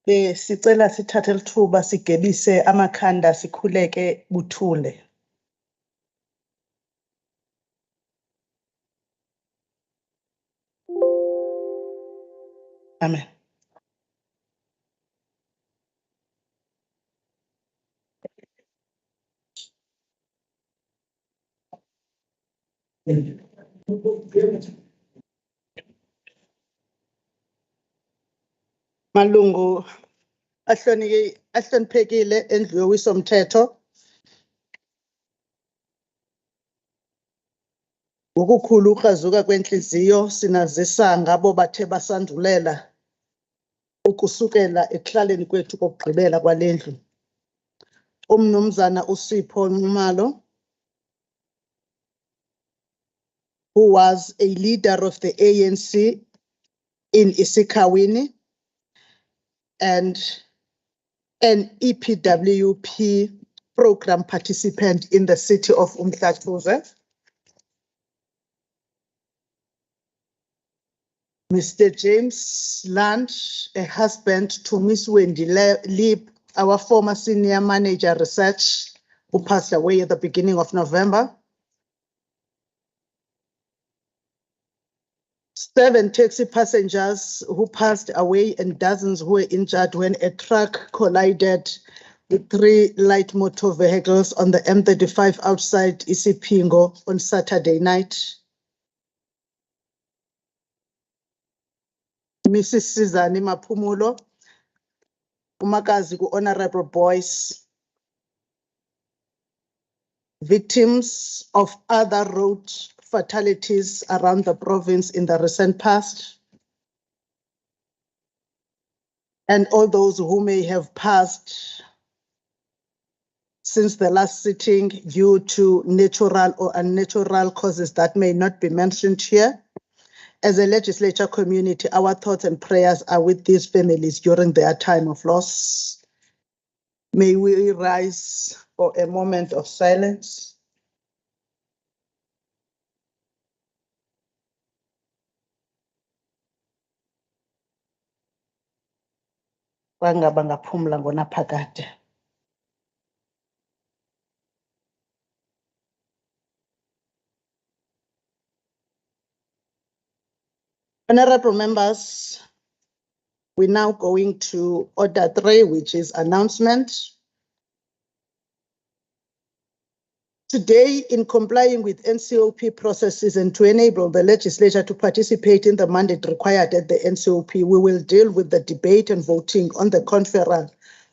Sicela sithathe lithuba sigebise amakhanda sikhuleke buthule. Amen. Malungu ahloniphekile endlu yowisomthetho. Ngokukhulu ukukrazuka kwenhliziyo sinazisa ngabo bathe basandulela ukusukela ekuhlaleni kwethu kokugqibela kwalendlu. Umnumzana uSipho Nxumalo, who was a leader of the ANC in Isikawini and an EPWP program participant in the city of Umhlatuze. Mr. James Land, a husband to Miss Wendy Leap, our former senior manager research, who passed away at the beginning of November. 7 taxi passengers who passed away and dozens who were injured when a truck collided with 3 light motor vehicles on the M35 outside Isipingo on Saturday night. Mrs. Sizani Maphumulo, umakazi ku Honorable Boyce. Victims of other road fatalities around the province in the recent past. And all those who may have passed since the last sitting due to natural or unnatural causes that may not be mentioned here. As a legislature community, our thoughts and prayers are with these families during their time of loss. May we rise for a moment of silence. Bangaphumla ngonaphakade. Honorable members, we're now going to order 3, which is announcement. Today, in complying with NCOP processes and to enable the legislature to participate in the mandate required at the NCOP, we will deal with the debate and voting on the conferral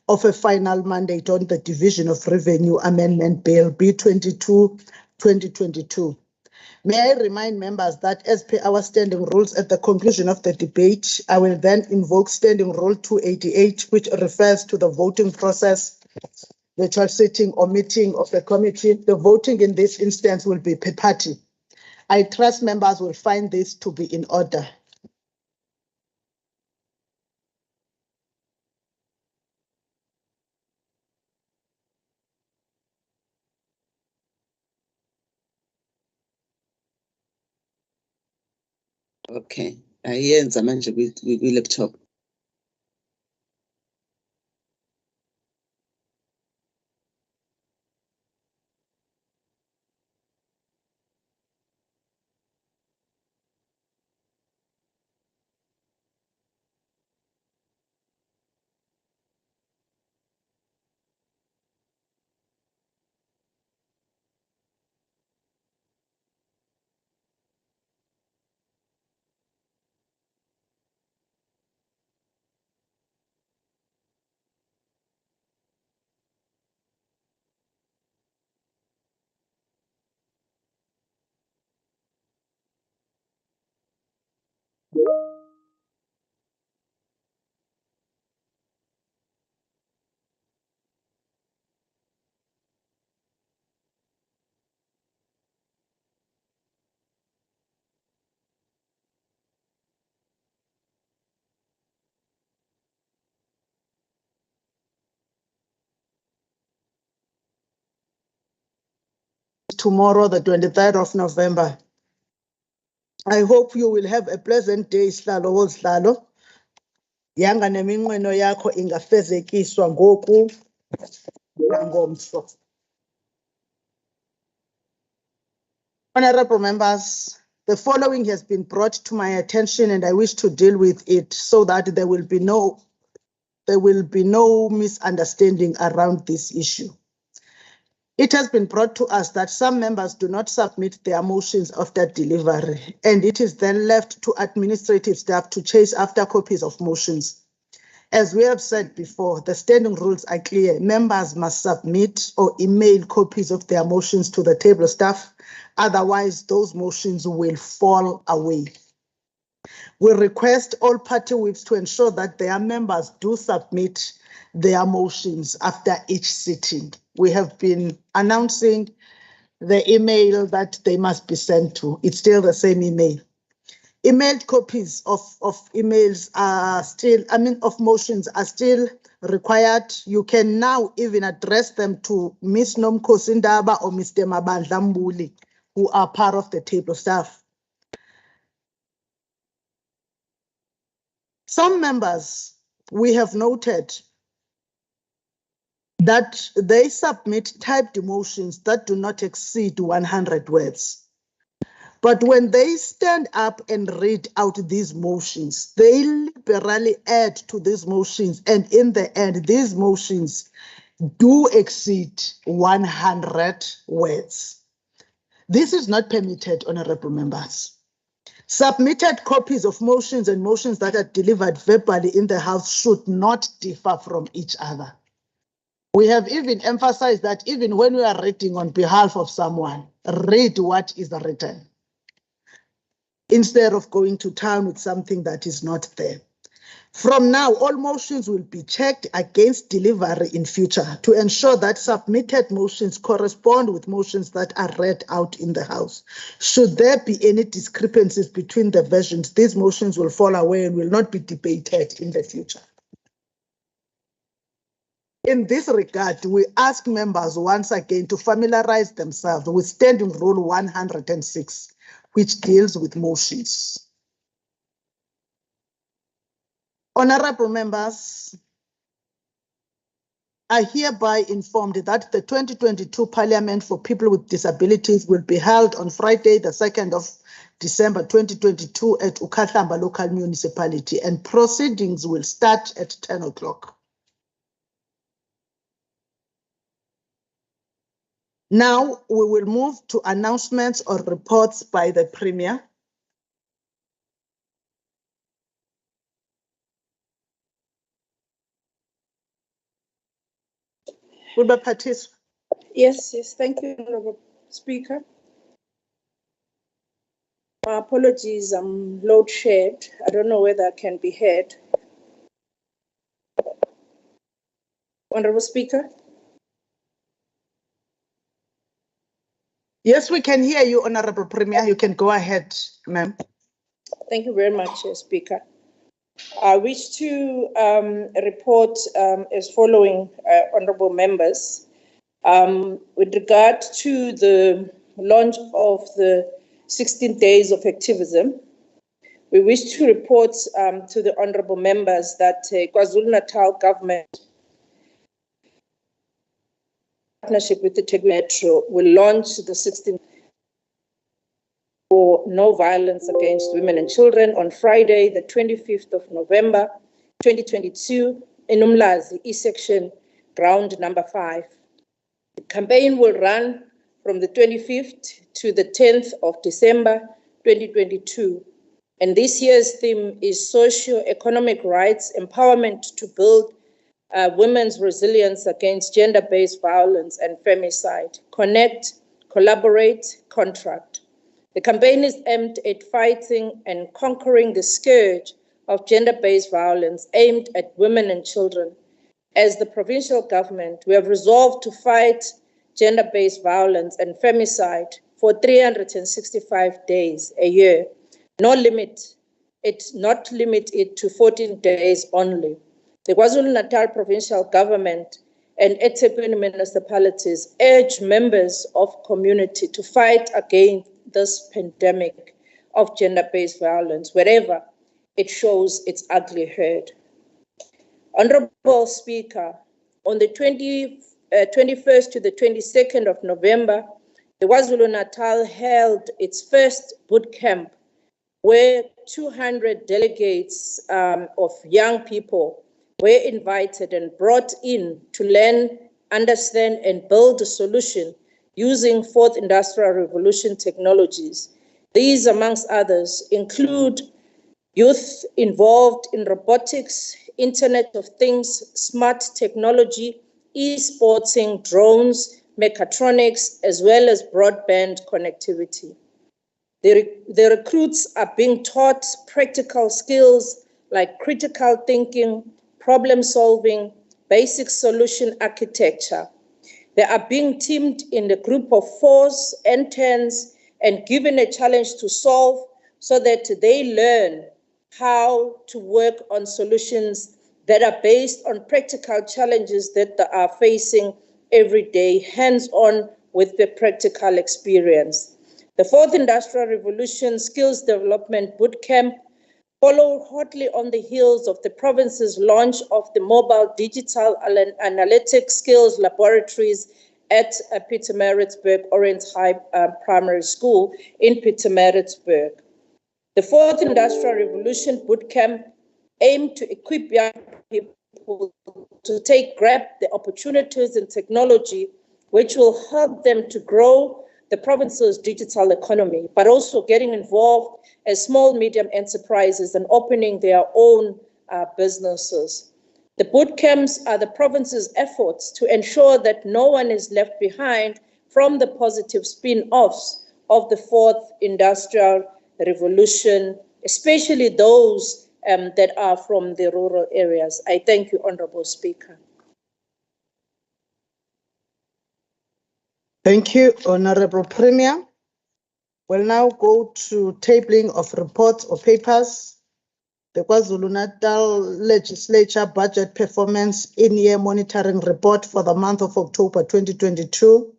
of a final mandate on the Division of Revenue Amendment Bill B22-2022. May I remind members that as per our standing rules at the conclusion of the debate, I will then invoke Standing Rule 288, which refers to the voting process, virtual sitting or meeting of the committee. The voting in this instance will be per party. I trust members will find this to be in order. Okay, ayenza manje kwi-laptop. Tomorrow, the 23rd of November. I hope you will have a pleasant day, Slalo. yanga neminqweno yakho ingafezekiswa ngoku nangomso. Honorable members, the following has been brought to my attention and I wish to deal with it so that there will be no misunderstanding around this issue. It has been brought to us that some members do not submit their motions after delivery, and it is then left to administrative staff to chase after copies of motions. As we have said before, the standing rules are clear. Members must submit or email copies of their motions to the table staff. Otherwise, those motions will fall away. We request all party whips to ensure that their members do submit their motions after each sitting. We have been announcing the email that they must be sent to. It's still the same email. Emailed copies of emails are still, of motions are still required. You can now even address them to Ms. Nomkosi Ndaba or Mr. Mabandla Mbuli, who are part of the table staff. Some members, we have noted that they submit typed motions that do not exceed 100 words. But when they stand up and read out these motions, they liberally add to these motions, and in the end, these motions do exceed 100 words. This is not permitted, honorable members. Submitted copies of motions and motions that are delivered verbally in the House should not differ from each other. We have even emphasized that even when we are reading on behalf of someone, read what is written, instead of going to town with something that is not there. From now, all motions will be checked against delivery in future to ensure that submitted motions correspond with motions that are read out in the House. Should there be any discrepancies between the versions, these motions will fall away and will not be debated in the future. In this regard, we ask members once again to familiarize themselves with Standing Rule 106, which deals with motions. Honorable members, I hereby informed that the 2022 Parliament for People with Disabilities will be held on Friday, the 2nd of December 2022 at Ukhahlamba Local Municipality, and proceedings will start at 10 o'clock. Now we will move to announcements or reports by the Premier. Yes, thank you, Honorable Speaker. My apologies, I'm load shared. I don't know whether I can be heard. Honorable Speaker. Yes, we can hear you, Honorable Premier. You can go ahead, ma'am. Thank you very much, Speaker. I wish to report as following, honorable members. With regard to the launch of the 16 days of activism, we wish to report to the honorable members that KwaZulu-Natal government, in partnership with the Metro, will launch the 16 for no violence against women and children on Friday, the 25th of November, 2022, in Umlazi, E-section, ground number 5. The campaign will run from the 25th to the 10th of December, 2022. And this year's theme is socio-economic rights, empowerment to build women's resilience against gender-based violence and femicide. Connect, collaborate, contract. The campaign is aimed at fighting and conquering the scourge of gender-based violence aimed at women and children. As the provincial government, we have resolved to fight gender-based violence and femicide for 365 days a year. Not limit it to 14 days only. The KwaZulu-Natal provincial government and eThekwini municipalities urge members of community to fight against this pandemic of gender-based violence wherever it shows its ugly head. Honorable Speaker, on the 21st to the 22nd of November, the KwaZulu-Natal held its first boot camp where 200 delegates of young people were invited and brought in to learn, understand, and build a solution using Fourth Industrial Revolution technologies. These, amongst others, include youth involved in robotics, Internet of Things, smart technology, e-sporting, drones, mechatronics, as well as broadband connectivity. The recruits are being taught practical skills like critical thinking, problem solving, basic solution architecture. They are being teamed in a group of 4s and 10s and given a challenge to solve so that they learn how to work on solutions that are based on practical challenges that they are facing every day, hands-on with the practical experience. The Fourth Industrial Revolution Skills Development Bootcamp followed hotly on the heels of the province's launch of the mobile digital analytic skills laboratories at Pietermaritzburg Orange High Primary School in Pietermaritzburg. The Fourth Industrial Revolution Bootcamp aimed to equip young people to grab the opportunities in technology which will help them to grow the province's digital economy, but also getting involved as small, medium enterprises and opening their own businesses. The boot camps are the province's efforts to ensure that no one is left behind from the positive spin-offs of the Fourth Industrial Revolution, especially those that are from the rural areas. I thank you, Honorable Speaker. Thank you, Honorable Premier. We'll now go to tabling of reports or papers. The KwaZulu-Natal Legislature Budget Performance In-Year Monitoring Report for the month of October 2022.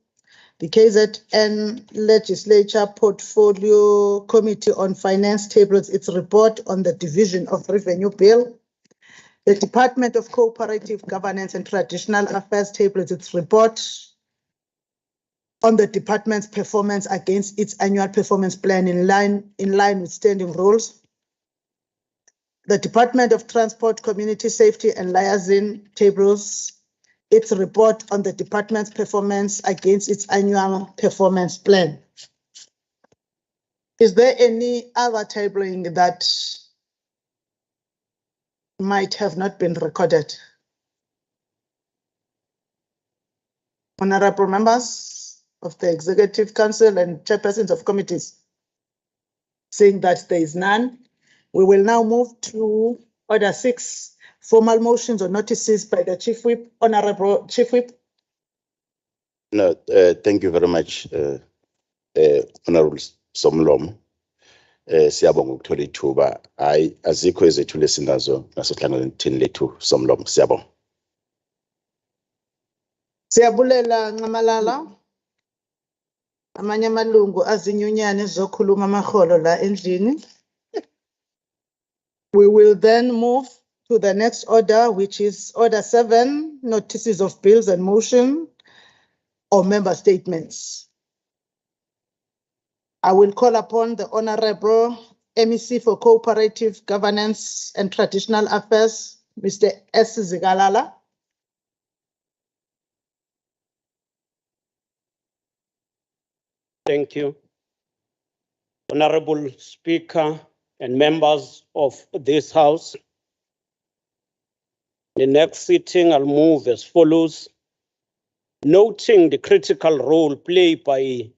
The KZN Legislature Portfolio Committee on Finance tables its report on the Division of Revenue Bill. The Department of Co-operative Governance and Traditional Affairs tables its report on the department's performance against its annual performance plan in line with standing rules. The Department of Transport, Community Safety and Liaison tables its report on the department's performance against its annual performance plan. Is there any other tabling that might have not been recorded? Honorable members of the Executive Council and chairpersons of committees, seeing that there is none, we will now move to Order 6, formal motions or notices by the Chief Whip. Honorable Chief Whip. No, thank you very much, Honorable Somlomo. Siyabonga ukuthola ithuba. Hayi azikho izethulo esinazo nasehlanganweni lethu Somlomo. Siyabonga. Siyabulela Ncamalala. Amanye amalungu azinyunyane zokhuluma amaholo la endlini. We will then move to the next order, which is Order 7, notices of bills and motion or member statements. I will call upon the Honorable MEC for Cooperative Governance and Traditional Affairs, Mr. S. Zigalala. Thank you. Honorable Speaker and members of this House. The next sitting, I'll move as follows. Noting the critical role played by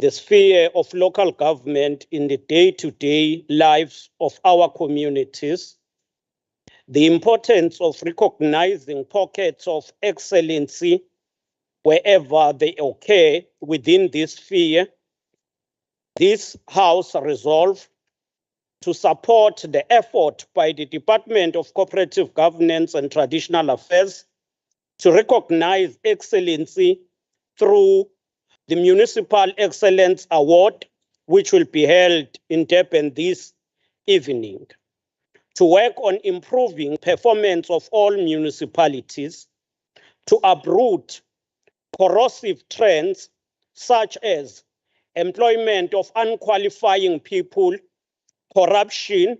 the sphere of local government in the day-to-day lives of our communities, the importance of recognizing pockets of excellency wherever they occur within this sphere, this House resolved to support the effort by the Department of Cooperative Governance and Traditional Affairs to recognize excellency through the Municipal Excellence Award, which will be held in Durban this evening. to work on improving performance of all municipalities, to uproot corrosive trends such as employment of unqualifying people, corruption,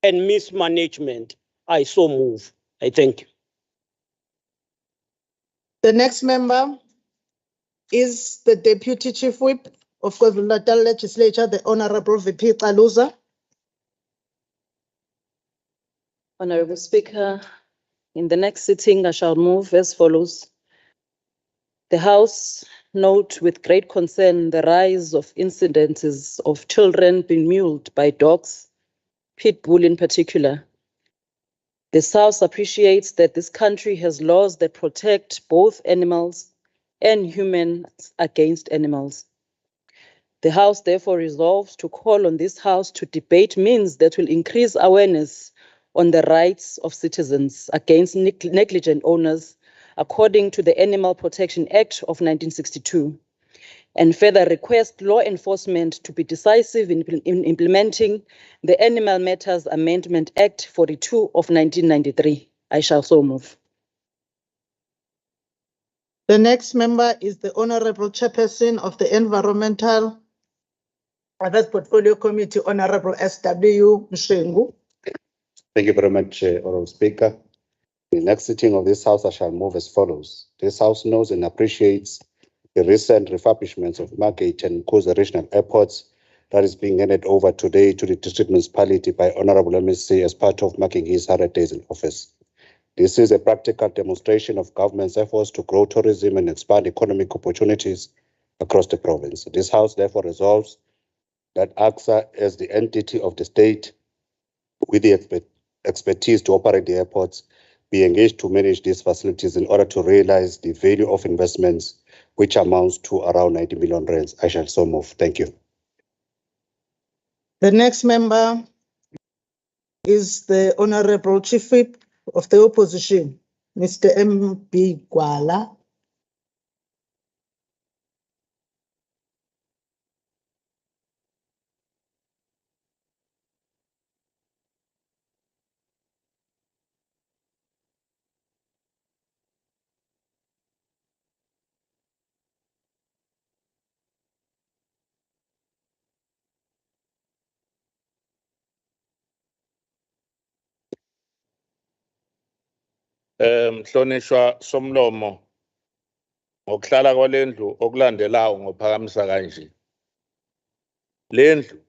and mismanagement. I so move. I thank you. The next member is the Deputy Chief Whip of KwaZulu-Natal Legislature, the Honorable VP Kaluza. Honorable Speaker, in the next sitting, I shall move as follows. The House note with great concern the rise of incidences of children being mauled by dogs, pit bull in particular. This House appreciates that this country has laws that protect both animals and humans against animals. The House therefore resolves to call on this House to debate means that will increase awareness on the rights of citizens against negligent owners according to the Animal Protection Act of 1962, and further request law enforcement to be decisive in implementing the Animal Matters Amendment Act 42 of 1993. I shall so move. The next member is the Honorable Chairperson of the Environmental Affairs Portfolio Committee, Honorable S.W. Mshengu. Thank you very much, Honorable Speaker. In the next sitting of this House, I shall move as follows. This House knows and appreciates the recent refurbishments of Margate and Khoza regional airports that is being handed over today to the district municipality by Honorable MSC as part of marking his 100 days in office. This is a practical demonstration of government's efforts to grow tourism and expand economic opportunities across the province. This House therefore resolves that AXA, as the entity of the state with the expertise to operate the airports, be engaged to manage these facilities in order to realize the value of investments, which amounts to around 90 million rands. I shall so move. Thank you. The next member is the Honorable Chief Whip of the Opposition, Mr. M.B. Gwala. Mhlonishwa Somlomo, ngokuhlala kwalendlu okulandelayo ngophakamisa kanje. Lendlu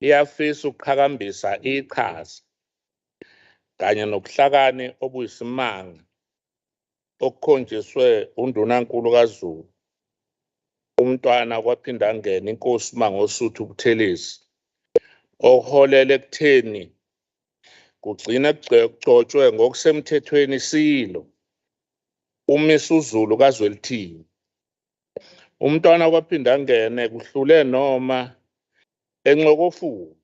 iyafisa ukuqhakambisa iqhaza kanye nokuhlakani obuyisimanga okukhonjiswe uNdunankulu kaZulu, umntwana kwaphinda ngena inkosi uMangosuthu Buthelezi, okuholela ekutheni kugcina kugcotshwe ngokusemthethweni isilo umisa uZulu kaZwelithini. Umntwana kwaphinda ngene kuhlule noma enxokofuba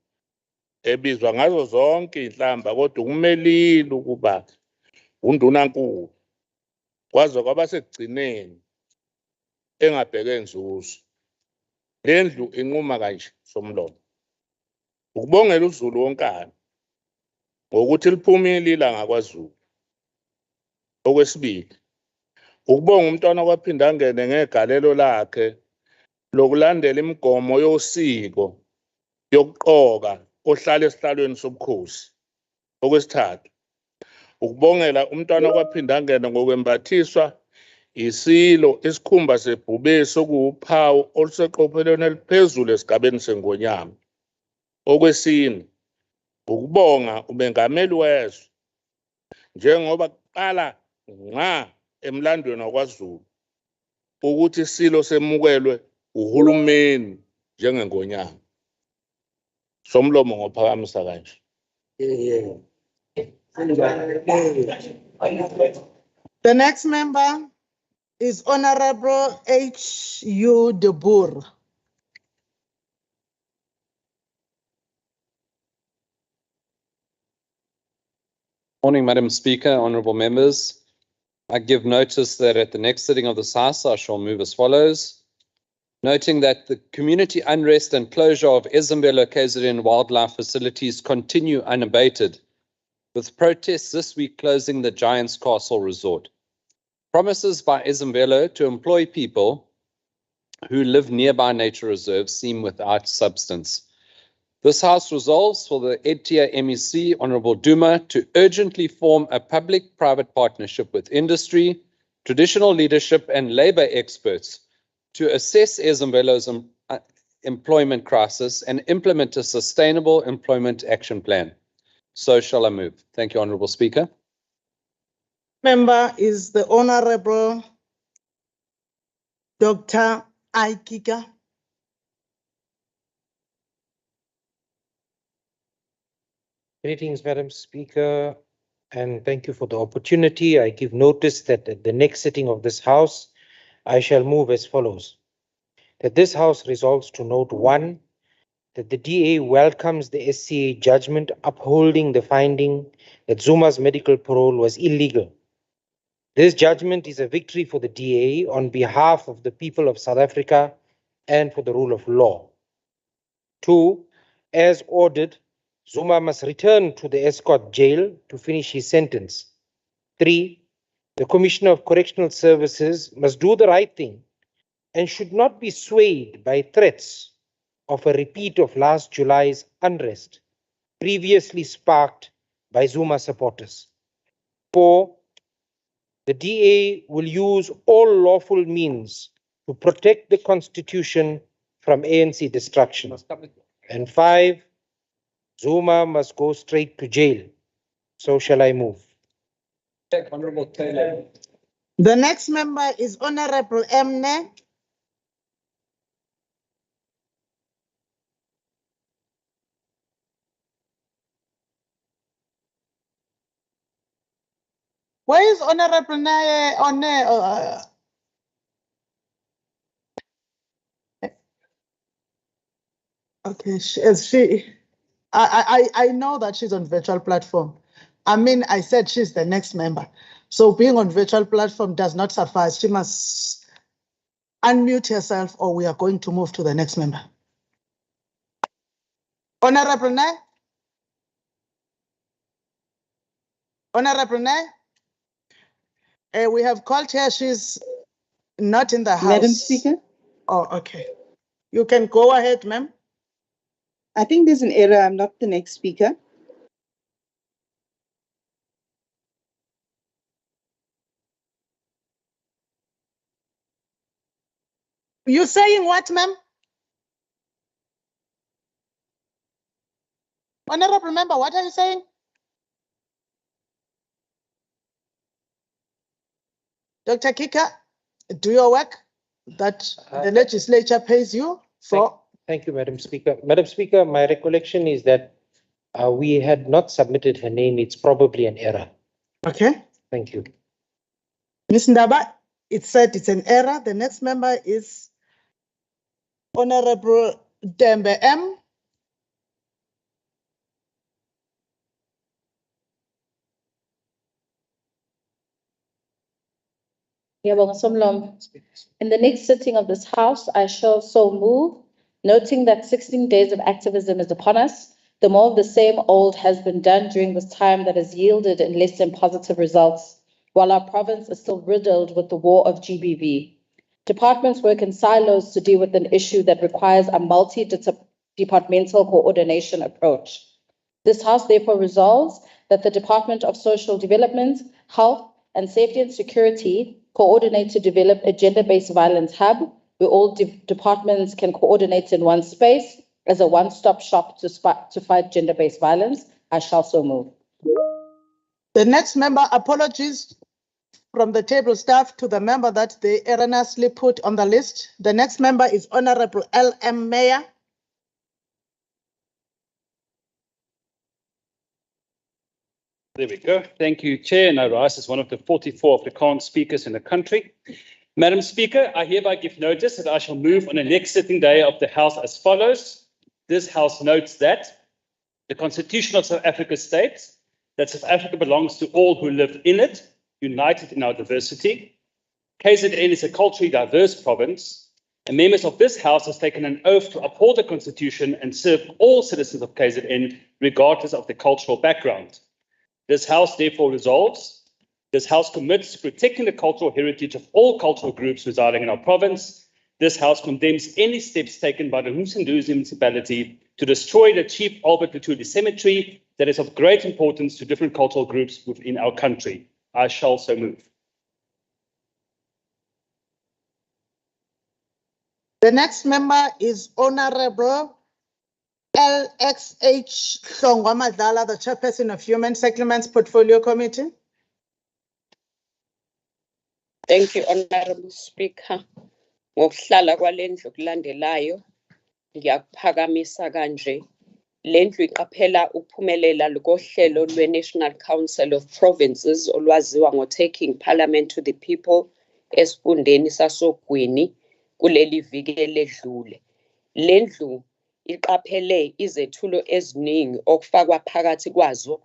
ebizwa ngazo zonke inhlamba kodwa ukumelile ukuba uNdunankulu kwaze kwaba sekugcineni engabheke nzuzo. Lendlu inquma kanje Somlomo ukubongela uZulu wonkana ngokuthi liphumile ilanga kwaZulu. Okwesibili, ukubonga umntwana kwaphinda ngene ngegalelo lakhe lokulandela imigomo yosiko yokuqoka ohlala esihlalweni sobukhosi. Okwesithathu, ukubongela umntwana kwaphinda ngene ngokwembathiswa isilo isikhumba sebhubesi okuwuphawu oluseqophelweni eliphezulu esigabeni seNgonyama. Okwesine, ukubonga umengameli wezwe njengoba kuqala ngqa emlandweni wakwaZulu ukuthi isilo semukelwe uhulumeni njengeNgonyama. Somlomo ngophakamisa kanje. The next member is Honorable H.U. De Boer. Morning, Madam Speaker, honourable members. I give notice that at the next sitting of this House, I shall move as follows. noting that the community unrest and closure of Ezemvelo KZN wildlife facilities continue unabated, with protests this week closing the Giants Castle Resort. Promises by Ezemvelo to employ people who live nearby nature reserves seem without substance. This House resolves for the EDTIA MEC, Honourable Duma, to urgently form a public-private partnership with industry, traditional leadership and labour experts to assess Ezemvelo's employment crisis and implement a sustainable employment action plan. So shall I move. Thank you, Honourable Speaker. Member is the Honorable Dr. Aikika. Greetings, Madam Speaker, and thank you for the opportunity. I give notice that at the next sitting of this House, I shall move as follows. That this House resolves to note 1, that the DA welcomes the SCA judgment upholding the finding that Zuma's medical parole was illegal. This judgment is a victory for the DA on behalf of the people of South Africa and for the rule of law. 2, as ordered, Zuma must return to the escort jail to finish his sentence. 3, the Commissioner of Correctional Services must do the right thing and should not be swayed by threats of a repeat of last July's unrest, previously sparked by Zuma supporters. 4, the DA will use all lawful means to protect the Constitution from ANC destruction. And 5, Zuma must go straight to jail. So shall I move. Honourable Taylor. The next member is Honorable Emne. Where is Honorable Naye? Okay, I know that she's on virtual platform. I mean, I said she's the next member. So being on virtual platform does not suffice. She must unmute herself or we are going to move to the next member. Honorable Naye? Honorable Naye? We have called her. She's not in the house. Madam Speaker, Oh, okay. You can go ahead, ma'am. I think there's an error. I'm not the next speaker. You saying what, ma'am? Honorable member, what are you saying? Dr. Kika, do your work that the legislature pays you for. Thank you, Madam Speaker. Madam Speaker, my recollection is that we had not submitted her name. It's probably an error. Okay. Thank you. Ms. Ndaba, it said it's an error. The next member is Honorable Dembe M. In the next sitting of this House, I shall so move, noting that 16 days of activism is upon us. The more of the same old has been done during this time that has yielded in less than positive results, while our province is still riddled with the war of GBV. Departments work in silos to deal with an issue that requires a multi-departmental coordination approach. This House therefore resolves that the Department of Social Development, Health, and Safety and Security coordinate to develop a gender-based violence hub where all departments can coordinate in one space as a one-stop shop to fight gender-based violence. I shall so move. The next member, apologies from the table staff to the member that they erroneously put on the list. The next member is Honorable L.M. Mayor. There we go. Thank you, Chair. And I rise as one of the 44 Afrikaans speakers in the country. Madam Speaker, I hereby give notice that I shall move on the next sitting day of the House as follows. This House notes that the Constitution of South Africa states that South Africa belongs to all who live in it, united in our diversity. KZN is a culturally diverse province. And members of this House has taken an oath to uphold the Constitution and serve all citizens of KZN, regardless of their cultural background. This House therefore resolves, this House commits to protecting the cultural heritage of all cultural groups residing in our province. This House condemns any steps taken by the Msunduzi municipality to destroy the Chief Albert Lutuli cemetery that is of great importance to different cultural groups within our country. I shall so move. The next member is Honorable LXH Hlongwa Madlala, the chairperson of Human Settlements Portfolio Committee. Thank you, Honorable Speaker. Ngokuhlala kwalendlu okulandelayo, ngiyakuphakamisa kanje. Lendlu iqaphela ukuphumelela kohlelo lwe-National Council of Provinces olwaziwa ngo-Taking Parliament to the People esifundeni sasoGwini kuleli viki eledlule. Lendlu iqaphele izethulo eziningi okufakwa phakathi kwazo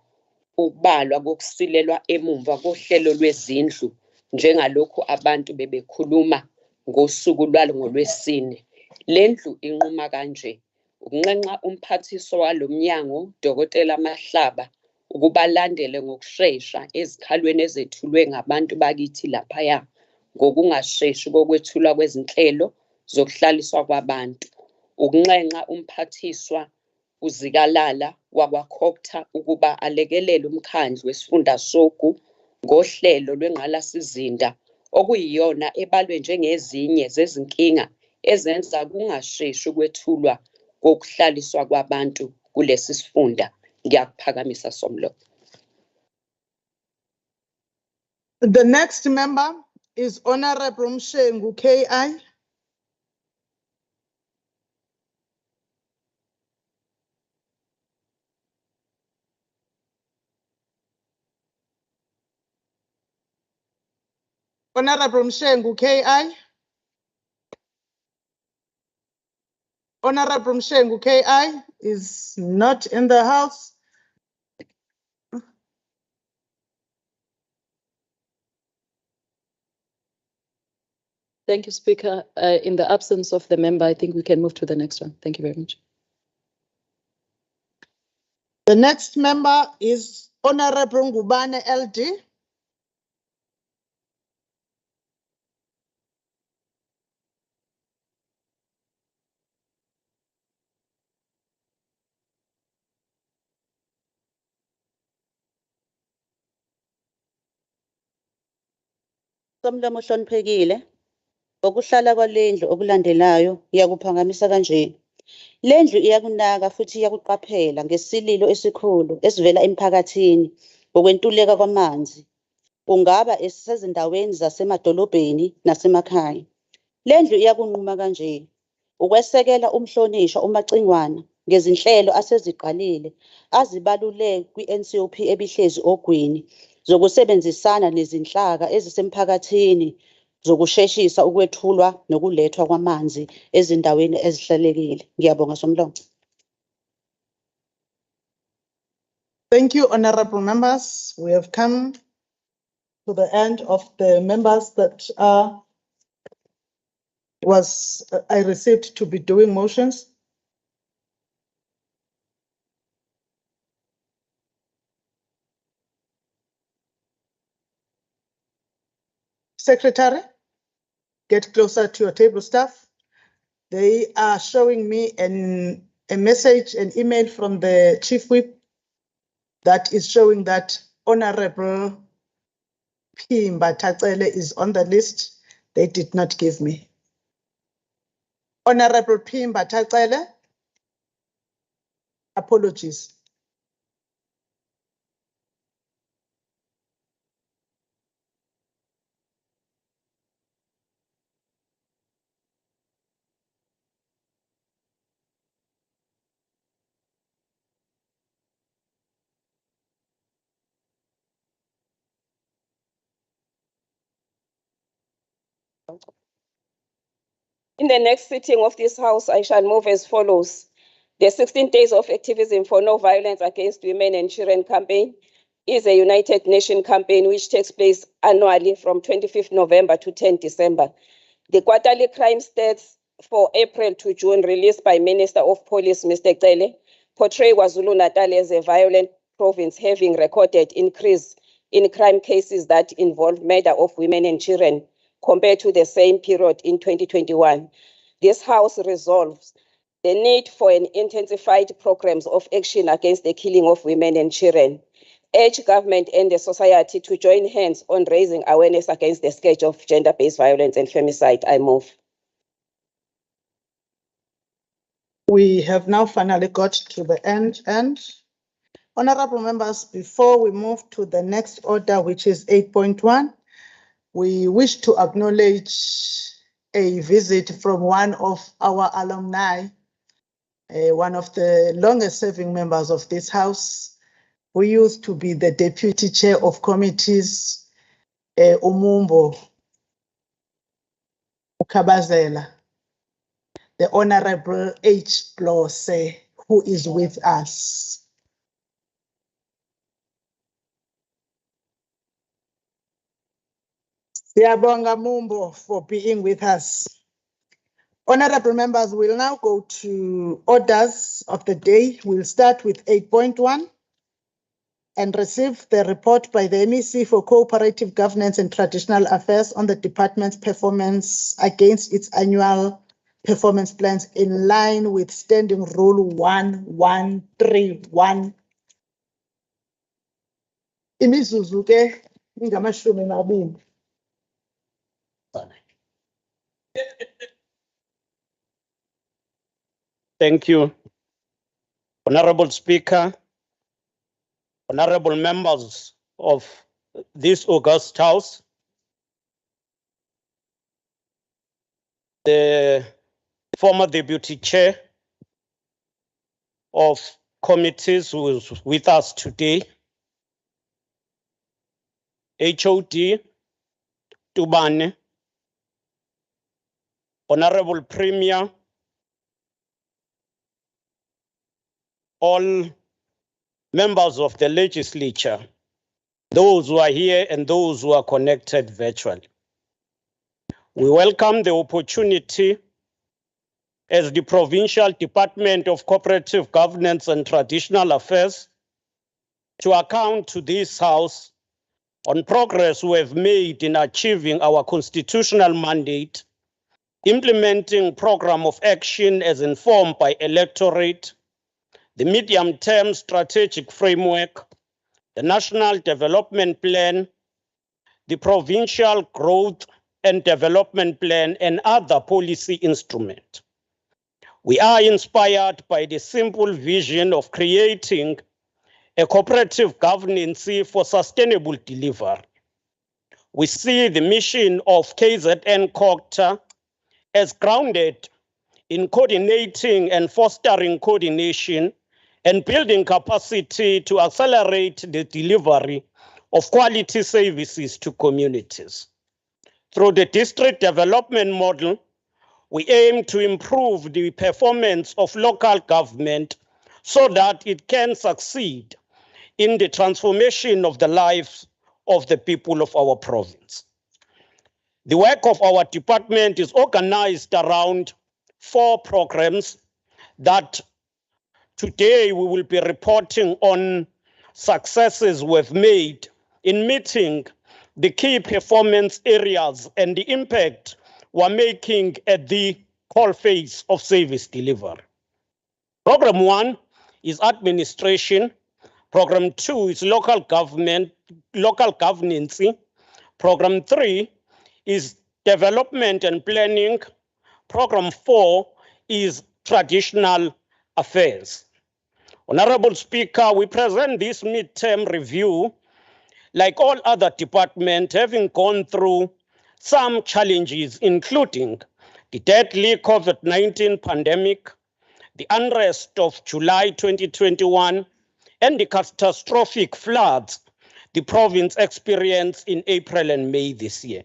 ukubalwa kokusilelwa emumva kohlelo lwezindlu njengalokhu abantu bebekhuluma ngosuku lwalo ngolwesine. Lendlu inquma kanje: ukunxenxa umphathiswa walomnyango Dr. Mahlaba ukuba landele ngokusheshsha ezikhalweni ezethulwe ngabantu bakithi laphaya ngokungasheshi kokwethulwa kwezinhlelo zokuhlaliswa kwabantu. Ukunxenxa umphathiswa uzikalala wakwa-COGTA ukuba alekelele umkhandlu wesifunda sogu ngohlelo lwengqalasizinda okuyiyona ebalwe njengezinye zezinkinga ezenza kungasheshi ukwethulwa kokuhlaliswa kwabantu kulesi sifunda. Ngiyakuphakamisa Somlo. The next member is Honorable Mshengu KI. Honorable Mshengu KI. Honorable Mshengu KI is not in the house. Thank you, Speaker. In the absence of the member, I think we can move to the next one. Thank you very much. The next member is Honorable Ngubane LD. Somlomo ohloniphekile, okuhlala kwalendlu okulandelayo ngiyakuphakamisa kanje. Lendlu iyakunaka futhi iyakuqaphela ngesililo esikhulu esivela emphakathini ngokwentuleka kwamanzi. Kungaba esezindaweni zasemadolobheni nasemakhaya. Lendlu iyakunquma kanje: ukwesekela umhlonishwa uMacingwana ngezinhlelo aseziqalile azibaluleke kwi-NCOP ebihlezi ogwini zokusebenzisana nezinhlaka ezisemphakathini zokusheshisa ukwethulwa nokulethwa kwamanzi ezindaweni ezihlelekile. Ngiyabonga Somlomo. Thank you, honorable members. We have come to the end of the members that I received to be doing motions. Secretary, get closer to your table staff. They are showing me a message, an email from the Chief Whip that is showing that Honorable P. Mbatacele is on the list. They did not give me. Honorable P. Mbatacele, apologies. In the next sitting of this House, I shall move as follows. The 16 Days of Activism for No Violence Against Women and Children campaign is a United Nations campaign which takes place annually from 25th November to 10 December. The quarterly crime stats for April to June released by Minister of Police, Mr. Cele, portray KwaZulu-Natal as a violent province having recorded increase in crime cases that involve murder of women and children compared to the same period in 2021. This House resolves the need for an intensified programs of action against the killing of women and children. Urge government and the society to join hands on raising awareness against the scourge of gender-based violence and femicide. I move. We have now finally got to the end. Honorable members, before we move to the next order, which is 8.1, we wish to acknowledge a visit from one of our alumni, one of the longest serving members of this House, who used to be the deputy chair of committees, Umumbo Ukabazela, the Honorable H. Blose, who is with us. Siyabonga Mumbo for being with us. Honorable members, we'll now go to orders of the day. We'll start with 8.1 and receive the report by the MEC for Cooperative Governance and Traditional Affairs on the department's performance against its annual performance plans in line with Standing Rule 1131. Imizuzu ke ingamashumi amabili. Thank you. Honorable Speaker, honorable members of this august House, the former deputy chair of committees who is with us today, HOD Tubane, Honorable Premier, all members of the legislature, those who are here and those who are connected virtually. We welcome the opportunity as the Provincial Department of Cooperative Governance and Traditional Affairs to account to this House on progress we have made in achieving our constitutional mandate, implementing program of action as informed by electorate, the medium-term strategic framework, the National Development Plan, the Provincial Growth and Development Plan, and other policy instruments. We are inspired by the simple vision of creating a cooperative governance for sustainable delivery. We see the mission of KZN COGTA as grounded in coordinating and fostering coordination and building capacity to accelerate the delivery of quality services to communities. Through the district development model, we aim to improve the performance of local government so that it can succeed in the transformation of the lives of the people of our province. The work of our department is organized around 4 programs that today we will be reporting on successes we've made in meeting the key performance areas and the impact we're making at the call phase of service delivery. Program 1 is administration. Program 2 is local governance. Program 3 is development and planning. Program 4 is traditional affairs. Honorable Speaker, we present this midterm review, like all other departments, having gone through some challenges, including the deadly COVID-19 pandemic, the unrest of July 2021, and the catastrophic floods the province experienced in April and May this year.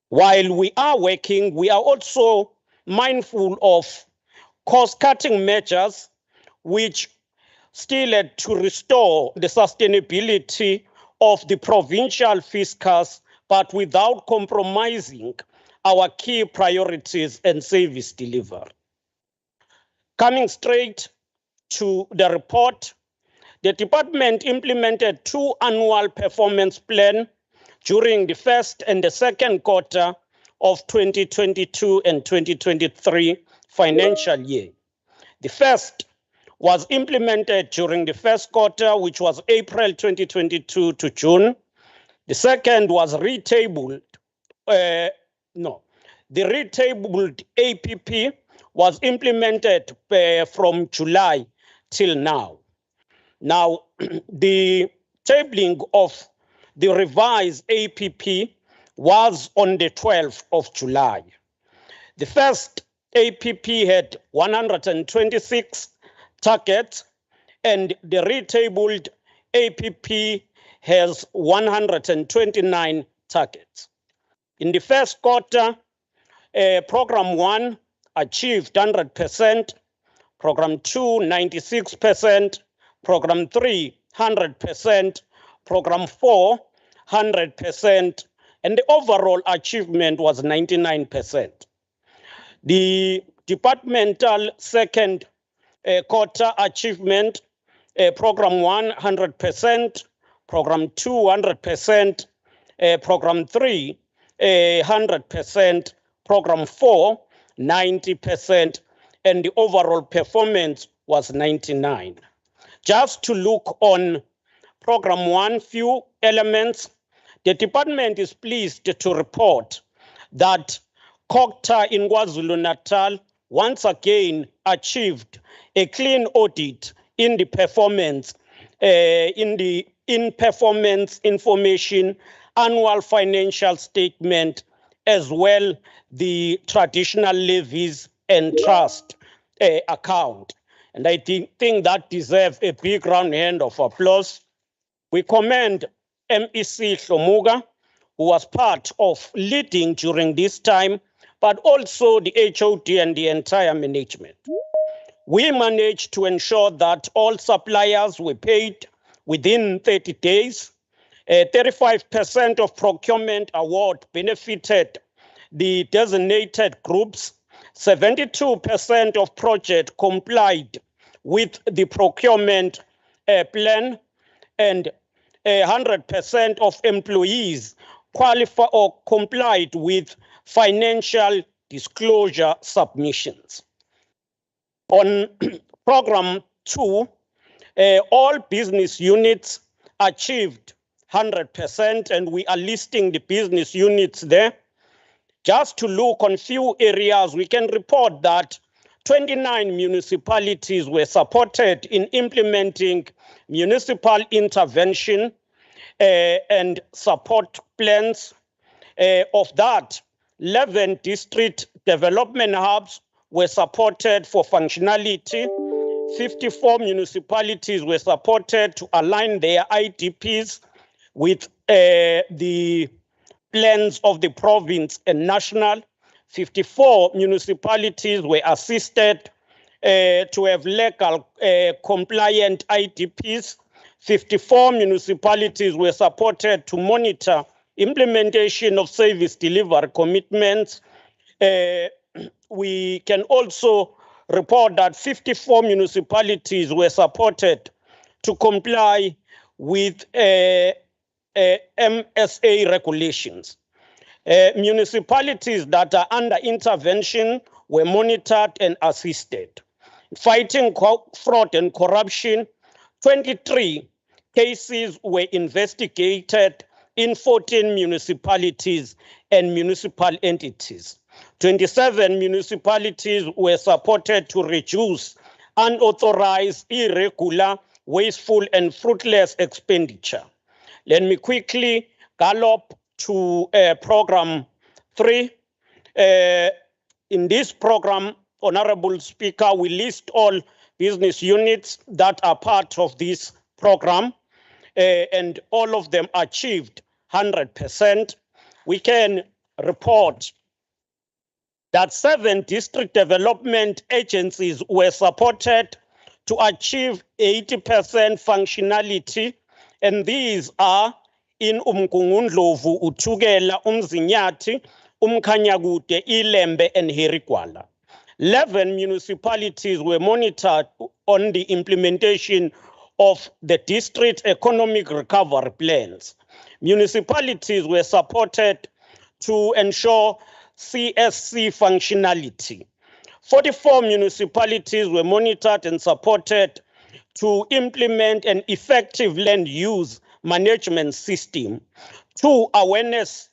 While we are working, we are also mindful of cost-cutting measures which still had to restore the sustainability of the provincial fiscus, but without compromising our key priorities and service delivery. Coming straight to the report, the department implemented 2 annual performance plans during the first and the second quarter of 2022 and 2023 financial year. The first was implemented during the first quarter, which was April 2022 to June. The second was retabled. The retabled APP was implemented from July till now. Now, the tabling of the revised APP was on the 12th of July. The first APP had 126 targets, and the retabled APP has 129 targets. In the first quarter, Program 1 achieved 100%, Program 2, 96%, Program 3, 100%, Program 4, 100%, and the overall achievement was 99%. The departmental second quarter achievement, Program 1, 100%, Program 2, 100%, Program 3, 100%, Program 4, 90%, and the overall performance was 99%. Just to look on Program 1, few elements, the department is pleased to report that COGTA in KwaZulu-Natal once again achieved a clean audit in the performance, in performance information annual financial statement, as well the traditional levies and trust account. And I think that deserves a big round hand of applause. We commend MEC Hlomuga, who was part of leading during this time, but also the HOD and the entire management. We managed to ensure that all suppliers were paid within 30 days. 35% of procurement award benefited the designated groups. 72% of projects complied with the procurement plan, and 100% of employees qualify or complied with financial disclosure submissions. On Program 2, all business units achieved 100%, and we are listing the business units there. Just to look on few areas, we can report that 29 municipalities were supported in implementing municipal intervention and support plans. Of that, 11 district development hubs were supported for functionality. 54 municipalities were supported to align their IDPs with the plans of the province and national. 54 municipalities were assisted to have legal compliant IDPs. 54 municipalities were supported to monitor implementation of service delivery commitments. We can also report that 54 municipalities were supported to comply with MSA regulations. Municipalities that are under intervention were monitored and assisted. Fighting fraud and corruption, 23 cases were investigated in 14 municipalities and municipal entities. 27 municipalities were supported to reduce unauthorized, irregular, wasteful, and fruitless expenditure. Let me quickly gallop to Program 3. In this program, Honorable Speaker, we list all business units that are part of this program, and all of them achieved 100%. We can report that 7 district development agencies were supported to achieve 80% functionality, and these are in Umgungundlovu, Uthukela, Umzinyathi, Umkhanyakude, Ilembe, and Hirikwala. 11 municipalities were monitored on the implementation of the district economic recovery plans. Municipalities were supported to ensure CSC functionality. 44 municipalities were monitored and supported to implement an effective land use management system. 2 awareness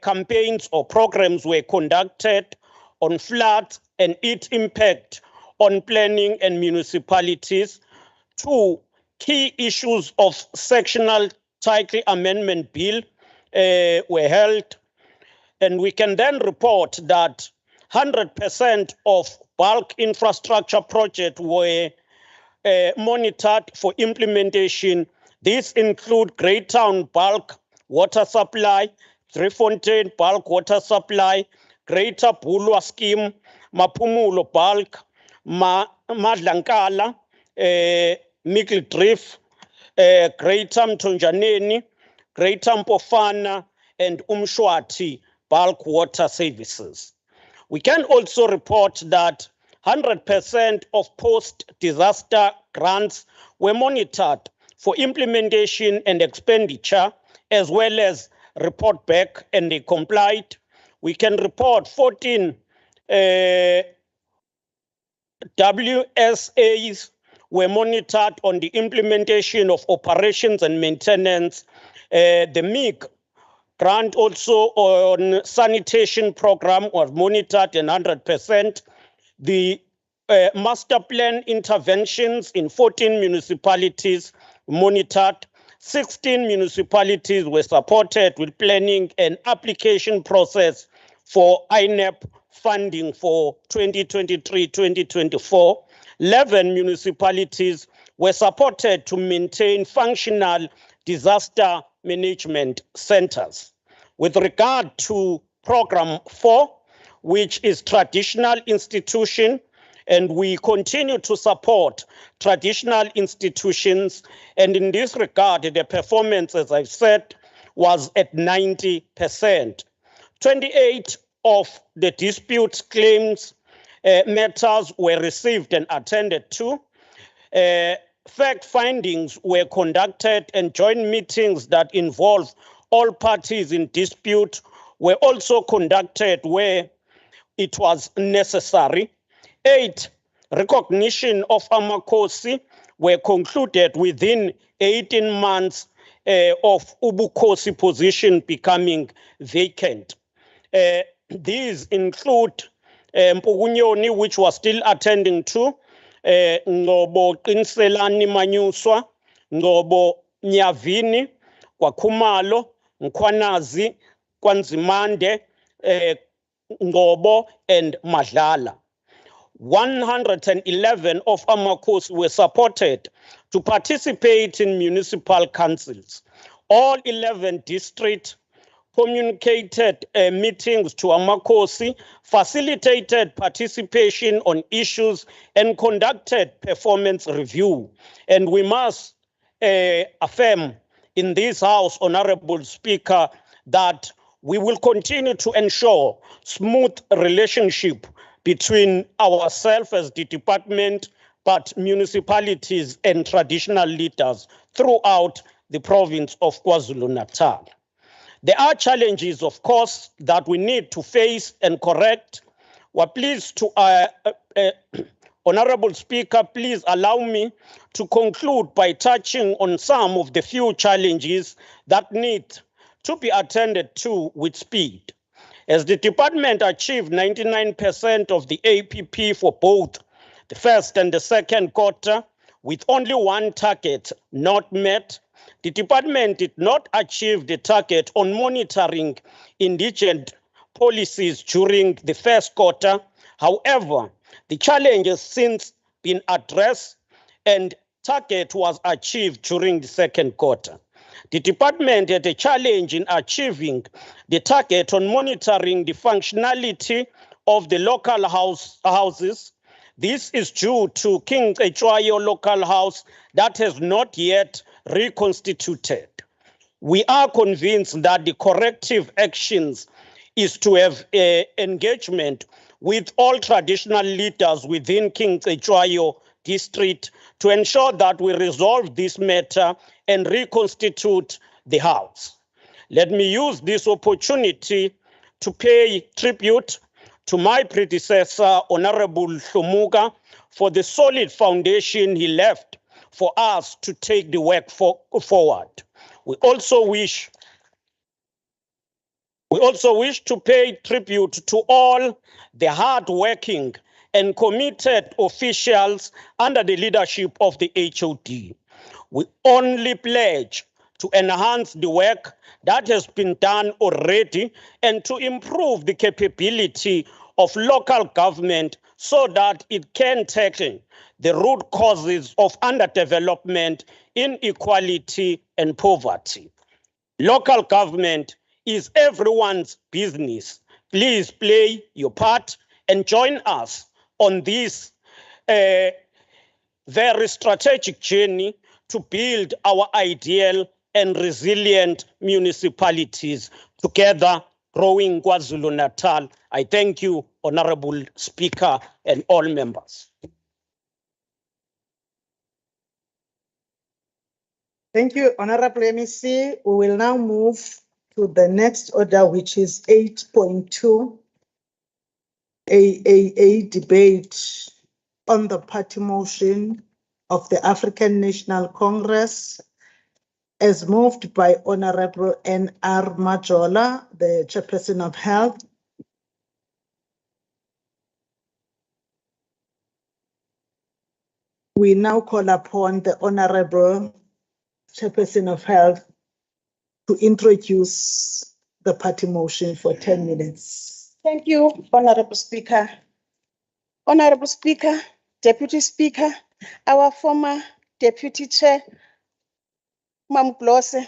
campaigns or programs were conducted on floods and its impact on planning and municipalities. 2 key issues of sectional title amendment bill were held, and we can then report that 100% of bulk infrastructure projects were monitored for implementation. These include Greytown bulk water supply, Driefontein bulk water supply, Greater Bulwa scheme, Mapumulo bulk, Madlankala, Mickeldrift, Greater Mtonjaneni, Greater Mpofana, and Umshwati bulk water services. We can also report that 100% of post-disaster grants were monitored for implementation and expenditure, as well as report back, and they complied. We can report 14 WSAs were monitored on the implementation of operations and maintenance. The MIG grant also on sanitation program was monitored and 100%. The master plan interventions in 14 municipalities monitored. 16 municipalities were supported with planning and application process for INEP funding for 2023-2024. 11 municipalities were supported to maintain functional disaster management centers. With regard to Program 4, which is traditional institution, and we continue to support traditional institutions. And in this regard, the performance, as I've said, was at 90%. 28 of the dispute claims matters were received and attended to. Fact findings were conducted, and joint meetings that involve all parties in dispute were also conducted where it was necessary. 8 recognition of Amakosi were concluded within 18 months of Ubukosi position becoming vacant. These include Mpukunyoni, which was still attending to, Ngobo Qinselani Manyuswa, Ngobo Nyavini, Kwakhumalo, Nkwanazi, Kwanzimande, Ngobo, and Madlala. 111 of Amakosi were supported to participate in municipal councils. All 11 districts communicated meetings to Amakosi, facilitated participation on issues, and conducted performance review. And we must affirm in this House, Honorable Speaker, that we will continue to ensure smooth relationship between ourselves as the department, but municipalities and traditional leaders throughout the province of KwaZulu-Natal. There are challenges, of course, that we need to face and correct. We're pleased to, Honorable Speaker, please allow me to conclude by touching on some of the few challenges that need to be attended to with speed. As the department achieved 99% of the APP for both the first and the second quarter, with only one target not met, the department did not achieve the target on monitoring indigent policies during the first quarter. However, the challenge has since been addressed and target was achieved during the second quarter. The department had a challenge in achieving the target on monitoring the functionality of the local houses. This is due to King Echwayo local house that has not yet reconstituted. We are convinced that the corrective actions is to have engagement with all traditional leaders within King Cetshwayo district to ensure that we resolve this matter and reconstitute the house. Let me use this opportunity to pay tribute to my predecessor, Honorable Shomuga, for the solid foundation he left for us to take the work forward. We also wish to pay tribute to all the hard-working and committed officials under the leadership of the HOD. We only pledge to enhance the work that has been done already and to improve the capability of local government so that it can tackle the root causes of underdevelopment, inequality, and poverty. Local government is everyone's business. Please play your part and join us on this very strategic journey to build our ideal and resilient municipalities together, growing KwaZulu-Natal. I thank you, Honorable Speaker, and all members. Thank you, Honorable MEC. We will now move to the next order, which is 8.2, a debate on the party motion of the African National Congress, as moved by Honorable N.R. Majola, the Chairperson of Health. We now call upon the Honorable Chairperson of Health to introduce the party motion for 10 minutes. Thank you, Honorable Speaker. Honorable Speaker, Deputy Speaker, our former Deputy Chair, Mam Glose,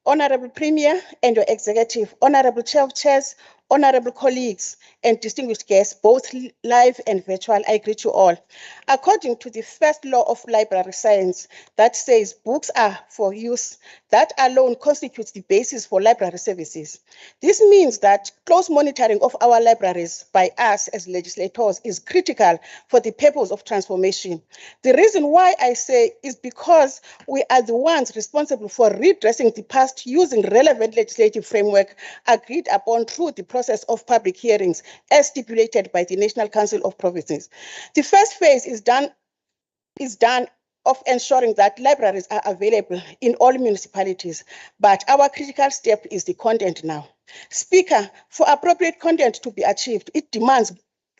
Honorable Premier and your Executive, Honorable Chair of Chairs, Honorable colleagues and distinguished guests, both live and virtual, I greet you all. According to the first law of library science that says books are for use, that alone constitutes the basis for library services. This means that close monitoring of our libraries by us as legislators is critical for the purpose of transformation. The reason why I say is because we are the ones responsible for redressing the past using relevant legislative framework agreed upon through the process of public hearings as stipulated by the National Council of Provinces. The first phase is done of ensuring that libraries are available in all municipalities, but our critical step is the content now. Speaker, for appropriate content to be achieved, it demands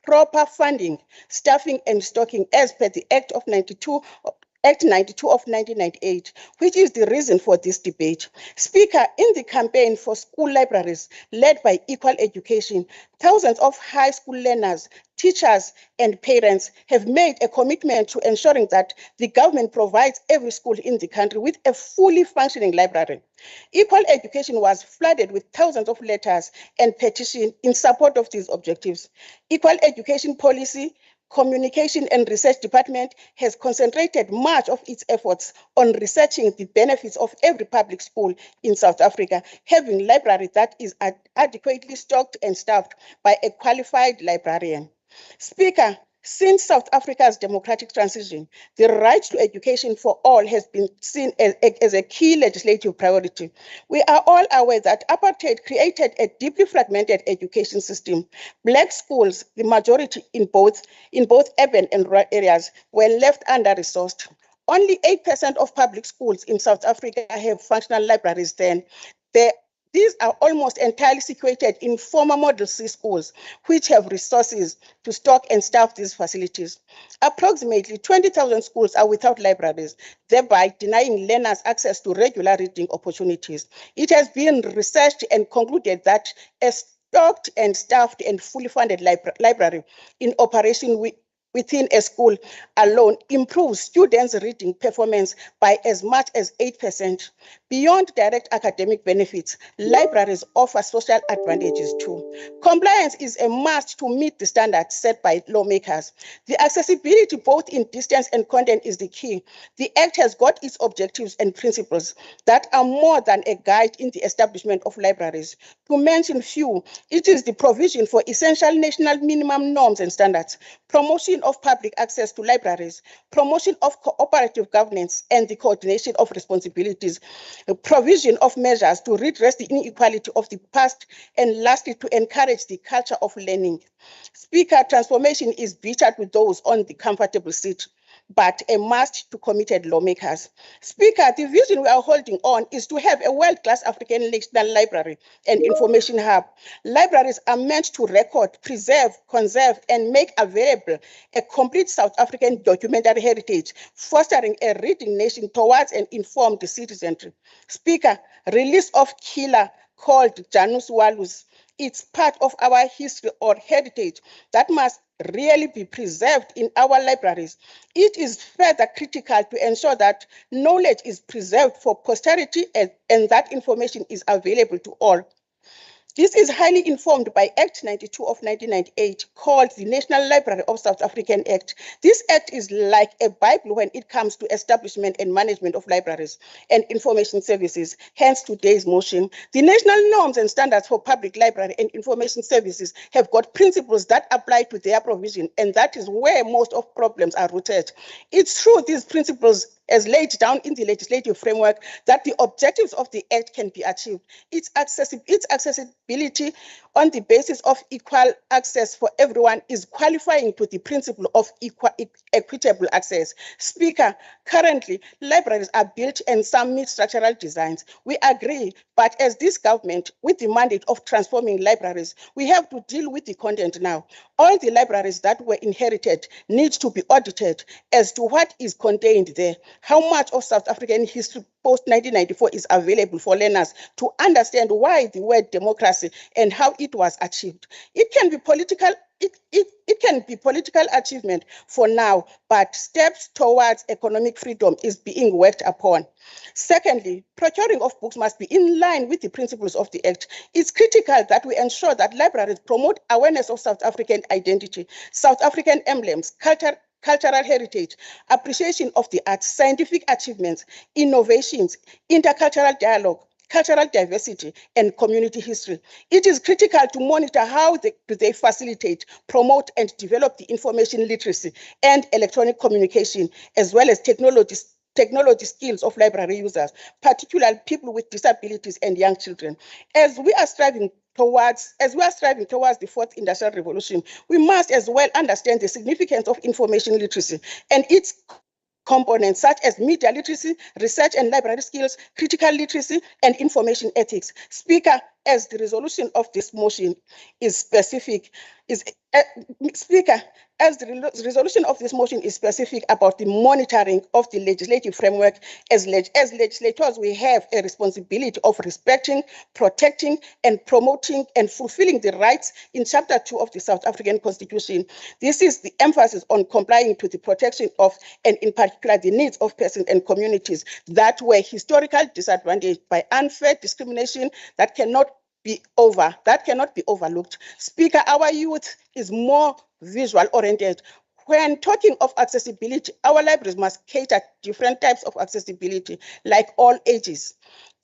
proper funding, staffing and stocking as per the Act 92 of 1998, which is the reason for this debate. Speaker, in the campaign for school libraries led by Equal Education, thousands of high school learners, teachers, and parents have made a commitment to ensuring that the government provides every school in the country with a fully functioning library. Equal Education was flooded with thousands of letters and petitions in support of these objectives. Equal Education Policy, Communication and Research Department has concentrated much of its efforts on researching the benefits of every public school in South Africa, having a library that is adequately stocked and staffed by a qualified librarian. Speaker, since South Africa's democratic transition, the right to education for all has been seen as a key legislative priority. We are all aware that apartheid created a deeply fragmented education system. Black schools, the majority in both urban and rural areas, were left under-resourced. Only 8% of public schools in South Africa have functional libraries then. These are almost entirely situated in former Model C schools, which have resources to stock and staff these facilities. Approximately 20,000 schools are without libraries, thereby denying learners access to regular reading opportunities. It has been researched and concluded that a stocked and staffed and fully funded library in operation within a school alone improves students' reading performance by as much as 8%. Beyond direct academic benefits, libraries offer social advantages too. Compliance is a must to meet the standards set by lawmakers. The accessibility both in distance and content is the key. The Act has got its objectives and principles that are more than a guide in the establishment of libraries. To mention few, it is the provision for essential national minimum norms and standards, promotion of public access to libraries, promotion of cooperative governance and the coordination of responsibilities, provision of measures to redress the inequality of the past, and lastly, to encourage the culture of learning. Speaker, transformation is bitter to those on the comfortable seat, but a must to committed lawmakers. Speaker, the vision we are holding on is to have a world-class African National Library and Information Hub. Libraries are meant to record, preserve, conserve, and make available a complete South African documentary heritage, fostering a reading nation towards an informed citizenry. Speaker, release of killer called Janus Walus. It's part of our history or heritage that must really be preserved in our libraries. It is further critical to ensure that knowledge is preserved for posterity and that information is available to all. This is highly informed by Act 92 of 1998, called the National Library of South African Act. This act is like a Bible when it comes to establishment and management of libraries and information services, hence today's motion. The national norms and standards for public library and information services have got principles that apply to their provision, and that is where most of problems are rooted. It's through these principles as laid down in the legislative framework that the objectives of the Act can be achieved. Its accessibility on the basis of equal access for everyone is qualifying to the principle of equitable access. Speaker, currently, libraries are built and some meet structural designs. We agree, but as this government, with the mandate of transforming libraries, we have to deal with the content now. All the libraries that were inherited need to be audited as to what is contained there. How much of South African history post-1994 is available for learners to understand why the word democracy and how it was achieved. It can be political. It can be political achievement for now, but steps towards economic freedom is being worked upon. Secondly, procuring of books must be in line with the principles of the Act. It's critical that we ensure that libraries promote awareness of South African identity, South African emblems, cultural heritage, appreciation of the arts, scientific achievements, innovations, intercultural dialogue, cultural diversity, and community history. It is critical to monitor how they facilitate, promote, and develop the information literacy and electronic communication, as well as technology skills of library users, particularly people with disabilities and young children. As we are striving towards the fourth industrial revolution, we must as well understand the significance of information literacy and its components such as media literacy, research and library skills, critical literacy, and information ethics. Speaker, as the resolution of this motion is specific, resolution of this motion is specific about the monitoring of the legislative framework. As legislators, we have a responsibility of respecting, protecting, and promoting and fulfilling the rights in Chapter 2 of the South African Constitution. This is the emphasis on complying to the protection of, and in particular, the needs of persons and communities that were historically disadvantaged by unfair discrimination that cannot be overlooked. Speaker, our youth is more visual oriented. When talking of accessibility, our libraries must cater different types of accessibility, like all ages.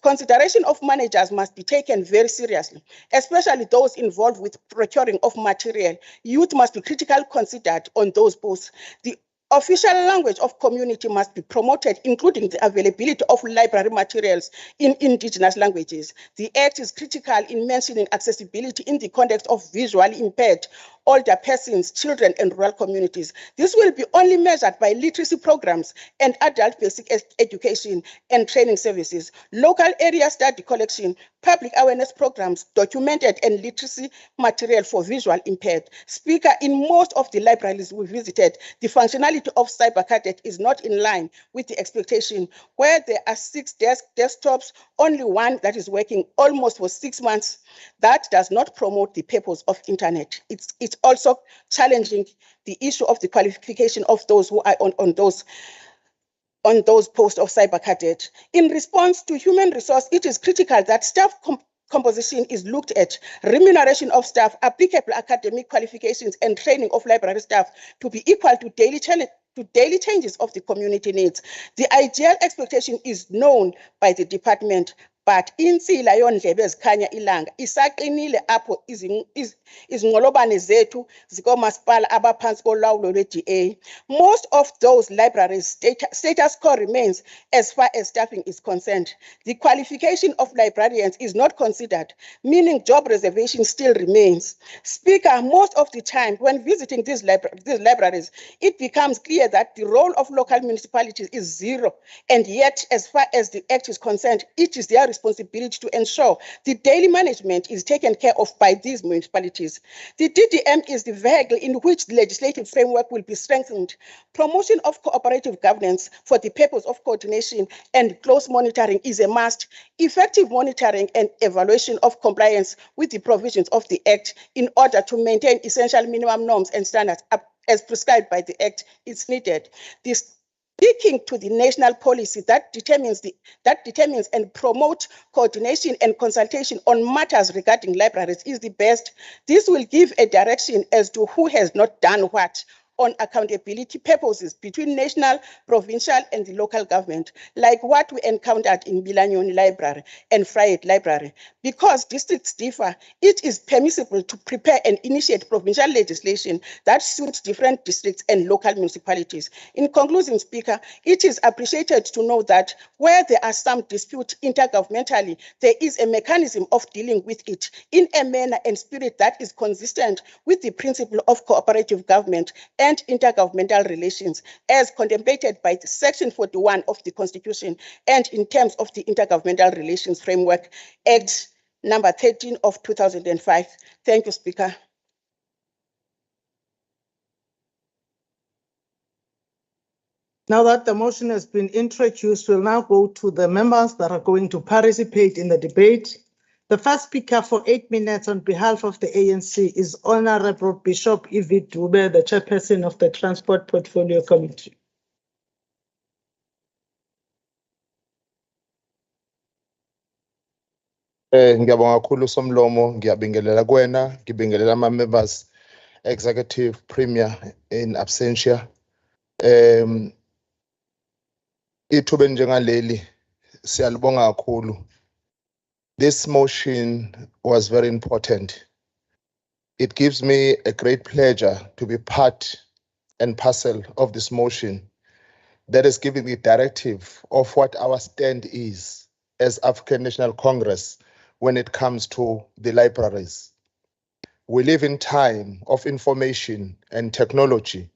Consideration of managers must be taken very seriously, especially those involved with procuring of material. Youth must be critically considered on those posts. The official language of community must be promoted, including the availability of library materials in indigenous languages. The Act is critical in mentioning accessibility in the context of visually impaired, older persons, children, and rural communities. This will be only measured by literacy programs and adult basic education and training services, local area study collection, public awareness programs, documented and literacy material for visual impaired. Speaker, in most of the libraries we visited, the functionality of cyber cadet is not in line with the expectation. Where there are 6 desktops, only one that is working almost for 6 months. That does not promote the purpose of internet. It's also challenging the issue of the qualification of those who are on those posts of cyber cadet. In response to human resource, it is critical that staff composition is looked at, remuneration of staff, applicable academic qualifications, and training of library staff to be equal to daily changes of the community needs. The ideal expectation is known by the department, but insila yondlebe ezikhanya ilanga isaqinile apho izinqolobane zethu zikomasipala abaphansi kolawulo lwe-DA. Most of those libraries status quo remains as far as staffing is concerned. The qualification of librarians is not considered, meaning job reservation still remains. Speaker, most of the time when visiting these libraries, it becomes clear that the role of local municipalities is zero, and yet as far as the Act is concerned, it is their responsibility to ensure the daily management is taken care of by these municipalities. The DDM is the vehicle in which the legislative framework will be strengthened. Promotion of cooperative governance for the purpose of coordination and close monitoring is a must. Effective monitoring and evaluation of compliance with the provisions of the Act in order to maintain essential minimum norms and standards as prescribed by the Act is needed. Speaking to the national policy that determines and promote coordination and consultation on matters regarding libraries is the best. This will give a direction as to who has not done what on accountability purposes between national, provincial, and the local government, like what we encountered in Bilanyoni Library and Fried Library. Because districts differ, it is permissible to prepare and initiate provincial legislation that suits different districts and local municipalities. In conclusion, Speaker, it is appreciated to know that where there are some disputes intergovernmentally, there is a mechanism of dealing with it in a manner and spirit that is consistent with the principle of cooperative government and intergovernmental relations as contemplated by the Section 41 of the Constitution and in terms of the Intergovernmental Relations Framework Act number 13 of 2005. Thank you, Speaker. Now that the motion has been introduced, we'll now go to the members that are going to participate in the debate. The first speaker for 8 minutes on behalf of the ANC is Honorable Bishop Evie Dube, the chairperson of the Transport Portfolio Committee. Ngiyabonga kakhulu Somlomo, ngiyabingelela kuwena, ngibingelela ama-members executive premier in absentia. Ithuba njengaleli siyalibonga kakhulu. This motion was very important. It gives me a great pleasure to be part and parcel of this motion that is giving the directive of what our stand is as African National Congress when it comes to the libraries. We live in time of information and technology,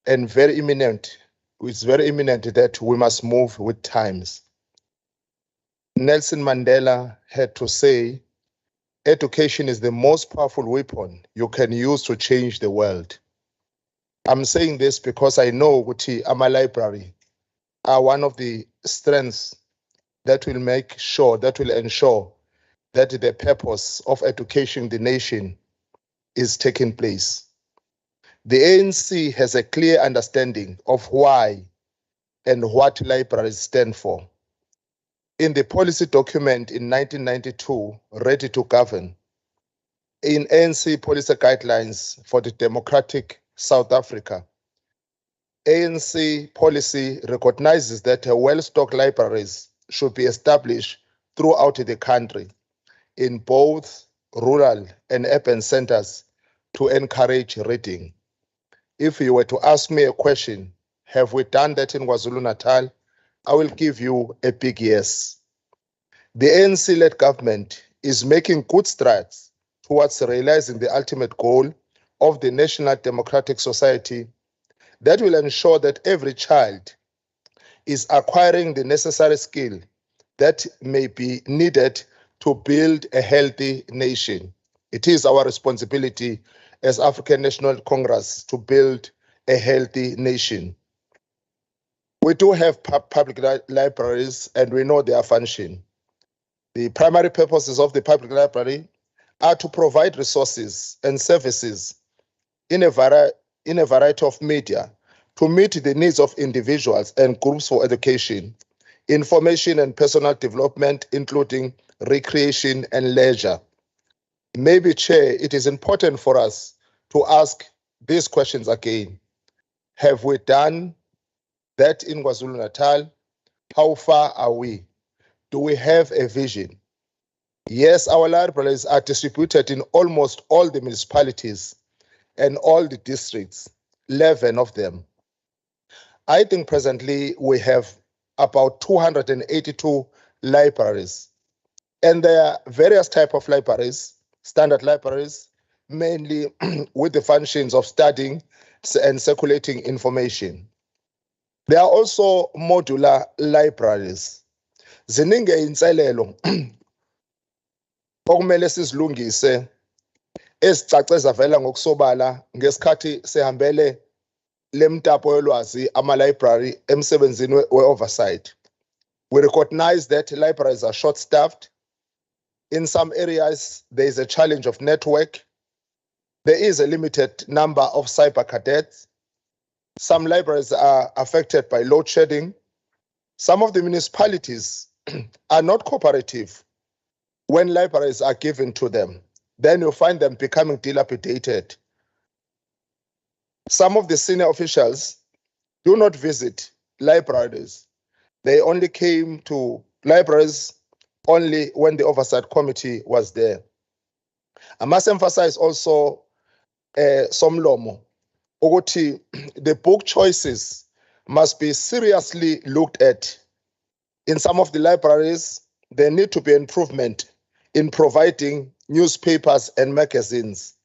and it's very imminent that we must move with times. Nelson Mandela had to say, education is the most powerful weapon you can use to change the world. I'm saying this because I know Guti Ama Library are one of the strengths that will ensure that the purpose of educating the nation is taking place. The ANC has a clear understanding of why and what libraries stand for. In the policy document in 1992, Ready to Govern, in ANC policy guidelines for the democratic South Africa, ANC policy recognizes that well-stocked libraries should be established throughout the country in both rural and urban centers to encourage reading. If you were to ask me a question, have we done that in KwaZulu-Natal? I will give you a big yes. The ANC-led government is making good strides towards realizing the ultimate goal of the National Democratic Society that will ensure that every child is acquiring the necessary skill that may be needed to build a healthy nation. It is our responsibility as African National Congress to build a healthy nation. We do have public libraries and we know their function. The primary purposes of the public library are to provide resources and services in a variety of media to meet the needs of individuals and groups for education, information and personal development, including recreation and leisure. Maybe, Chair, it is important for us to ask these questions again. Have we done that in KwaZulu-Natal? How far are we? Do we have a vision? Yes, our libraries are distributed in almost all the municipalities and all the districts, 11 of them. I think presently we have about 282 libraries, and there are various types of libraries, standard libraries, mainly with the functions of studying and circulating information. There are also modular libraries. Ziningi inselelo okumele sizilungise ezicace zavela ngokusobala ngesikhathi sehambele lemtapo yolwazi ama-library emsebenzini we-oversight. We recognize that libraries are short-staffed. In some areas, there is a challenge of network. There is a limited number of cyber cadets. Some libraries are affected by load shedding. Some of the municipalities are not cooperative when libraries are given to them. Then you find them becoming dilapidated. Some of the senior officials do not visit libraries. They only came to libraries only when the oversight committee was there. I must emphasize also somlomo ukuthi the book choices must be seriously looked at. In some of the libraries, there need to be improvement in providing newspapers and magazines.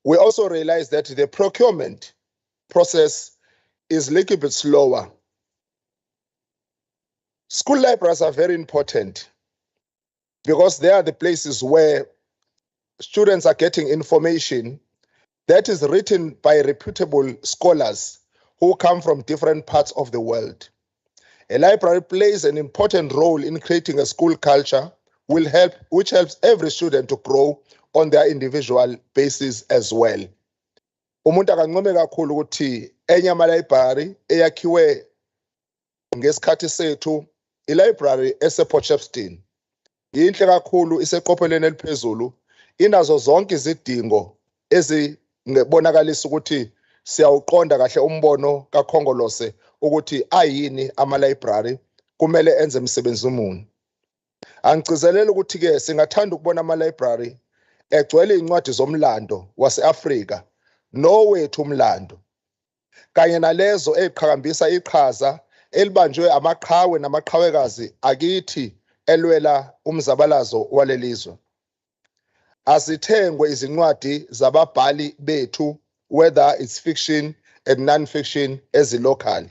We also realize that the procurement process is a little bit slower. School libraries are very important because they are the places where students are getting information that is written by reputable scholars who come from different parts of the world. A library plays an important role in creating a school culture which helps every student to grow on their individual basis as well. Umuntu akancome kakhulu ukuthi enye ama-library eyakhiwe ngesikhathi sethu i-library ese-Potchefstroom. Yinhle kakhulu iseqophelweni eliphezulu, inazo zonke izidingo ezingebonakalisa ukuthi siyawuqonda kahle umbono kaKhongolose ukuthi ayini ama-library kumele enze umsebenzi omuni. Angigcizelela ukuthi-ke singathanda ukubona ama-library egcwele incwadi zomlando wase-Afrika nowethu umlando, kanye nalezo eziqhakambisa iqhaza elibanjwe amaqhawe namaqhawekazi akithi elwela umzabalazo walelizwe. Asithengwe izincwadi zababhali bethu, whether it's fiction and non-fiction ezilocal.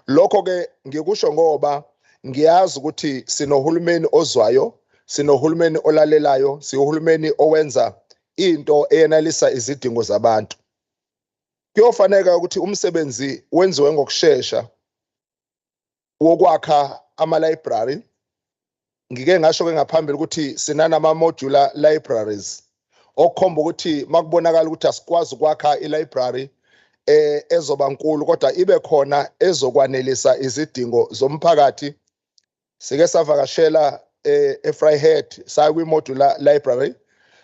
Lokho-ke ngikusho ngoba ngiyazi ukuthi sinohulumeni ozwayo, sinohulumeni olalelayo, siyohulumeni owenza into eyenelisa izidingo zabantu. Kuyofaneka ukuthi umsebenzi wenziwe ngokushesha wokwakha ama-library. Ngike ngasho-ke ngaphambili ukuthi sinanama-modular libraries okukhomba ukuthi makubonakala ukuthi asikwazi ukwakha i-library ezoba nkulu kodwa ibe khona ezokwanelisa izidingo zomphakathi. Sike savakashela eFryhead saya kwi-modular library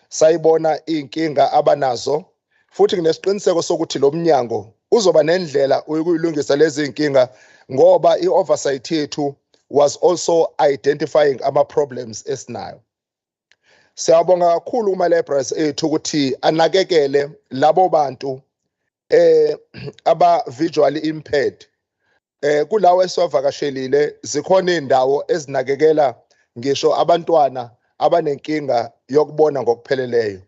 sayibona iy'nkinga abanazo, futhi nginesiqiniseko sokuthi lo mnyango uzoba nendlela ukuyilungisa lezi nkinga ngoba i-oversight yethu was also identifying ama-problems esinayo. Siyabonga kakhulu kuma-libraries ethu ukuthi anakekele labo bantu aba-visually impaired. Kulawo esiwavakashelile zikhona iy'ndawo ezinakekela ngisho abantwana abanenkinga yokubona ngokupheleleyo.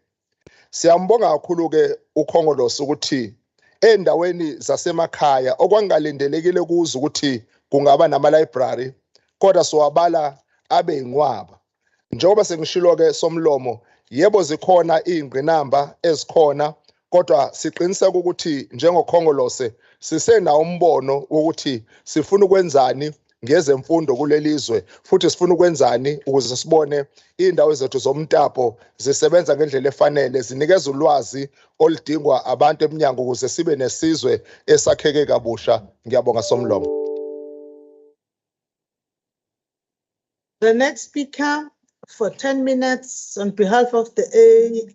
Siyambonga kakhulu-ke uKhongolose ukuthi ey'ndaweni zasemakhaya okwangalindelekile kuzo ukuthi kungaba nama-library, kodwa siwabala abe inqwaba. Njengoba sengishilo ke somlomo, yebo zikhona ingqinamba ezikhona, kodwa siqiniseka ukuthi njengokhongolose sisenawo umbono ukuthi sifuna ukwenzani ngezemfundo kulelizwe, futhi sifuna ukwenzani ukuze sibone indawo zethu zomtapo zisebenza ngendlela efanele, zinikeza ulwazi oludingwa abantu eminyango ukuze sibe nesizwe esakheke kabusha. Ngiyabonga somlomo. The next speaker for 10 minutes on behalf of the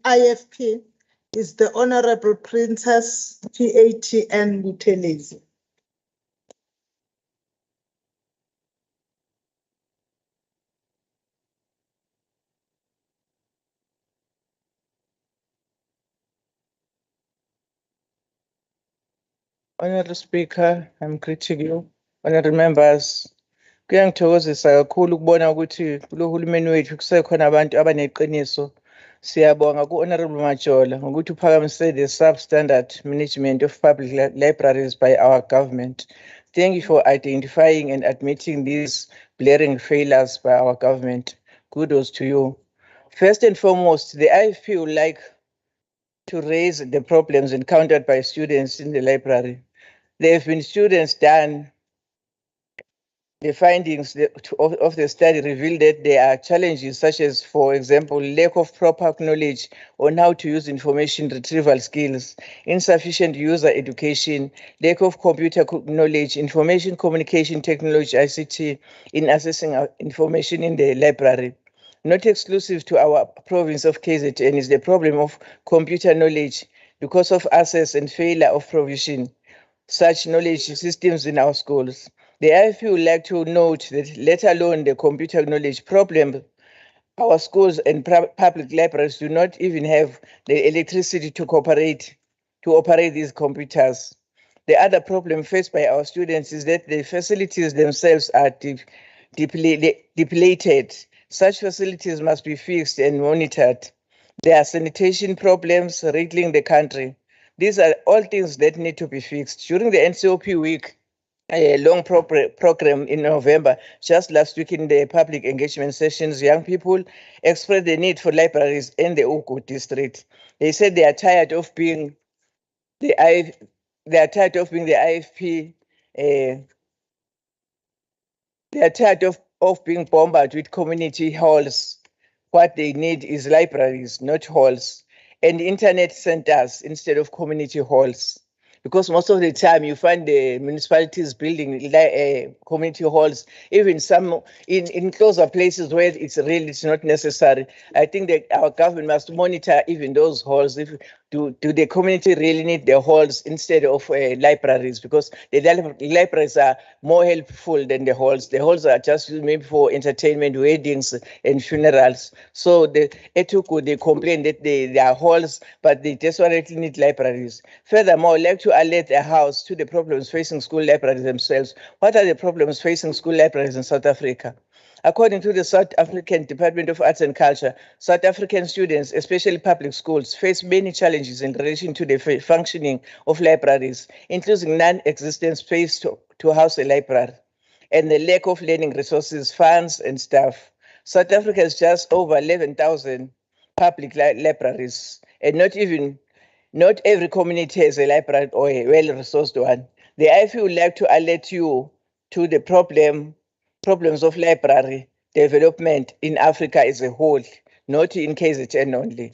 IFP is the Honorable Princess PATN Buthelezi. Honorable Speaker, I'm greeting you. Honorable members, kuyangithokozisa kakhulu ukubona ukuthi kulo hulumeni wethu kusekhona abantu abaneqiniso. Siyabonga ku-Honorable Majola ngokuthi uphakamise the substandard management of public libraries by our government. Thank you for identifying and admitting these glaring failures by our government. Kudos to you. First and foremost, the IFP would like to raise the problems encountered by students in the library. There have been students done. The findings of the study revealed that there are challenges such as, for example, lack of proper knowledge on how to use information retrieval skills, insufficient user education, lack of computer knowledge, information communication technology, ICT, in accessing information in the library. Not exclusive to our province of KZN is the problem of computer knowledge because of access and failure of provision such knowledge systems in our schools. The IFP would like to note that, let alone the computer knowledge problem, our schools and public libraries do not even have the electricity to operate these computers. The other problem faced by our students is that the facilities themselves are depleted. Such facilities must be fixed and monitored. There are sanitation problems riddling the country. These are all things that need to be fixed. During the NCOP week, a long program in November, just last week in the public engagement sessions, young people expressed the need for libraries in the Ugu district. They said they are tired of being the IFP. They are tired of being bombarded with community halls. What they need is libraries, not halls, and internet centers instead of community halls. Because most of the time you find the municipalities building community halls, even some in closer places where it's not necessary. I think that our government must monitor even those halls. Do the community really need the halls instead of libraries? Because the libraries are more helpful than the halls. The halls are just maybe for entertainment, weddings, and funerals. So the Etuku, they complain that they are halls, but they desperately need libraries. Furthermore, I'd like to alert the House to the problems facing school libraries themselves. What are the problems facing school libraries in South Africa? According to the South African Department of Arts and Culture, South African students, especially public schools, face many challenges in relation to the functioning of libraries, including non-existent space to house a library, and the lack of learning resources, funds, and staff. South Africa has just over 11,000 public libraries, and not every community has a library or a well-resourced one. The IFP would like to alert you to the problems of library development in Africa as a whole, not in KZN only.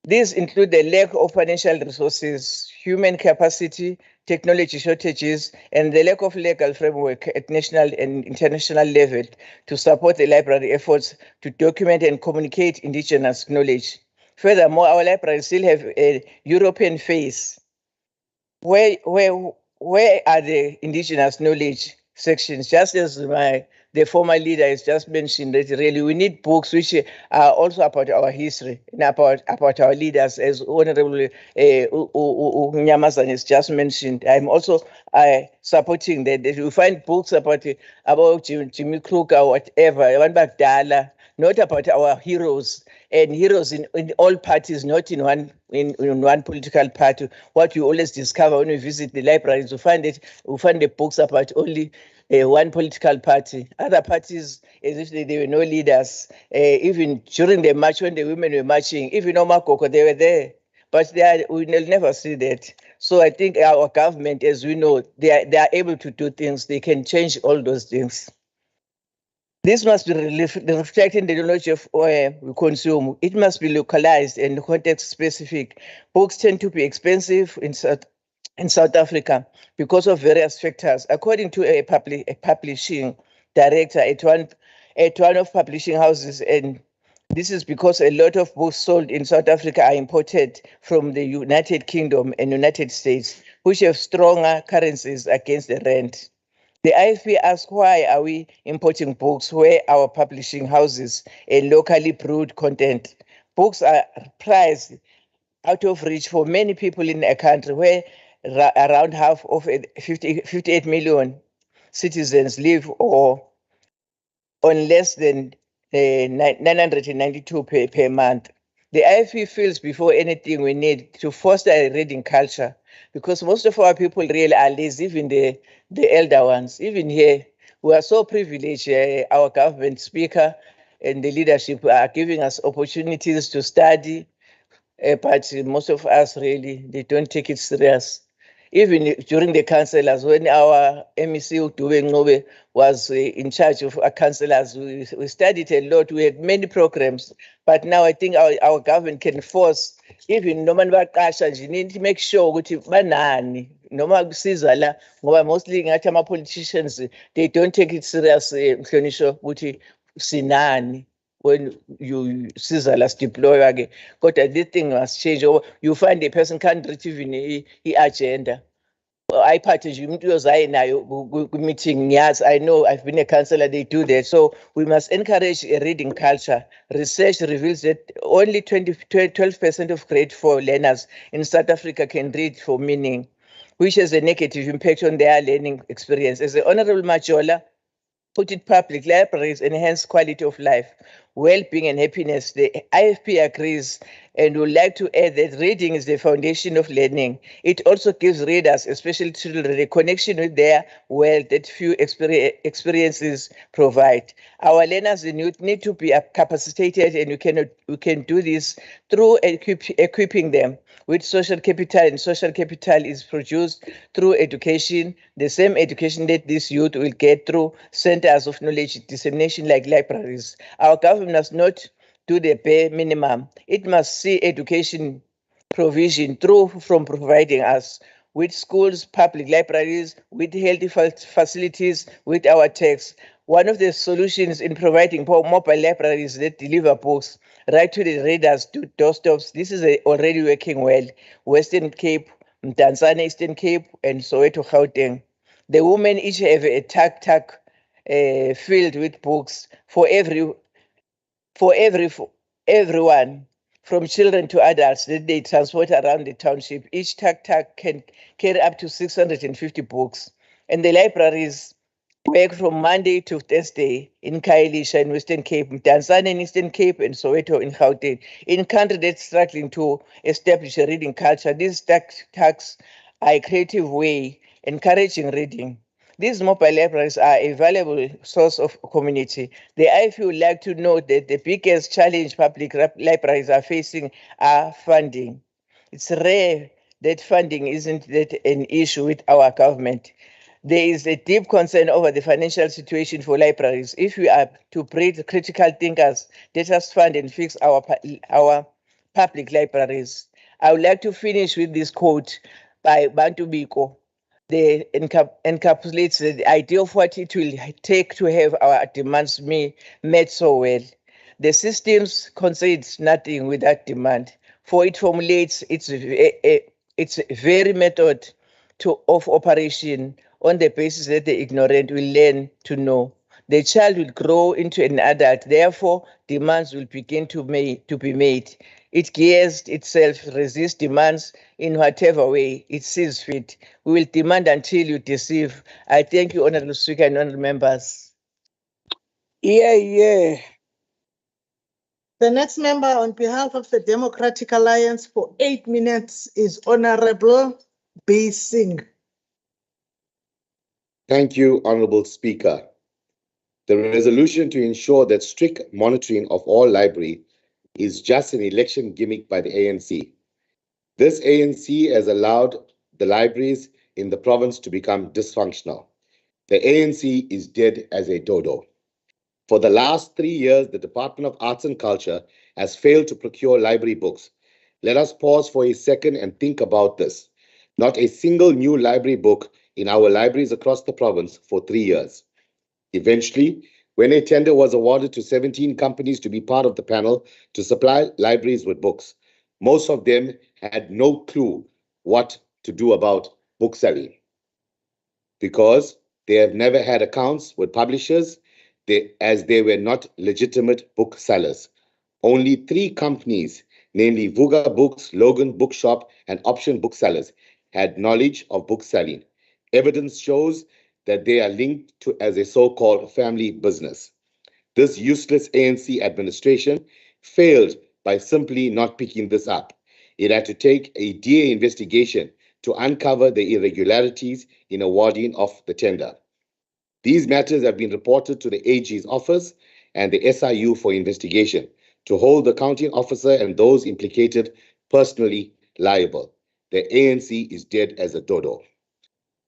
These include the lack of financial resources, human capacity, technology shortages, and the lack of legal framework at national and international level to support the library efforts to document and communicate indigenous knowledge. Furthermore, our libraries still have a European face. Where are the indigenous knowledge sections? Just as the former leader has just mentioned, that really we need books which are also about our history and about our leaders, as Honorable Nyamazan has just mentioned. I'm also supporting that we find books about Jimmy Kruger or whatever, not about our heroes, and heroes in all parties, not in one political party. What you always discover when we visit the libraries, we find the books about only one political party. Other parties, as if they were no leaders. Even during the march, when the women were marching, even Omakoko, they were there. But we will never see that. So I think our government, as we know, they are able to do things. They can change all those things. This must be reflecting the knowledge of we consume. It must be localized and context specific. Books tend to be expensive in South Africa because of various factors. According to a publishing director at one of publishing houses, and this is because a lot of books sold in South Africa are imported from the United Kingdom and United States, which have stronger currencies against the rand. The IFP asks, why are we importing books where our publishing houses and locally brewed content? Books are priced out of reach for many people in a country where around half of 58 million citizens live or on less than 992 per month. The IFP feels before anything we need to foster a reading culture, because most of our people really are lazy, even the elder ones. Even here, we are so privileged. Our government speaker and the leadership are giving us opportunities to study, but most of us really, they don't take it serious. Even during the councillors, when our MEC Dube Ngobe was in charge of our councillors, we studied a lot. We had many programs, but now I think our government can force even noma nibaqasha nje need to make sure ukuthi banani noma kusiza la ngoba mostly ngathi ama politicians they don't take it serious mhlonisho ukuthi sinani when you siza la deploy ke kodwa this thing must change. Or you find a person can't reach even i-agenda. iPad nje umuntu uyozayo nayo ku-meeting. Yes, I know, I've been a councillor, they do that. So we must encourage a reading culture. Research reveals that only 12% of grade 4 learners in South Africa can read for meaning, which has a negative impact on their learning experience. As the Honorable Majola put it, public libraries enhance quality of life, well-being and happiness. The IFP agrees and would like to add that reading is the foundation of learning. It also gives readers, especially children, a connection with their world that few experiences provide. Our learners and youth need to be capacitated, and we can do this through equipping them with social capital, and social capital is produced through education, the same education that this youth will get through centers of knowledge dissemination like libraries. Our government must not do the bare minimum. It must see education provision from providing us with schools, public libraries, with healthy facilities, with our texts. One of the solutions in providing mobile libraries that deliver books right to the readers to doorsteps. This is already working well. Western Cape, Mdantsane, Eastern Cape, and Soweto, Gauteng. The women each have a tag filled with books for everyone, from children to adults, that they transport around the township. Each tag can carry up to 650 books. And the libraries work from Monday to Thursday in Khayelitsha in Western Cape, Mdantsane in Eastern Cape, and Soweto in Gauteng. In country that's struggling to establish a reading culture, these tags are a creative way encouraging reading. These mobile libraries are a valuable source of community. The IFU would like to note that the biggest challenge public libraries are facing are funding. It's rare that funding isn't an issue with our government. There is a deep concern over the financial situation for libraries. If we are to breed critical thinkers, let us fund and fix our public libraries. I would like to finish with this quote by Bantu Biko. They encapsulates the idea of what it will take to have our demands met so well. The systems concedes nothing without demand, for it formulates its very method of operation on the basis that the ignorant will learn to know. The child will grow into an adult, therefore demands will begin to be made. It gears itself, resists demands in whatever way it sees fit. We will demand until you deceive. I thank you, Honorable Speaker and honorable members. The next member on behalf of the Democratic Alliance for 8 minutes is Honorable B. Singh. Thank you, Honorable Speaker. The resolution to ensure that strict monitoring of all library is just an election gimmick by the ANC. This ANC has allowed the libraries in the province to become dysfunctional. The ANC is dead as a dodo. For the last 3 years, the Department of Arts and Culture has failed to procure library books. Let us pause for a second and think about this. Not a single new library book in our libraries across the province for 3 years. Eventually, when a tender was awarded to 17 companies to be part of the panel to supply libraries with books, most of them had no clue what to do about book selling because they have never had accounts with publishers as they were not legitimate book sellers. Only 3 companies, namely Vuga Books, Logan Bookshop, and Option Booksellers, had knowledge of book selling. Evidence shows that they are linked to as a so-called family business. This useless ANC administration failed by simply not picking this up. It had to take a DA investigation to uncover the irregularities in awarding of the tender. These matters have been reported to the AG's office and the SIU for investigation to hold the accounting officer and those implicated personally liable. The ANC is dead as a dodo.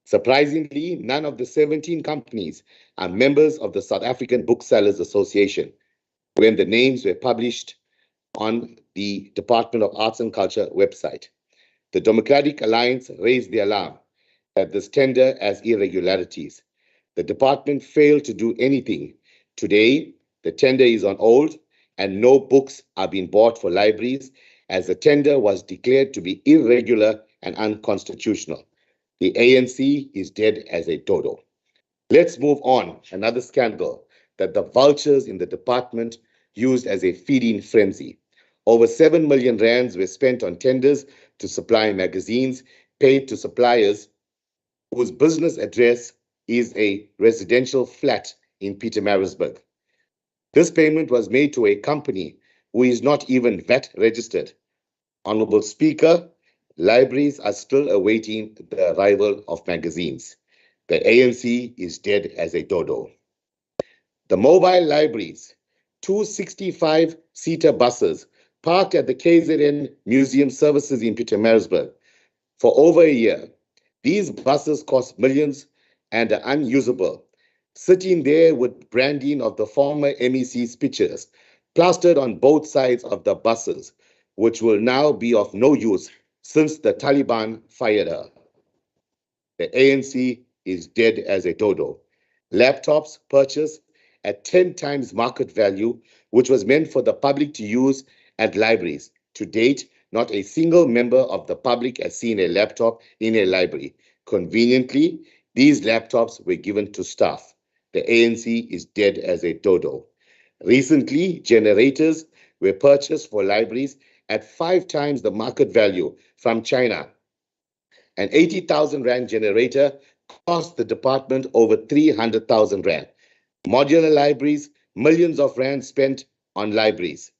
Surprisingly, none of the 17 companies are members of the South African Booksellers Association when the names were published on the Department of Arts and Culture website. The Democratic Alliance raised the alarm that this tender has irregularities. The department failed to do anything. Today, the tender is on hold and no books are being bought for libraries as the tender was declared to be irregular and unconstitutional. The ANC is dead as a dodo. Let's move on. Another scandal that the vultures in the department used as a feeding frenzy. Over 7 million rands were spent on tenders to supply magazines paid to suppliers whose business address is a residential flat in Pietermaritzburg. This payment was made to a company who is not even VAT registered. Honorable Speaker, libraries are still awaiting the arrival of magazines. The ANC is dead as a dodo. The mobile libraries, 2 65-seater buses parked at the KZN Museum Services in Pietermaritzburg for over a year. These buses cost millions and are unusable, sitting there with branding of the former MEC's pictures plastered on both sides of the buses, which will now be of no use since the Taliban fired her. The ANC is dead as a dodo. Laptops purchased at 10 times market value, which was meant for the public to use at libraries. To date, not a single member of the public has seen a laptop in a library. Conveniently, these laptops were given to staff. The ANC is dead as a dodo. Recently, generators were purchased for libraries at 5 times the market value from China. An 80,000 Rand generator cost the department over 300,000 Rand. Modular libraries, millions of Rand spent on libraries,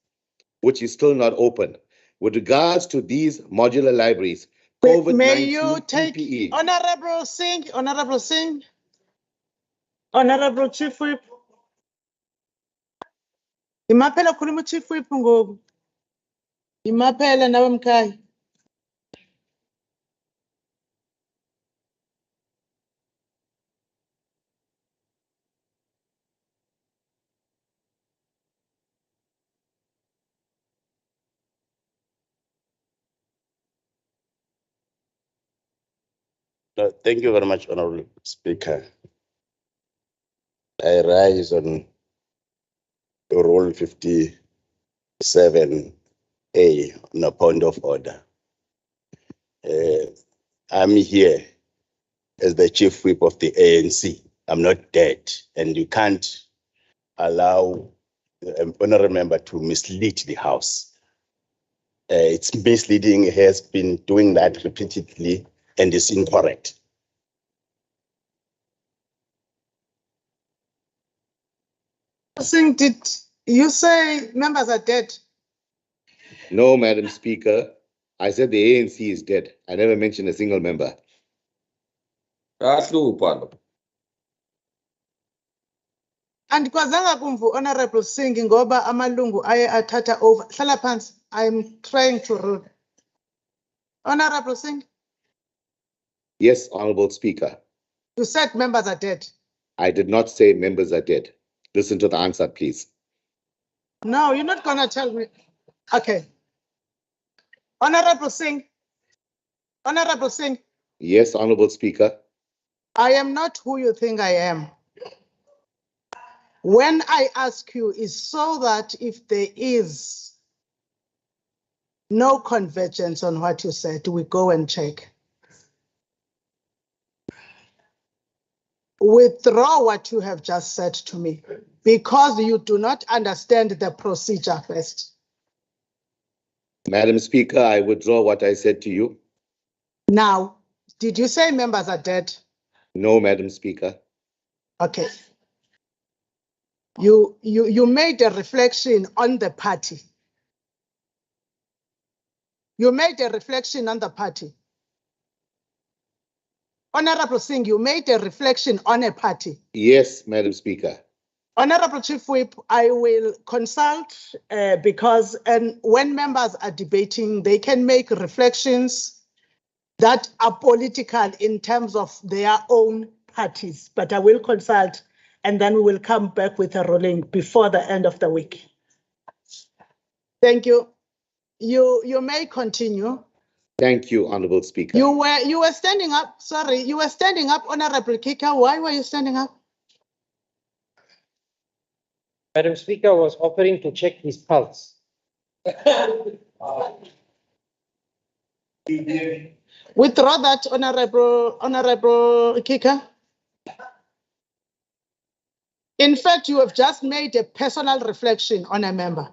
which is still not open. With regards to these modular libraries, COVID-19 May you take PPE. Honorable Singh, Honorable Singh, Honorable Chief Whip. Imaphela khuluma Chief Whip ngoku. Imaphela nawe mkhaya. Thank you very much, Honorable Speaker. I rise on Rule 57A on a point of order. I'm here as the Chief Whip of the ANC. I'm not dead, and you can't allow an honorable member to mislead the House. It's misleading, has been doing that repeatedly, and is incorrect. Singh, did you say members are dead? No, Madam Speaker. I said the ANC is dead. I never mentioned a single member. Andikwazanga kumvu Honorable Singh ngoba amalungu aye athatha over. Hlala phansi. I'm trying to rule. Honorable Singh, Yes, Honorable Speaker. you said members are dead. I did not say members are dead. Listen to the answer, please. No, you're not gonna tell me. Okay. Honorable Singh. Honorable Singh, Yes, Honorable Speaker. I am not who you think I am. When I ask you is so that if there is no convergence on what you said, we go and check. Withdraw what you have just said to me because you do not understand the procedure first. Madam Speaker, I withdraw what I said to you. Now, did you say members are dead? No, Madam Speaker. Okay. You made a reflection on the party. You made a reflection on the party. Honorable Singh, you made a reflection on a party. Yes, Madam Speaker. Honorable Chief Whip, I will consult because when members are debating, they can make reflections that are political in terms of their own parties. But I will consult and then we will come back with a ruling before the end of the week. Thank you. You may continue. Thank you, Honorable Speaker. You were standing up. Sorry, you were standing up, Honorable Kika. Why were you standing up? Madam Speaker, I was offering to check his pulse. Withdraw that, Honorable Kika. In fact, you have just made a personal reflection on a member.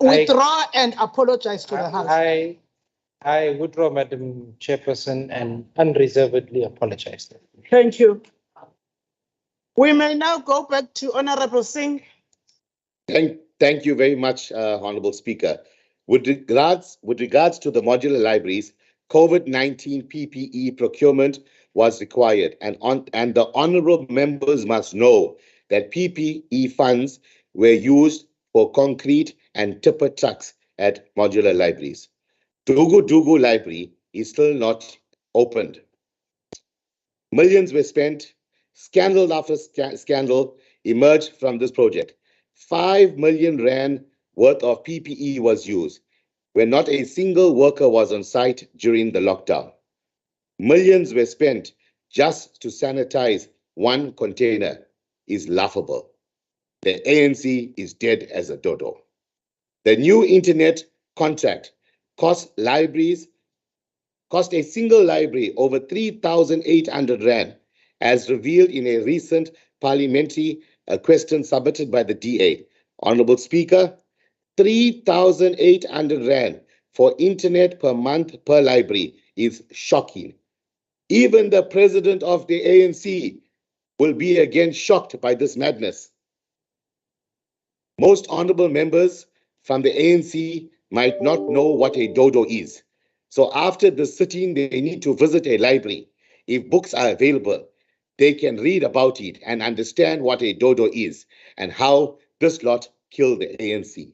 Withdraw and apologize to the House. I withdraw, Madam Chairperson, and unreservedly apologize. Thank you. We may now go back to Honorable Singh. Thank you very much, Honorable Speaker. With regards to the modular libraries, COVID-19 PPE procurement was required, and the honorable members must know that PPE funds were used for concrete and tipper trucks at modular libraries. Dugu Library is still not opened. Millions were spent. Scandal after scandal emerged from this project. 5 million rand worth of PPE was used, when not a single worker was on site during the lockdown. Millions were spent just to sanitize one container is laughable. The ANC is dead as a dodo. The new internet contract cost a single library over 3,800 rand, as revealed in a recent parliamentary question submitted by the DA. Honorable Speaker, 3,800 rand for internet per month per library is shocking. Even the president of the ANC will be again shocked by this madness. Most honorable members from the ANC might not know what a dodo is. So after the sitting, they need to visit a library. If books are available, they can read about it and understand what a dodo is and how this lot killed the ANC.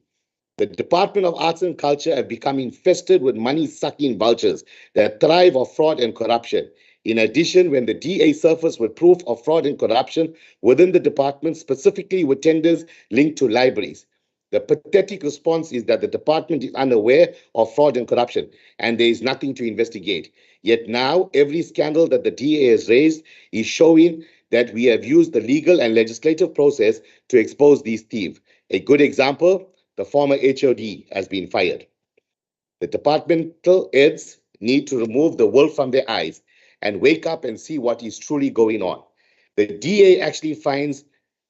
The Department of Arts and Culture have become infested with money-sucking vultures that thrive off fraud and corruption. In addition, when the DA surfaced with proof of fraud and corruption within the department, specifically with tenders linked to libraries, the pathetic response is that the department is unaware of fraud and corruption, and there is nothing to investigate. Yet now, every scandal that the DA has raised is showing that we have used the legal and legislative process to expose these thieves. A good example, the former HOD has been fired. The departmental heads need to remove the wool from their eyes and wake up and see what is truly going on. The DA actually finds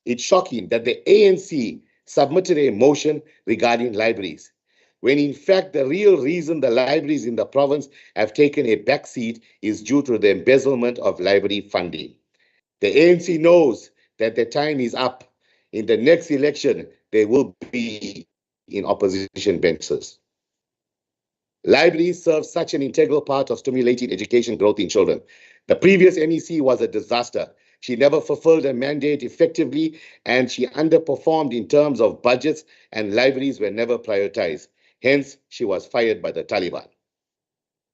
it shocking that the ANC submitted a motion regarding libraries, when in fact the real reason the libraries in the province have taken a backseat is due to the embezzlement of library funding. The ANC knows that their time is up. In the next election, they will be in opposition benches. Libraries serve such an integral part of stimulating education growth in children. The previous NEC was a disaster. She never fulfilled her mandate effectively, and she underperformed in terms of budgets, and libraries were never prioritized. Hence, she was fired by the Taliban.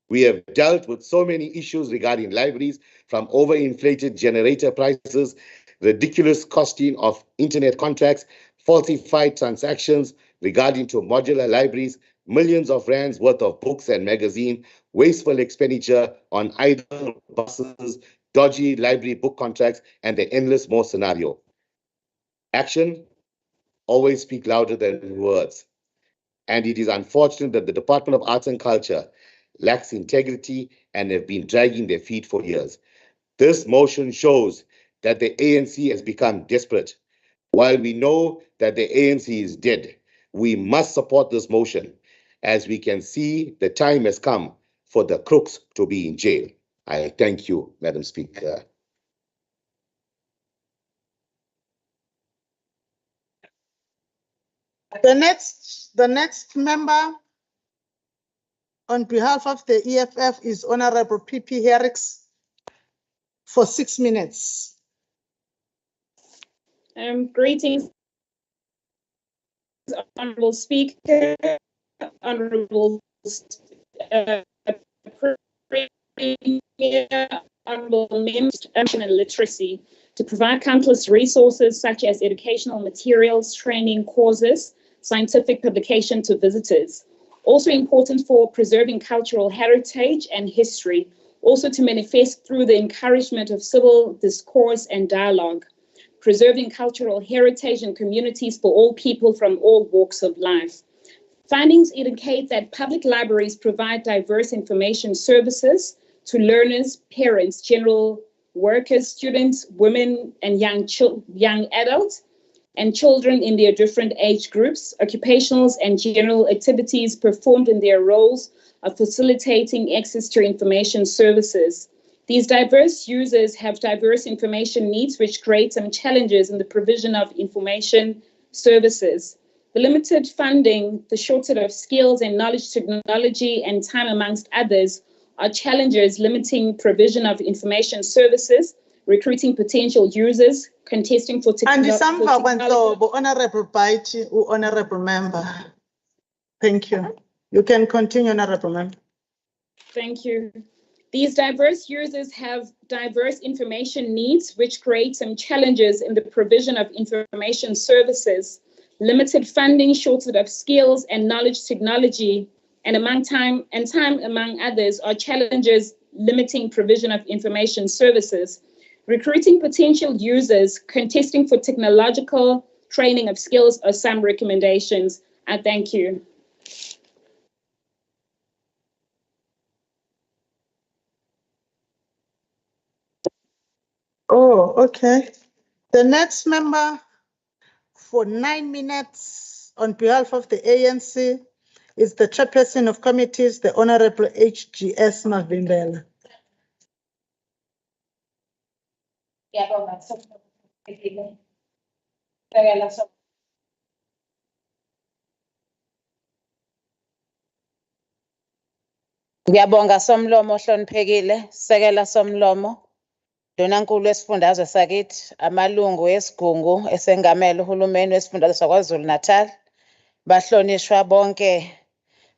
We have dealt with so many issues regarding libraries, from overinflated generator prices, ridiculous costing of internet contracts, falsified transactions regarding to modular libraries, millions of rands worth of books and magazines, wasteful expenditure on idle buses, dodgy library book contracts, and the endless more scenario. Action always speaks louder than words. And it is unfortunate that the Department of Arts and Culture lacks integrity and have been dragging their feet for years. This motion shows that the ANC has become desperate. While we know that the ANC is dead, we must support this motion. As we can see, the time has come for the crooks to be in jail. I thank you, Madam Speaker. The next member on behalf of the EFF is Honorable P.P. Herricks for 6 minutes. Greetings, Honorable Speaker, Honorable Premier, Honorable Members of Literacy, to provide countless resources such as educational materials, training, courses, scientific publication to visitors. Also important for preserving cultural heritage and history, also to manifest through the encouragement of civil discourse and dialogue, preserving cultural heritage and communities for all people from all walks of life. Findings indicate that public libraries provide diverse information services to learners, parents, general workers, students, women, and young adults, and children in their different age groups, occupationals and general activities performed in their roles of facilitating access to information services. These diverse users have diverse information needs, which create some challenges in the provision of information services. The limited funding, the shortage of skills and knowledge technology, and time, amongst others, are challenges limiting provision of information services, recruiting potential users, contesting for technology. Honorable Baiti, Honorable Member. Thank you. You can continue, Honorable Member. Thank you. These diverse users have diverse information needs, which create some challenges in the provision of information services. Limited funding, shortage of skills and knowledge technology, and time among others, are challenges limiting provision of information services. Recruiting potential users, contesting for technological training of skills are some recommendations. I thank you. Oh, okay. The next member for 9 minutes on behalf of the ANC is the chairperson of committees, the Honorable HGS Mavimbela. Ngiyabonga somlomo ohloniphekile, sekela somlomo, Ndunankulu wesifundazwe sakithi, amalungu esigungu esengamele uhulumeni wesifundazwe saKwaZulu-Natal, bahlonishwa bonke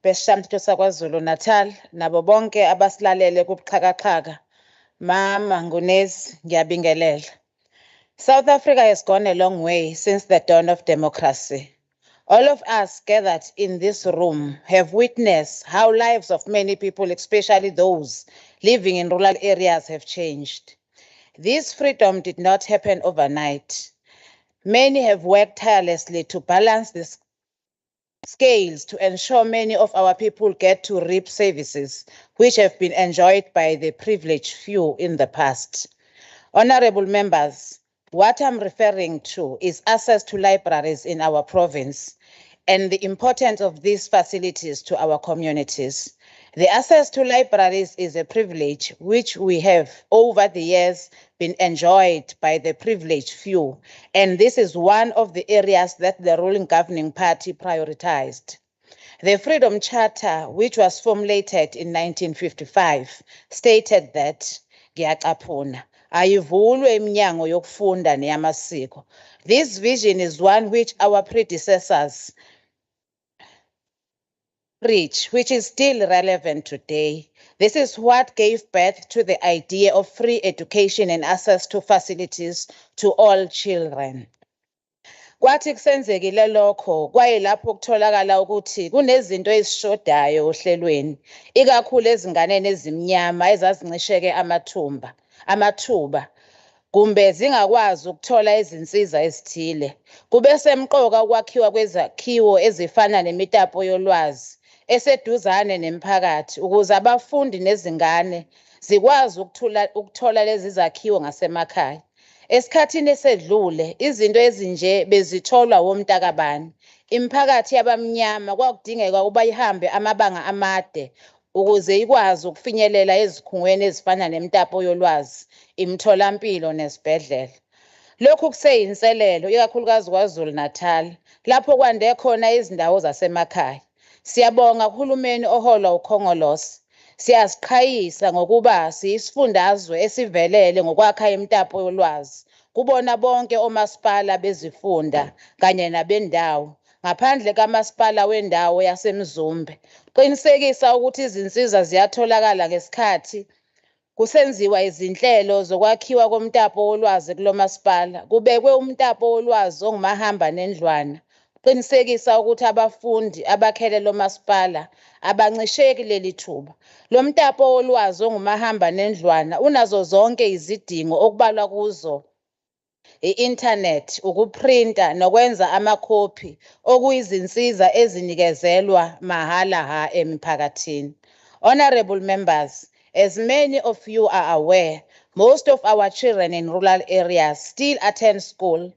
besishamthetho saKwaZulu-Natal, nabo bonke abasilalele kubuxhakaxhaka. Mama Ngunezi, ngiyabingelela. South Africa has gone a long way since the dawn of democracy. All of us gathered in this room have witnessed how lives of many people, especially those living in rural areas, have changed. This freedom did not happen overnight. Many have worked tirelessly to balance the scales to ensure many of our people get to reap services which have been enjoyed by the privileged few in the past. Honorable members, what I'm referring to is access to libraries in our province and the importance of these facilities to our communities. The access to libraries is a privilege which we have over the years been enjoyed by the privileged few, and this is one of the areas that the ruling governing party prioritized. The Freedom Charter, which was formulated in 1955, stated that ayivulwe iminyango yokufunda neyamasiko. This vision is one which our predecessors preach, which is still relevant today. This is what gave birth to the idea of free education and access to facilities to all children. Kwathi kusenzekile lokho kwayilapho kutholakala ukuthi kunezinto ezishodayo ohlelweni, ikakhulu ezinganeni ezimnyama ezazincisheke amathuba kumbe zingakwazi ukuthola izinsiza ezithile. Kube semqoka ukwakhiwa kwezakhiwo ezifana nemitapo yolwazi eseduzane nemphakathi ukuze abafundi nezingane zikwazi ukuthola lezi zakhiwo ngasemakhaya. Esikhathini esedlule izinto ezinje bezitholwa womntakabani. Imiphakathi yabamnyama kwakudingeka ukuba ihambe amabanga amade ukuze ikwazi ukufinyelela ezikhungweni ezifana nemitapo yolwazi, imitholampilo nesibhedlela. Lokhu kuseyinselelo ikakhulukazi KwaZulu-Natal lapho kwande khona izindawo zasemakhaya. Siyabonga uhulumeni oholwa uKhongolose. Siyaziqhayisa ngokuba siyisifundazwe esivelele ngokwakha imitapo yolwazi kubona bonke omasipala bezifunda kanye nabendawo ngaphandle kamasipala wendawo yaseMzumbe. Qinisekisa ukuthi izinsiza ziyatholakala ngesikhathi kusenziwa izinhlelo zokwakhiwa komtapo wolwazi kulo masipala. Kubekwe umtapo wolwazi ongumahamba nendlwana. Qinisekisa ukuthi abafundi abakhele lo masipala abancisheki leli thuba. Lo mtapo wolwazi ongumahamba nendlwana unazo zonke izidingo okubalwa kuzo i-internet, ukuprinta nokwenza amakhophi okuyizinsiza ezinikezelwa mahhala emphakathini. Honorable members, as many of you are aware, most of our children in rural areas still attend school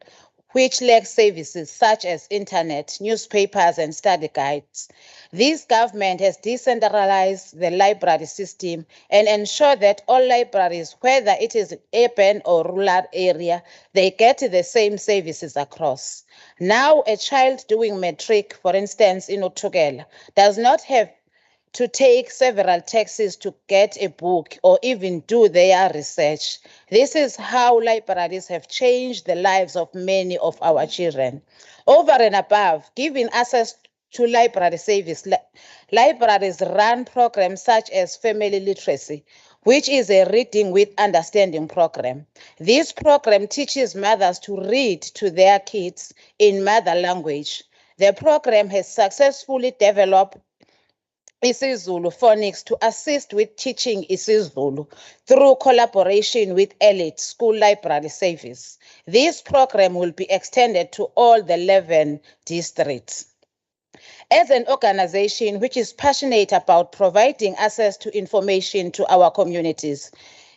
which lacks services such as internet, newspapers, and study guides. This government has decentralized the library system and ensured that all libraries, whether it is urban or rural area, they get the same services across. Now, a child doing matric, for instance, in Uthugela, does not have to take several taxis to get a book or even do their research. This is how libraries have changed the lives of many of our children. Over and above, giving access to library service, libraries run programs such as family literacy, which is a reading with understanding program. This program teaches mothers to read to their kids in mother language. The program has successfully developed isiZulu phonics to assist with teaching isiZulu through collaboration with elite school library service. This program will be extended to all the 11 districts. As an organization which is passionate about providing access to information to our communities,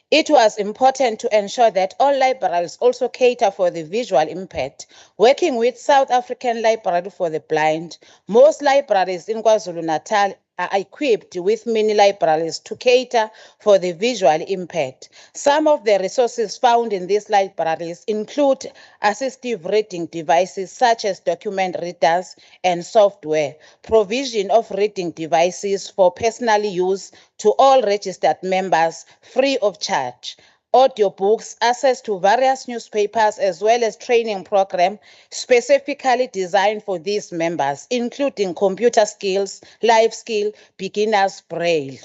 it was important to ensure that all libraries also cater for the visual impaired. Working with South African Library for the Blind, most libraries in KwaZulu-Natal are equipped with mini libraries to cater for the visually impaired. Some of the resources found in these libraries include assistive reading devices such as document readers and software, provision of reading devices for personal use to all registered members free of charge, audiobooks, access to various newspapers, as well as training program specifically designed for these members, including computer skills, life skill, beginners braille.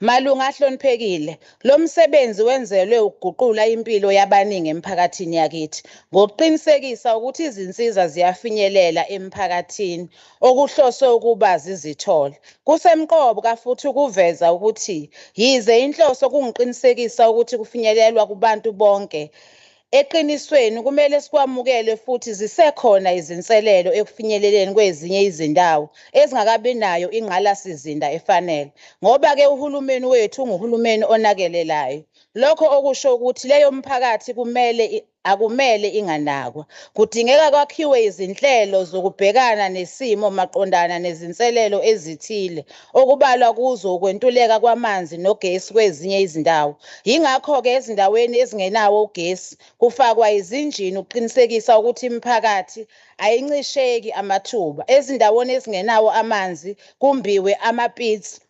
Malunga ahloniphekile, lo msebenzi wenzelwe ukuguqula impilo yabaningi emphakathini yakithi ngokuqinisekisa ukuthi izinsiza ziyafinyelela emphakathini okuhloswe ukuba zizithole. Kusemqoka futhi ukuveza ukuthi yize inhloso kungiqinisekisa ukuthi kufinyelelwa kubantu bonke. Eqinisweni kumele sikwamukele futhi zisekhona izinselelo ekufinyeleleni kwezinye izindawo ezingakabi nayo ingqalasizinda efanele. Ngoba ke uhulumeni wethu unguhulumeni onakelelayo. Lokho okusho ukuthi leyo mphakathi akumele inganakwa. Kudingeka kwakhiwe izinhlelo zokubhekana nesimo maqondana nezinselelo ezithile okubalwa kuzo ukwentuleka kwamanzi nogesi kwezinye izindawo. Yingakho ke ezindaweni ezingenawo ugesi kufakwa izinjini ukuqinisekisa ukuthi imiphakathi ayincisheki amathuba. Ezindaweni ezingenawo amanzi kumbiwe amapits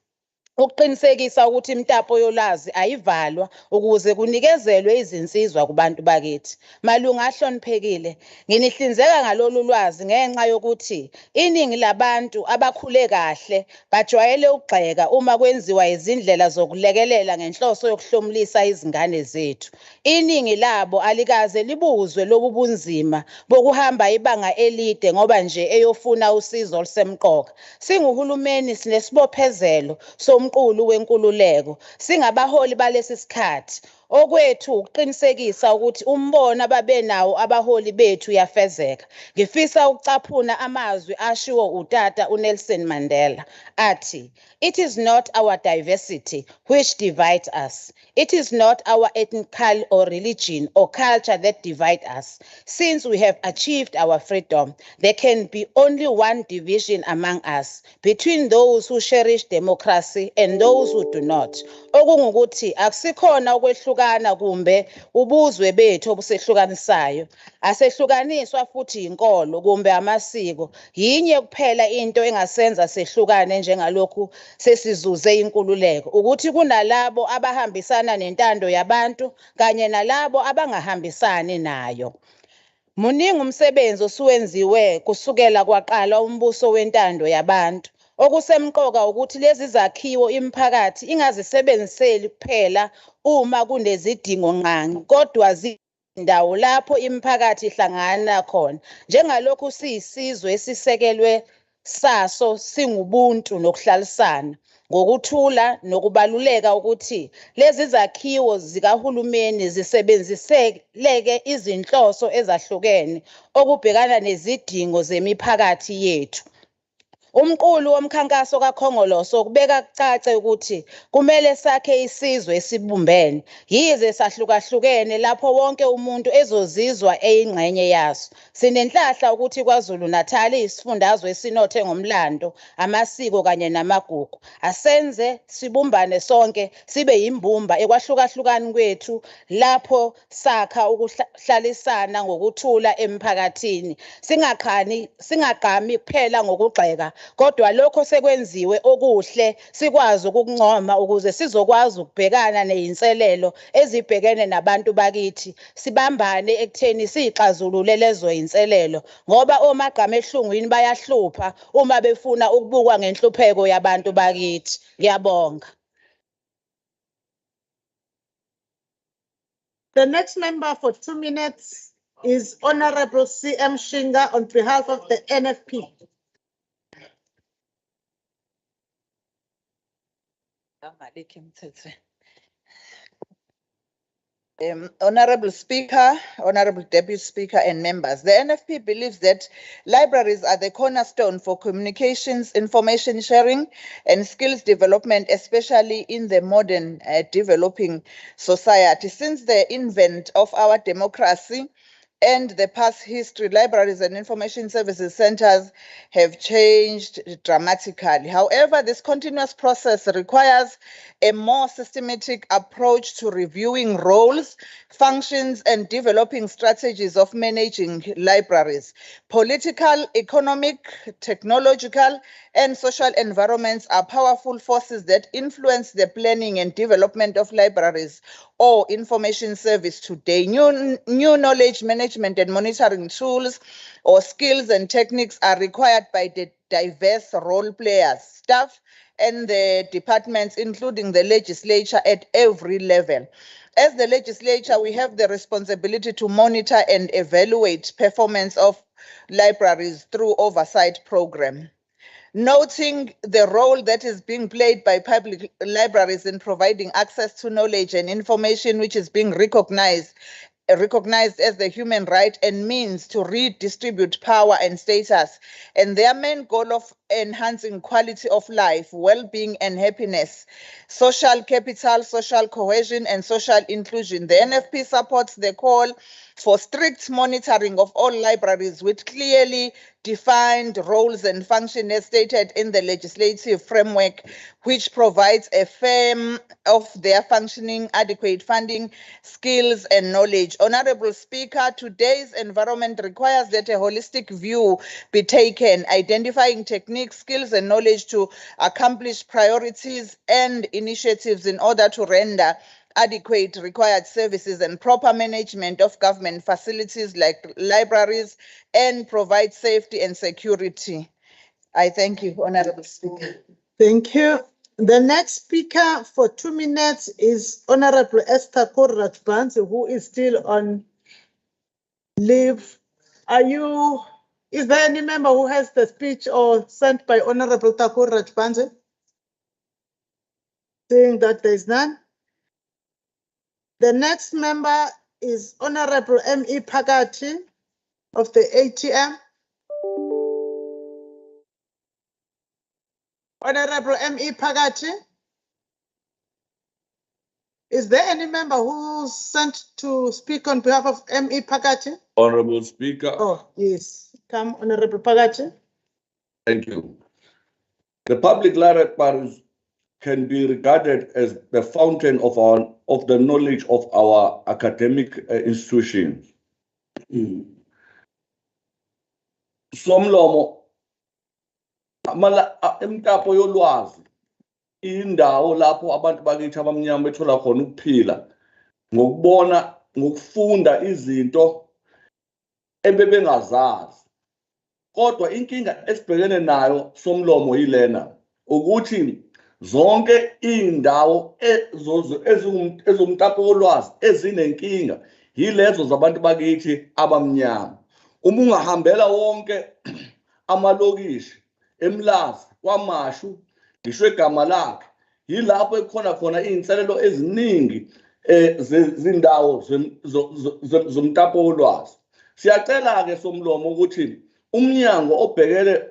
ukuqinisekisa ukuthi imitapo yolazi ayivalwa ukuze kunikezelwe izinsizwa kubantu bakithi. Malunga ahloniphekile, nginihlinzeka ngalolu lwazi ngenxa yokuthi iningi labantu abakhule kahle bajwayele ukugxeka uma kwenziwa izindlela zokulekelela ngenhloso yokuhlomulisa izingane zethu. Iningi labo alikaze libuzwe lobu bunzima bokuhamba ibanga elide ngoba nje eyofuna usizo olusemqoka. Singuhulumeni sinesibophezelo somqulu wenkululeko, singabaholi balesi sikhathi. Okwethu ukuqinisekisa ukuthi umbono ababenawo abaholi bethu uyafezeka. Ngifisa ukucaphuna amazwi ashiwo utata uNelson Mandela athi, "It is not our diversity which divides us. It is not our ethnic or religion or culture that divide us. Since we have achieved our freedom, there can be only one division among us, between those who cherish democracy and those who do not." Okungukuthi akusikhona ukwehlukana kumbe ubuzwe bethu obusehlukanisayo. Asehlukaniswa futhi inkolo kumbe amasiko. Yinye kuphela into engasenza sehlukane njengalokhu sesizuze inkululeko, ukuthi kunalabo abahambisana nentando yabantu kanye nalabo abangahambisani nayo. Muningi umsebenzi osuwenziwe kusukela kwaqala umbuso wentando yabantu. Okusemqoka ukuthi lezi zakhiwo imiphakathi ingazisebenziseli kuphela uma kunezidingo nqangi, kodwa zindawo lapho imiphakathi ihlangana khona. Njengalokhu siyisizwe esisekelwe saso singubuntu nokuhlalisana. Ngokuthula nokubaluleka ukuthi lezi zakhiwo zikahulumeni zisebenziseleke izinhloso ezahlukene okubhekana nezidingo zemiphakathi yethu. Umqulu womkhankaso kaKhongolose ukubeka kucace ukuthi kumele sakhe isizwe esibumbene, yize sahlukahlukene lapho wonke umuntu ezozizwa eyingxenye yaso. Sinenhlahla ukuthi KwaZulu-Natal isifundazwe esinothe ngomlando, amasiko kanye namagugu. Asenze sibumbane sonke sibe yimbumba ekwahlukahlukani kwethu lapho sakha ukuhlalisana ngokuthula emphakathini. Singagqami kuphela ngokugxeka, kodwa lokho sekwenziwe okuhle sikwazi ukukuncoma ukuze sizokwazi ukubhekana neyinselelo ezibhekene nabantu bakithi. Sibambane ekutheni sixazulule lezo inselelo ngoba omagama ehlungwini bayahlupha uma befuna ukubukwa ngenhlupheko yabantu bakithi. Ngiyabonga. The next member for 2 minutes is Honorable CM Shinga on behalf of the NFP. Honorable Speaker, Honorable Deputy Speaker and members, the NFP believes that libraries are the cornerstone for communications, information sharing and skills development, especially in the modern developing society. Since the invent of our democracy and the past history, libraries and information services centers have changed dramatically. However, this continuous process requires a more systematic approach to reviewing roles, functions, and developing strategies of managing libraries. Political, economic, technological, and social environments are powerful forces that influence the planning and development of libraries or information service today. New knowledge management and monitoring tools or skills and techniques are required by the diverse role players, staff, and the departments, including the legislature at every level. As the legislature, we have the responsibility to monitor and evaluate performance of libraries through oversight program. Noting the role that is being played by public libraries in providing access to knowledge and information, which is being recognized as the human right and means to redistribute power and status, and their main goal of enhancing quality of life, well-being and happiness, social capital, social cohesion and social inclusion. The NFP supports the call for strict monitoring of all libraries with clearly defined roles and function as stated in the legislative framework, which provides a firm of their functioning, adequate funding, skills and knowledge. Honorable Speaker, today's environment requires that a holistic view be taken, identifying techniques, skills and knowledge to accomplish priorities and initiatives in order to render adequate required services and proper management of government facilities like libraries and provide safety and security. I thank you, Honorable Speaker. Thank you. The next speaker for 2 minutes is Honorable Esther Korratbanzi, who is still on leave. Is there any member who has the speech or sent by Honorable Thakur Rajbanzi? Seeing that there is none. The next member is Honorable M.E. Phakathi of the ATM. Honorable M.E. Phakathi. Is there any member who's sent to speak on behalf of M.E. Phakathi? Honorable Speaker. Oh, yes. Come, Honorable Phakathi. Thank you. The public libraries can be regarded as the fountain of the knowledge of our academic institutions. Somlomo emtapo yolwazi indawo lapho abantu bakithi abamnyama bethola khona ukuphila ngokubona ngokufunda izinto ebebengazazi. Kodwa inkinga esibhekene nayo Somlomo yilena ukuthi zonke indawo ezomtapo wolwazi ezinenkinga yilezo zabantu bakithi abamnyama. Uma ungahambela wonke amalokishi eMlazi kwaMashu ngisho egama lakhe yilapho ekhona khona izinselelo eziningi zindawo zomtapo wolwazi. Siyacela ke Somlomo ukuthi umnyango obhekele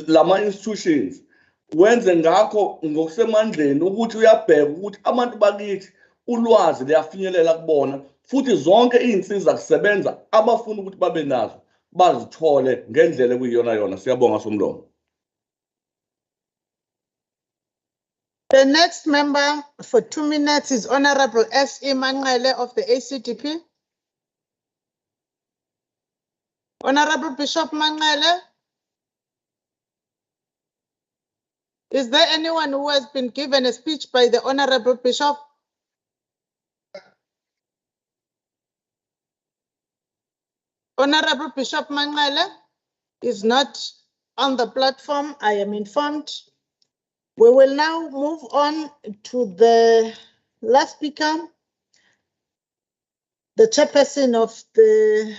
lama institutions wenze ngakho ngokusemandleni ukuthi uyabheka ukuthi abantu bakithi ulwazi liyafinyelela kubona futhi zonke izinsiza kusebenza abafuna ukuthi babe nazo bazithole ngendlela ekuyiyona yona. Siyabonga Somlomo. The next member for 2 minutes is Honorable S.E. Manqele of the ACDP. Honorable Bishop Manqele. Is there anyone who has been given a speech by the Honorable Bishop? Honorable Bishop Manqele is not on the platform, I am informed. We will now move on to the last speaker, the chairperson of the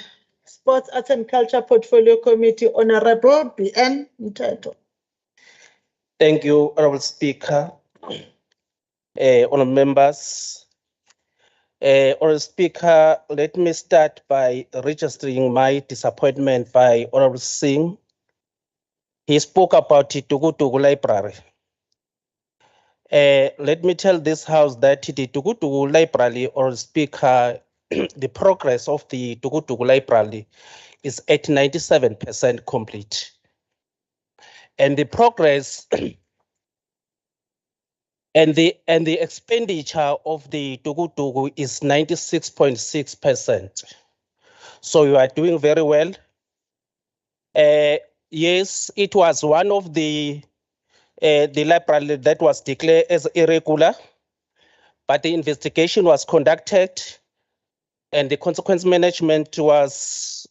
Sports, Arts and Culture Portfolio Committee, Honorable B.N. Mteto. Thank you, Honorable Speaker. Honorable members. Honorable Speaker, let me start by registering my disappointment by Honorable Singh. He spoke about the Tugu Library. Let me tell this House that the Tugu Library, Honorable Speaker, the progress of the Tugu Library is at 97% complete. And the progress and the expenditure of the Tugu is 96.6%. So you are doing very well. Yes, it was one of the library that was declared as irregular, but the investigation was conducted and the consequence management was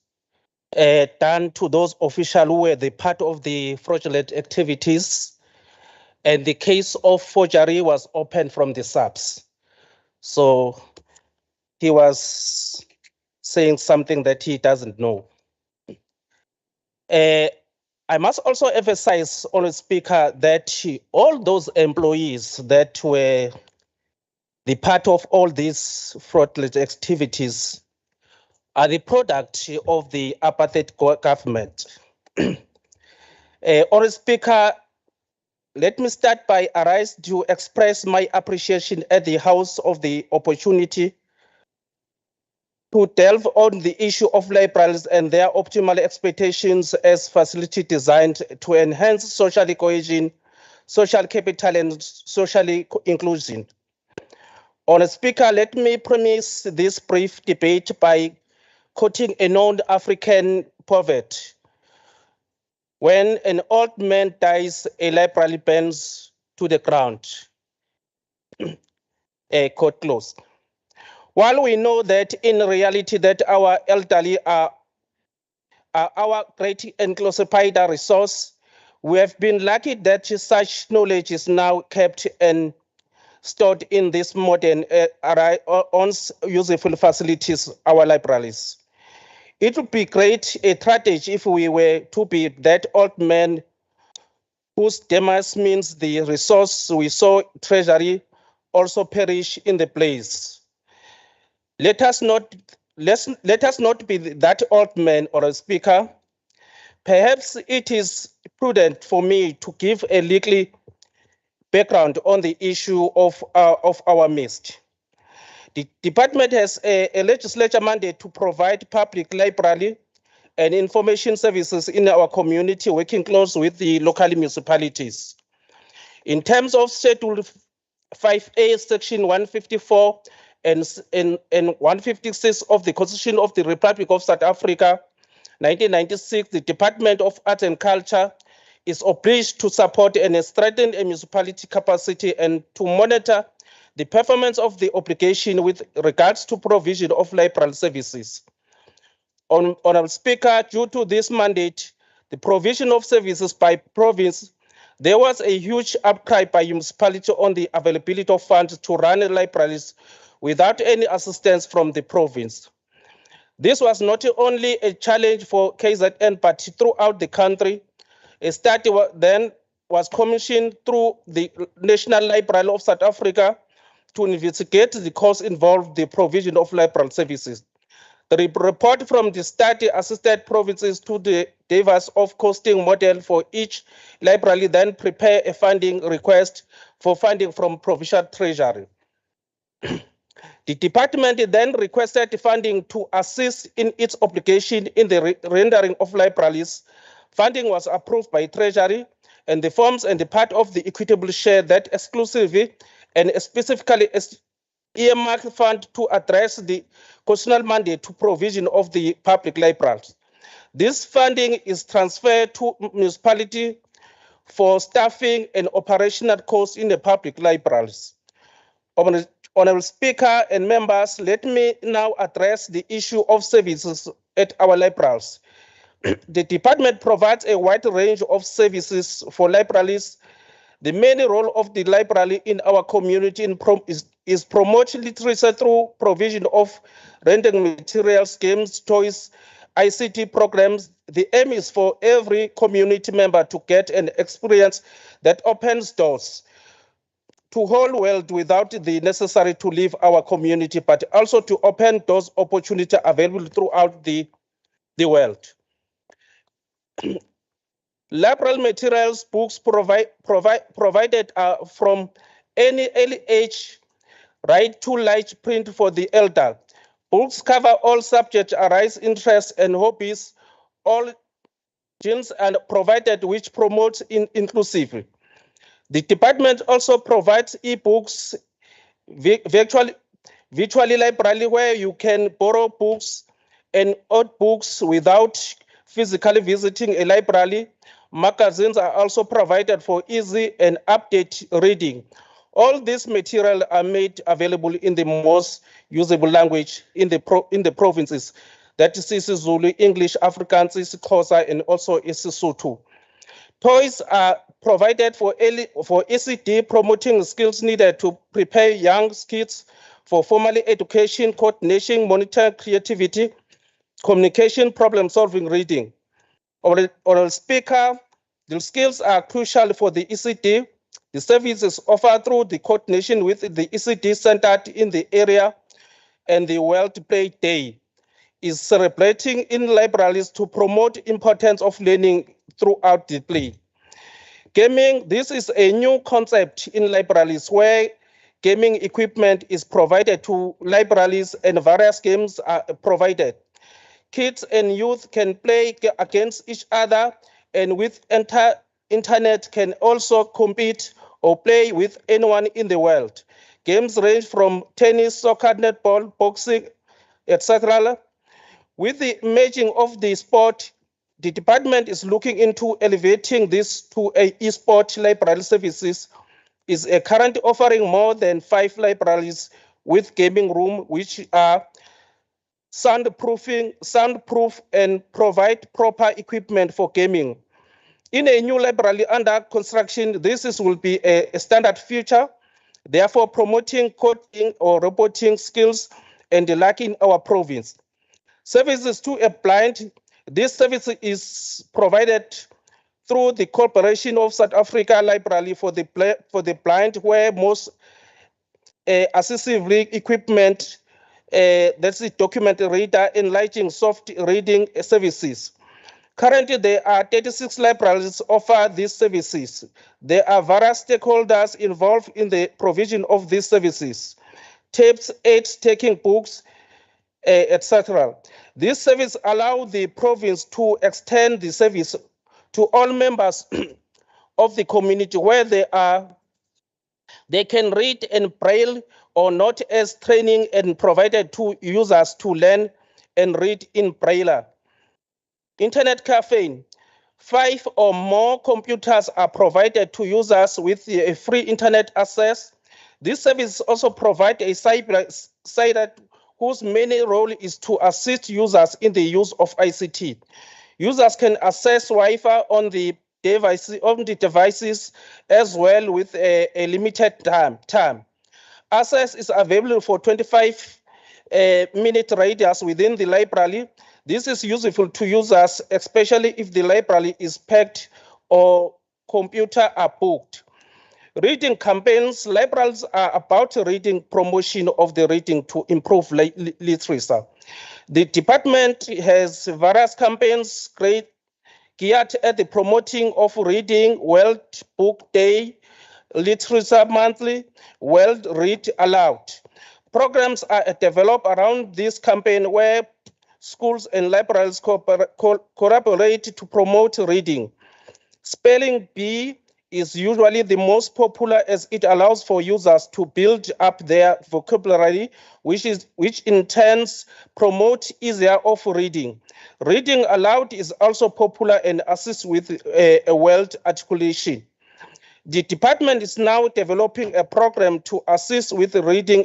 done to those officials who were the part of the fraudulent activities. And the case of forgery was opened from the SAPS. So he was saying something that he doesn't know. I must also emphasize, Honorable Speaker, that all those employees that were the part of all these fraudulent activities are the product of the apartheid government. Honorable Speaker, let me start by arise to express my appreciation at the House of the opportunity to delve on the issue of libraries and their optimal expectations as facility designed to enhance social cohesion, social capital, and social inclusion. Honourable Speaker, let me premise this brief debate by quoting a known African proverb. When an old man dies, a library bends to the ground. Quote close. While we know that in reality that our elderly are our great enclosified resource, we have been lucky that such knowledge is now kept and stored in these modern useful facilities, our libraries. It would be great a tragedy if we were to be that old man whose demise means the resource we saw treasury also perish in the place. Let us not be that old man or a speaker. Perhaps it is prudent for me to give a little background on the issue of our midst. The department has a legislature mandate to provide public library and information services in our community, working close with the local municipalities. In terms of Schedule 5A, Section 154 and 156 of the Constitution of the Republic of South Africa, 1996, the Department of Arts and Culture is obliged to support and strengthen a municipality capacity and to monitor the performance of the obligation with regards to provision of library services. Honourable Speaker, due to this mandate, the provision of services by province, there was a huge outcry by municipality on the availability of funds to run libraries without any assistance from the province. This was not only a challenge for KZN, but throughout the country. A study then was commissioned through the National Library of South Africa to investigate the costs involved in the provision of library services. The report from the study assisted provinces to the device of costing model for each library, then prepare a funding request for funding from provincial treasury. The department then requested funding to assist in its obligation in the rendering of libraries. Funding was approved by Treasury, and the forms and the part of the equitable share that exclusively and specifically earmarked fund to address the constitutional mandate to provision of the public libraries. This funding is transferred to municipality for staffing and operational costs in the public libraries. Honourable Speaker and members, let me now address the issue of services at our libraries. The department provides a wide range of services for libraries. The main role of the library in our community is promote literacy through provision of rendering materials, games, toys, ICT programs. The aim is for every community member to get an experience that opens doors to whole world without the necessary to leave our community, but also to open those opportunities available throughout the world. Library materials, books provided from any early age, right to large print for the elder. Books cover all subjects, arise, interests, and hobbies, all genes and provided which promotes inclusivity. The department also provides e-books, virtually library where you can borrow books and old books without physically visiting a library. Magazines are also provided for easy and update reading. All these materials are made available in the most usable language in the provinces. That is isiZulu, English, Afrikaans, Xhosa, and also isiSotho. Toys are provided for ECD, promoting skills needed to prepare young kids for formal education, coordination, monitoring, creativity, communication, problem-solving, reading. Honourable Speaker, the skills are crucial for the ECD. The services offered through the coordination with the ECD centered in the area and the World Play Day is celebrating in libraries to promote importance of learning throughout the play. Gaming, this is a new concept in libraries where gaming equipment is provided to libraries and various games are provided. Kids and youth can play against each other and with internet can also compete or play with anyone in the world. Games range from tennis, soccer, netball, boxing, etc. With the merging of the sport, the department is looking into elevating this to a e-sport library services. Is currently offering more than 5 libraries with gaming room, which are soundproof and provide proper equipment for gaming. In a new library under construction, will be a standard feature, therefore promoting coding or roboting skills and the like in our province. Services to a blind, this service is provided through the Corporation of South Africa Library for the blind, where most assistive equipment, that's the document reader, enlarging soft reading services. Currently, there are 36 libraries offer these services. There are various stakeholders involved in the provision of these services. Tapes, aids, taking books, etc. This service allows the province to extend the service to all members of the community where they can read in Braille or not, as training and provided to users to learn and read in Braille. Internet cafe. 5 or more computers are provided to users with a free internet access. This service also provides a cyber whose main role is to assist users in the use of ICT. Users can access Wi-Fi on the devices as well with a limited time. Access is available for 25-minute radius within the library. This is useful to users, especially if the library is packed or computer are booked. Reading campaigns, libraries are about reading promotion of the reading to improve literacy. The department has various campaigns geared at the promoting of reading, World Book Day, Literature Monthly, World Read Aloud. Programs are developed around this campaign where schools and libraries collaborate to promote reading. Spelling bee is usually the most popular as it allows for users to build up their vocabulary, which in turn promote easier of reading. Reading aloud is also popular and assists with a word articulation. The department is now developing a program to assist with reading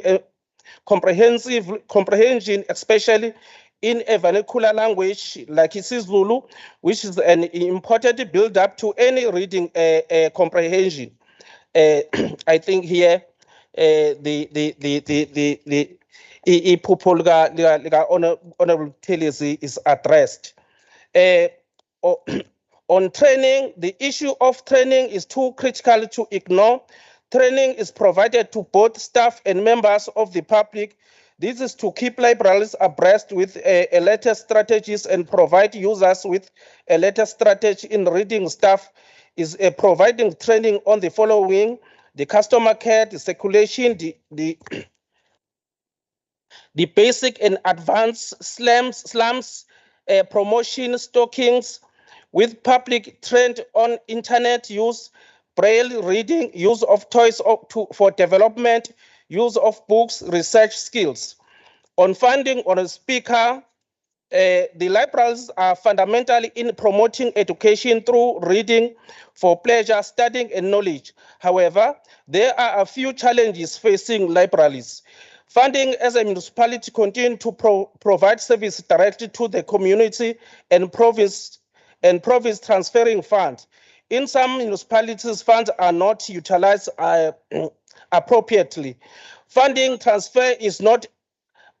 comprehension, especially in a vernacular language like isiZulu, which is an important build-up to any reading comprehension. I think here the Honorable Telesi is addressed. On training, the issue of training is too critical to ignore. Training is provided to both staff and members of the public. This is to keep libraries abreast with latest strategies and provide users with a latest strategy in reading. Staff is providing training on the following: the customer care, the circulation, the basic and advanced slums, promotion, stockings, with public trend on internet use, Braille reading, use of toys for development, use of books, research skills. On funding, on a speaker, the libraries are fundamentally in promoting education through reading for pleasure, studying, and knowledge. However, there are a few challenges facing libraries. Funding as a municipality continue to provide service directly to the community and province transferring funds. In some municipalities, funds are not utilized appropriately. Funding transfer is not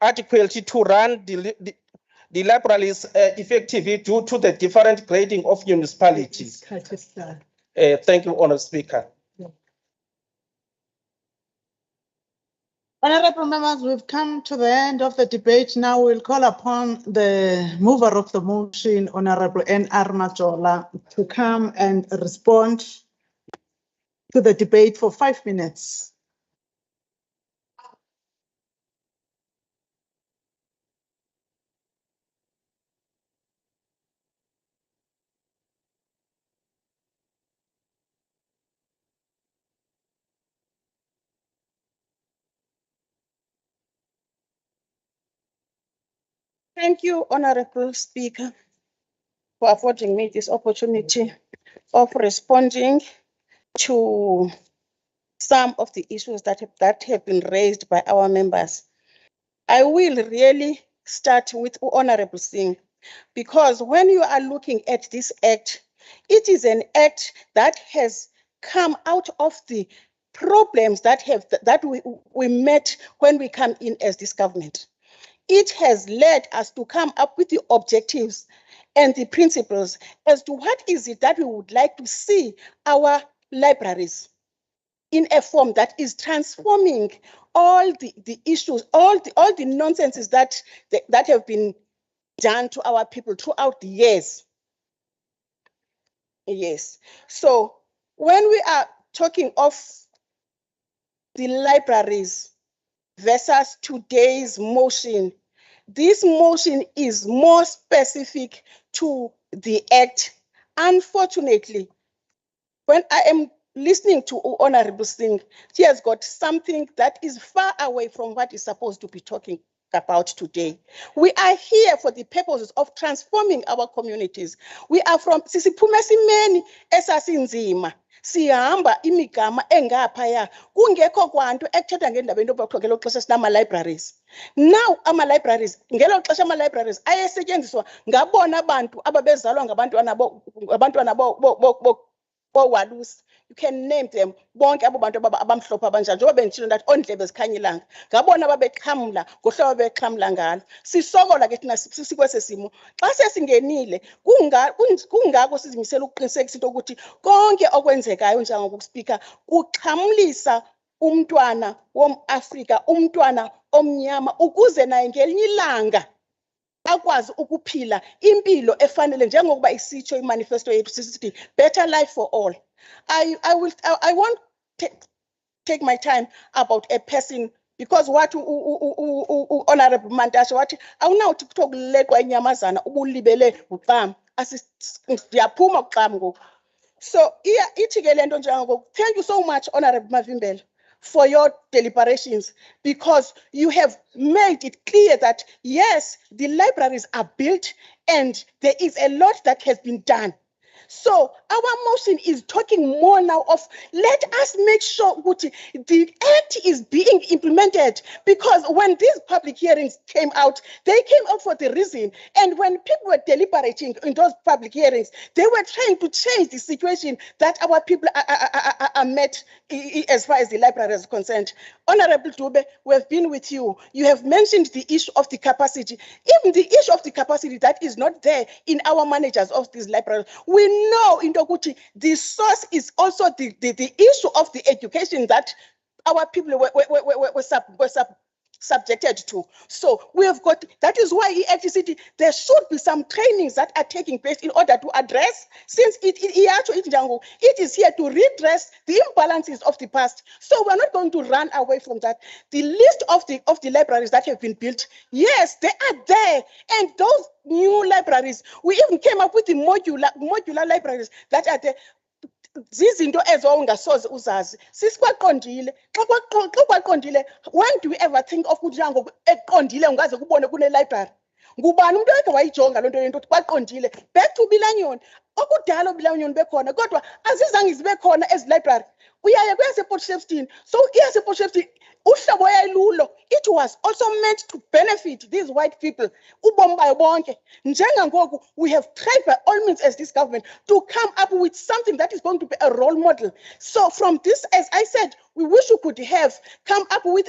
adequate to run the libraries effectively due to the different grading of municipalities. Thank you, Honourable Speaker. Honourable members, we've come to the end of the debate. Now we'll call upon the mover of the motion, Honourable N.R. Majola, to come and respond to the debate for 5 minutes. Thank you, Honorable Speaker, for affording me this opportunity of responding to some of the issues that have been raised by our members. I will really start with Honorable Singh, because when you are looking at this act, it is an act that has come out of the problems that we met when we come in as this government. It has led us to come up with the objectives and the principles as to what is it that we would like to see our libraries in a form that is transforming all the issues, all the nonsenses that have been done to our people throughout the years. Yes. So when we are talking of the libraries versus today's motion, this motion is more specific to the act. Unfortunately, when I am listening to Honorable Singh, he has got something that is far away from what he's supposed to be talking about today. We are here for the purposes of transforming our communities. We are from sisiphume esimeni esasinzima. Sihamba imigama engaphaya kungekho kwanto ekuthethwa ngendaba yento yokuba ngelo xesha sinama-libraries. Now ama-libraries, ngelo xesha ama-libraries ayesetyenziswa ngabona bantu ababezalwa ngabantwana bowalusi. You can name them bonke abo bantu abamhlophe abanjani, njengoba benditshilo ndathi oondlebe zikhanyilanga ngabona babexhamla ngohlobo bexhamla ngalo. Sisokola ke thina sikwesi simo xa sesingenile kungako sizimisela ukuqinisekisa into yokuthi konke okwenzekayo njengokuspika kuxhamlisa umntwana womAfrika, umntwana omnyama, ukuze naye ngelinye ilanga akwazi ukuphila impilo efanele njengokuba isitsho imanifesto yethu sisithi better life for all. I won't take my time about a person, because what Honorable Mantashe wathi awunawuthi kuthiwa kuleqwa inyamazana ubulibele uxam. Ndiyaphuma uxam ngoku. So ithi ke le nto njengoku, thank you so much Honorable Mavimbela for your deliberations, because you have made it clear that yes, the libraries are built and there is a lot that has been done. So our motion is talking more now of let us make sure that the act is being implemented, because when these public hearings came out, they came out for the reason. And when people were deliberating in those public hearings, they were trying to change the situation that our people are met as far as the library is concerned. Honorable Dube, we have been with you. You have mentioned the issue of the capacity. Even the issue of the capacity that is not there in our managers of these libraries. We know in Dokuti, the source is also the issue of the education that our people were subjected to. So we have got, that is why EFTCT, there should be some trainings that are taking place in order to address, since it is here to redress the imbalances of the past. So we're not going to run away from that. The list of the libraries that have been built, yes, they are there. And those new libraries, we even came up with the modular libraries that are there. Zizinto ezo ungasoze uzazi sisikwaqondile xa kwaqondile. When do we ever think of ukuthi njango eqondile ungaze kubone kune library? Ngubani umuntu oyeke wayijonga lonto yento kwaqondile? Back to Bilanyoni, okudala Bilanyoni bekhona kodwa azizange zibe khona ezi library. Uyaye kweyase-Port Shepstone, so iyase-Port Shepstone uhlobo yayilulo, it was also meant to benefit these white people ubomi bayo bonke. Njengangoku we have tried by all means as this government to come up with something that is going to be a role model. So from this, as I said, we wish we could have come up with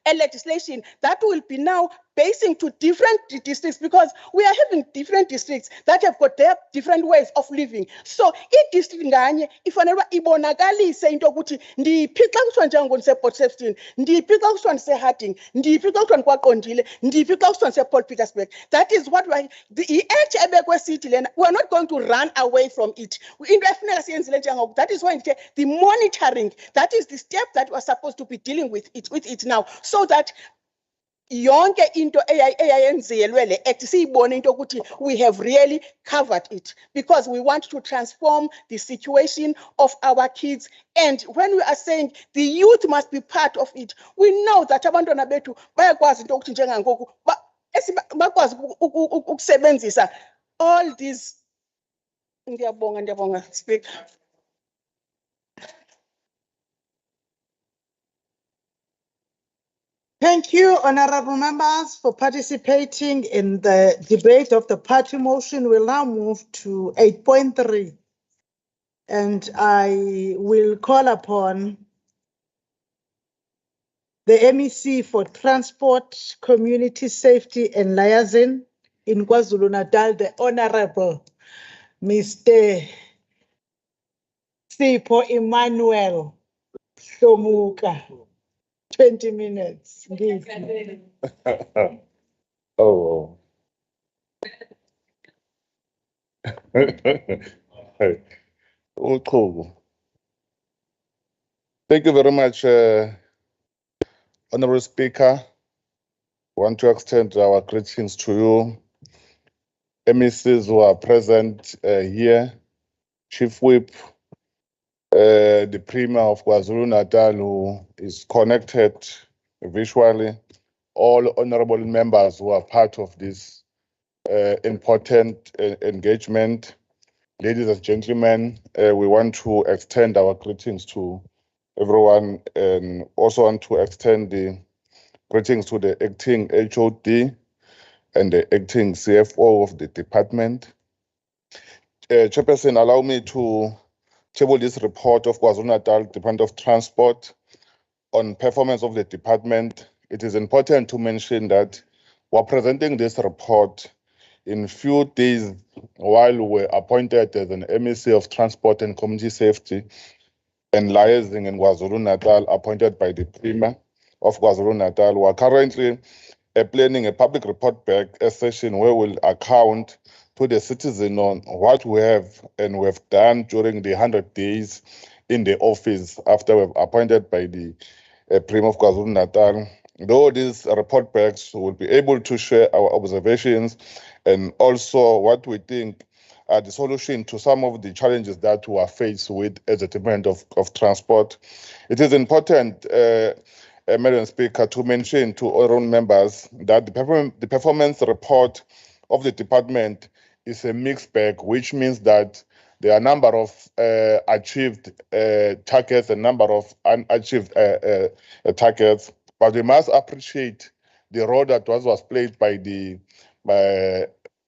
a legislation that will be now basing to different districts, because we are having different districts that have got their different ways of living. So i-district nganye ifanele ibonakalise into ukuthi ndiphi xa kuthiwa njengo ndise-Port Shepstone, ndiphi xa kuthiwa ndise-Harding, ndiphi xa kuthiwa ndikwaqondile, ndiphi xa kuthiwa ndise-Port Petersburg. That is what the act ebekwe sithi lena, we are not going to run away from it. Into efuneka siyenzile njengoku, that is why the monitoring, that is the step that we are supposed to be dealing with it now, so that yonke into eyayenzielwe le act siyibone into ukuthi we have really covered it because we want to transform the situation of our kids. And when we are saying the youth must be part of it, we know that abantwana bethu bayakwazi into ukuthi njengangoku bakwazi ukusebenzisa all these. Ndiyabonga, Speaker. Thank you, honorable members, for participating in the debate of the party motion. We'll now move to 8.3. And I will call upon the MEC for Transport, Community Safety and Liaison in KwaZulu-Natal, the Honorable Mr. Sipho Emmanuel Shomuka. 20 minutes. Oh. Thank you very much, Honorable Speaker. I want to extend our greetings to you, MECs who are present here, Chief Whip, the Premier of KwaZulu-Natal who is connected visually, all honorable members who are part of this important engagement. Ladies and gentlemen, we want to extend our greetings to everyone and also want to extend the greetings to the acting HOD and the acting CFO of the department. Chairperson, allow me to table this report of KwaZulu-Natal Department of Transport on performance of the department. It is important to mention that we're presenting this report in few days while we were appointed as an MEC of Transport and Community Safety and Liaising in KwaZulu-Natal, appointed by the Premier of KwaZulu-Natal. We are currently planning a public report back session where we'll account to the citizen on what we have and we have done during the 100 days in the office after we've appointed by the Premier of KwaZulu-Natal. Though these report backs will be able to share our observations and also what we think are the solution to some of the challenges that we are faced with as a Department of Transport. It is important, Madam Speaker, to mention to our own members that the performance report of the department is a mixed bag, which means that there are a number of achieved targets, a number of unachieved targets, but we must appreciate the role that was played by the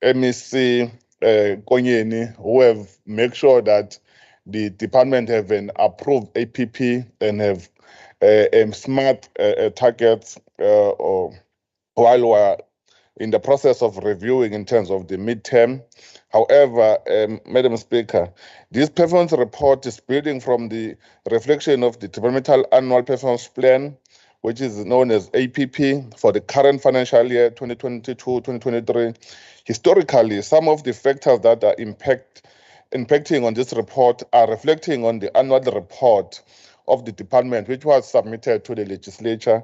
MEC Konyeni, who have made sure that the department have an approved APP and have smart targets while we're in the process of reviewing in terms of the midterm. However, Madam Speaker, this performance report is building from the reflection of the Departmental Annual Performance Plan, which is known as APP for the current financial year 2022-2023. Historically, some of the factors that are impacting on this report are reflecting on the annual report of the department, which was submitted to the legislature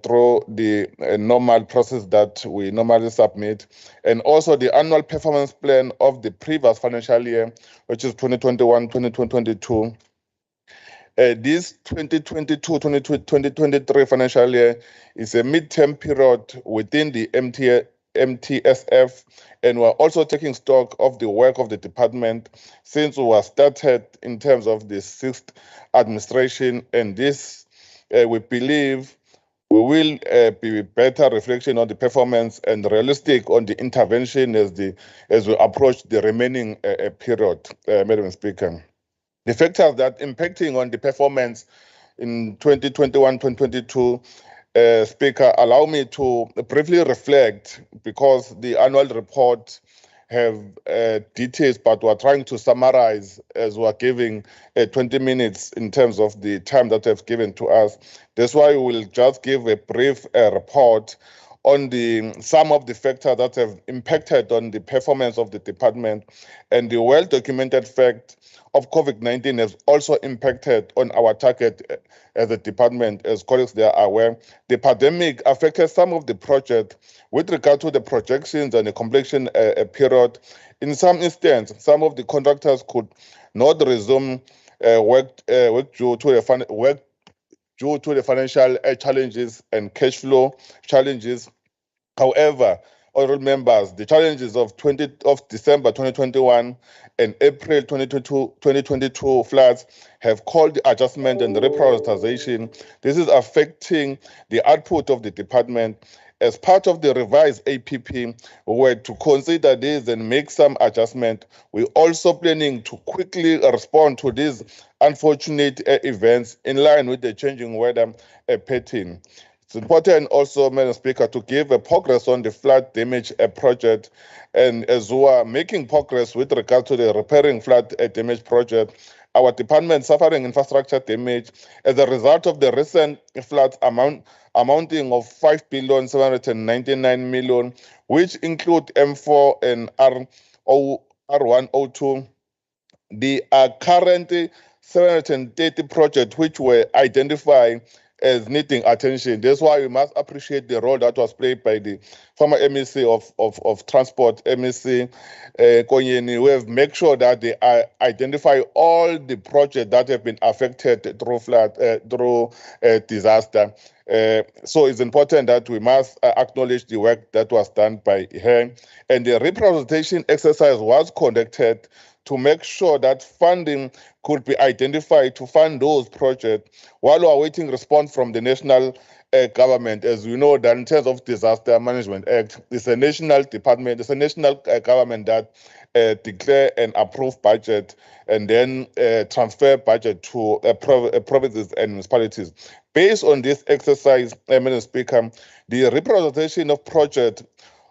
through the normal process that we normally submit, and also the annual performance plan of the previous financial year, which is 2021-2022. This 2022-2023 financial year is a midterm period within the MTSF, and we're also taking stock of the work of the department since we were started in terms of the 6th administration, and this we believe we will be better reflection on the performance and realistic on the intervention as we approach the remaining period, Madam Speaker. The factors that impacting on the performance in 2021-2022, Speaker, allow me to briefly reflect because the annual report have details, but we're trying to summarize as we're giving 20 minutes in terms of the time that they've given to us. That's why we will just give a brief report on some of the factors that have impacted on the performance of the department, and the well-documented fact of COVID-19 has also impacted on our target as a department. As colleagues they are aware, the pandemic affected some of the projects with regard to the projections and the completion period. In some instances, some of the contractors could not resume work due to the financial challenges and cash flow challenges. However, honorable members, the challenges of December 2021 and April 2022 floods have called the adjustment and the reprioritization. This is affecting the output of the department. As part of the revised APP, we were to consider this and make some adjustment. We're also planning to quickly respond to these unfortunate events in line with the changing weather pattern. It's important also, Madam Speaker, to give a progress on the flood damage project, and as we are making progress with regard to the repairing flood damage project, our department suffering infrastructure damage as a result of the recent floods amounting of 5,799 million, which include M4 and R102. There are currently 730 projects which were identified as needing attention. That's why we must appreciate the role that was played by the former MEC of Transport, MEC Konyeni, who have made sure that they identify all the projects that have been affected through flood, through disaster. So it's important that we must acknowledge the work that was done by her. And the representation exercise was conducted to make sure that funding could be identified to fund those projects while we are waiting response from the national government. As we know, that in terms of Disaster Management Act, it's a national department, it's a national government that declare and approve budget and then transfer budget to provinces and municipalities. Based on this exercise, Madam Speaker, the representation of project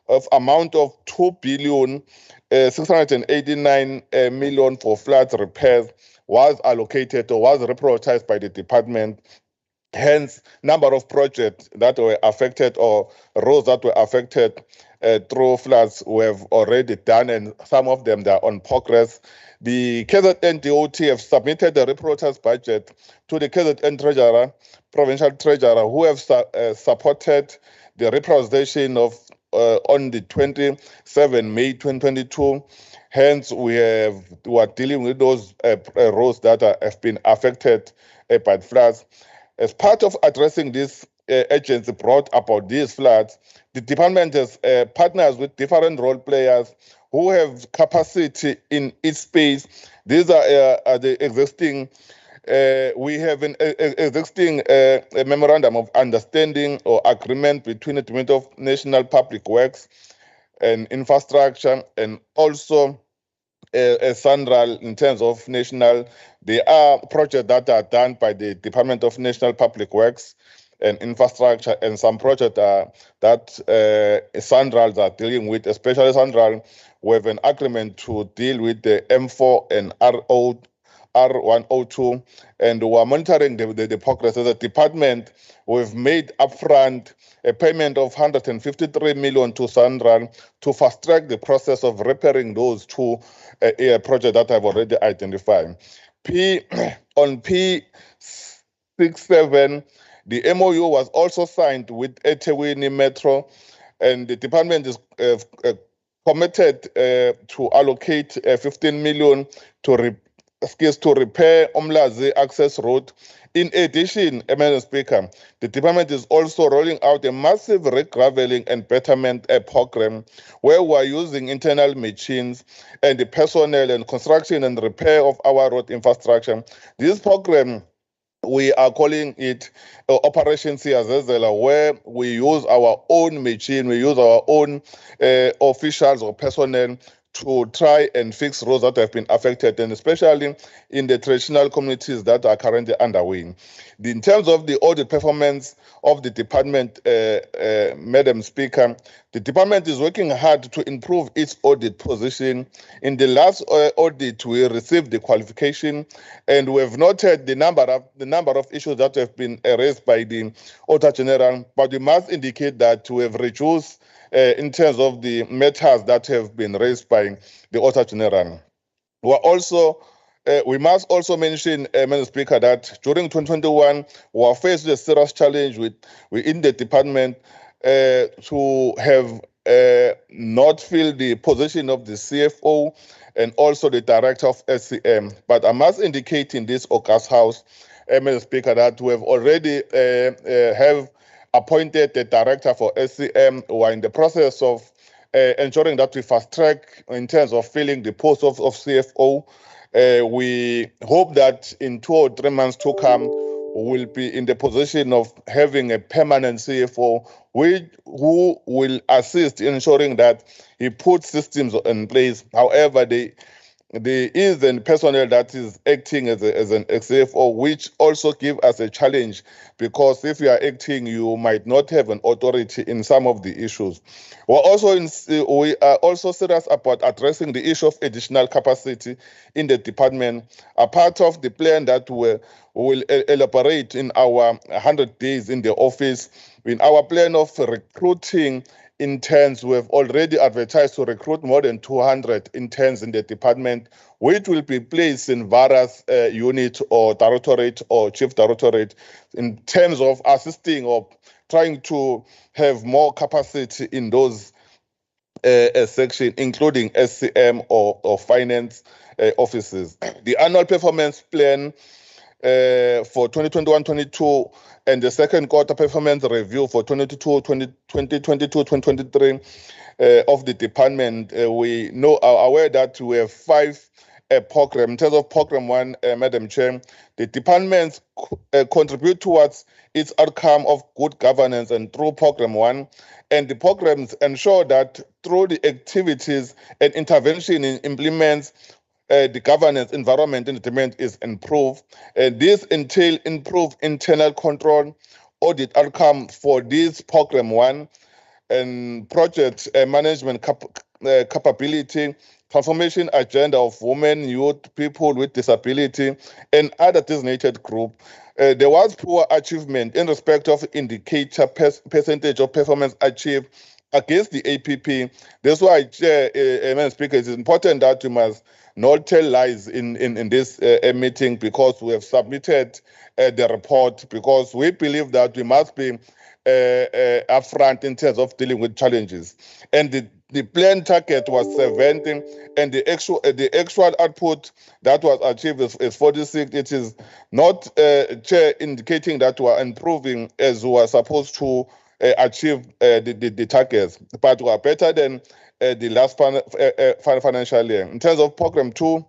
of amount of 2,689 million for flood repairs was allocated or was reprioritized by the department. Hence, number of projects that were affected or roads that were affected through floods we have already done, and some of them are on progress. The KZN DOT have submitted the reprioritized budget to the KZN Treasurer, Provincial Treasurer, who have supported the reprioritization of on the 27 May 2022. Hence, we are dealing with those roads that have been affected by floods. As part of addressing this urgency brought about these floods, the department has partners with different role players who have capacity in each space. These are the existing. We have an existing memorandum of understanding or agreement between the Department of National Public Works and Infrastructure and also SANRAL in terms of national. There are projects that are done by the Department of National Public Works and Infrastructure, and some projects that SANRALs are dealing with, especially SANRAL. We have an agreement to deal with the M4 and R102, and we are monitoring the progress. As a department, we've made upfront a payment of 153 million to SANRAL to fast-track the process of repairing those two projects that I've already identified. On P67, the MOU was also signed with eThekwini Metro, and the department is committed to allocate 15 million to repair Umlazi Access Road. In addition, Madam Speaker, the department is also rolling out a massive regraveling and betterment program where we are using internal machines and the personnel and construction and repair of our road infrastructure. This program, we are calling it Operation Siyazezela, where we use our own machine, we use our own officials or personnel to try and fix roads that have been affected, and especially in the traditional communities that are currently underway. In terms of the audit performance of the department, Madam Speaker, The department is working hard to improve its audit position. In the last audit, we received the qualification, and we have noted the number of issues that have been raised by the Auditor General. But we must indicate that we have reduced in terms of the matters that have been raised by the Auditor General. We must also mention, Madam Speaker, that during 2021, we were faced with a serious challenge within the department to have not filled the position of the CFO and also the director of SCM. But I must indicate in this August House, Madam Speaker, that we have already have appointed the director for SCM. We are in the process of ensuring that we fast track in terms of filling the post of CFO. We hope that in 2 or 3 months to come, we'll be in the position of having a permanent CFO who will assist in ensuring that he puts systems in place. However, there is a personnel that is acting as an CFO, which also gives us a challenge, because if you are acting, you might not have an authority in some of the issues. We are also serious about addressing the issue of additional capacity in the department. A part of the plan that we will elaborate in our 100 days in the office, in our plan of recruiting interns, we have already advertised to recruit more than 200 interns in the department, which will be placed in various units or directorate or chief directorate in terms of assisting or trying to have more capacity in those sections, including SCM or finance offices. The annual performance plan for 2021-22 and the second quarter performance review for 2022-2023 of the department. We are aware that we have 5 programs. In terms of program 1, Madam Chair, the departments contribute towards its outcome of good governance and through program 1, and the programs ensure that through the activities and intervention in implements the governance environment in the department is improved. This entails improved internal control, audit outcome for this program 1, and project management capability, transformation agenda of women, youth, people with disability, and other designated group. There was poor achievement in respect of indicator percentage of performance achieved against the APP. That's why, Chair, Madam Speaker, it is important that we must not tell lies in this meeting, because we have submitted the report, because we believe that we must be upfront in terms of dealing with challenges. And the planned target was 70, and the actual output that was achieved is 46. It is not, Chair, indicating that we are improving as we are supposed to achieve the targets, but we are better than the last financial year. In terms of program 2,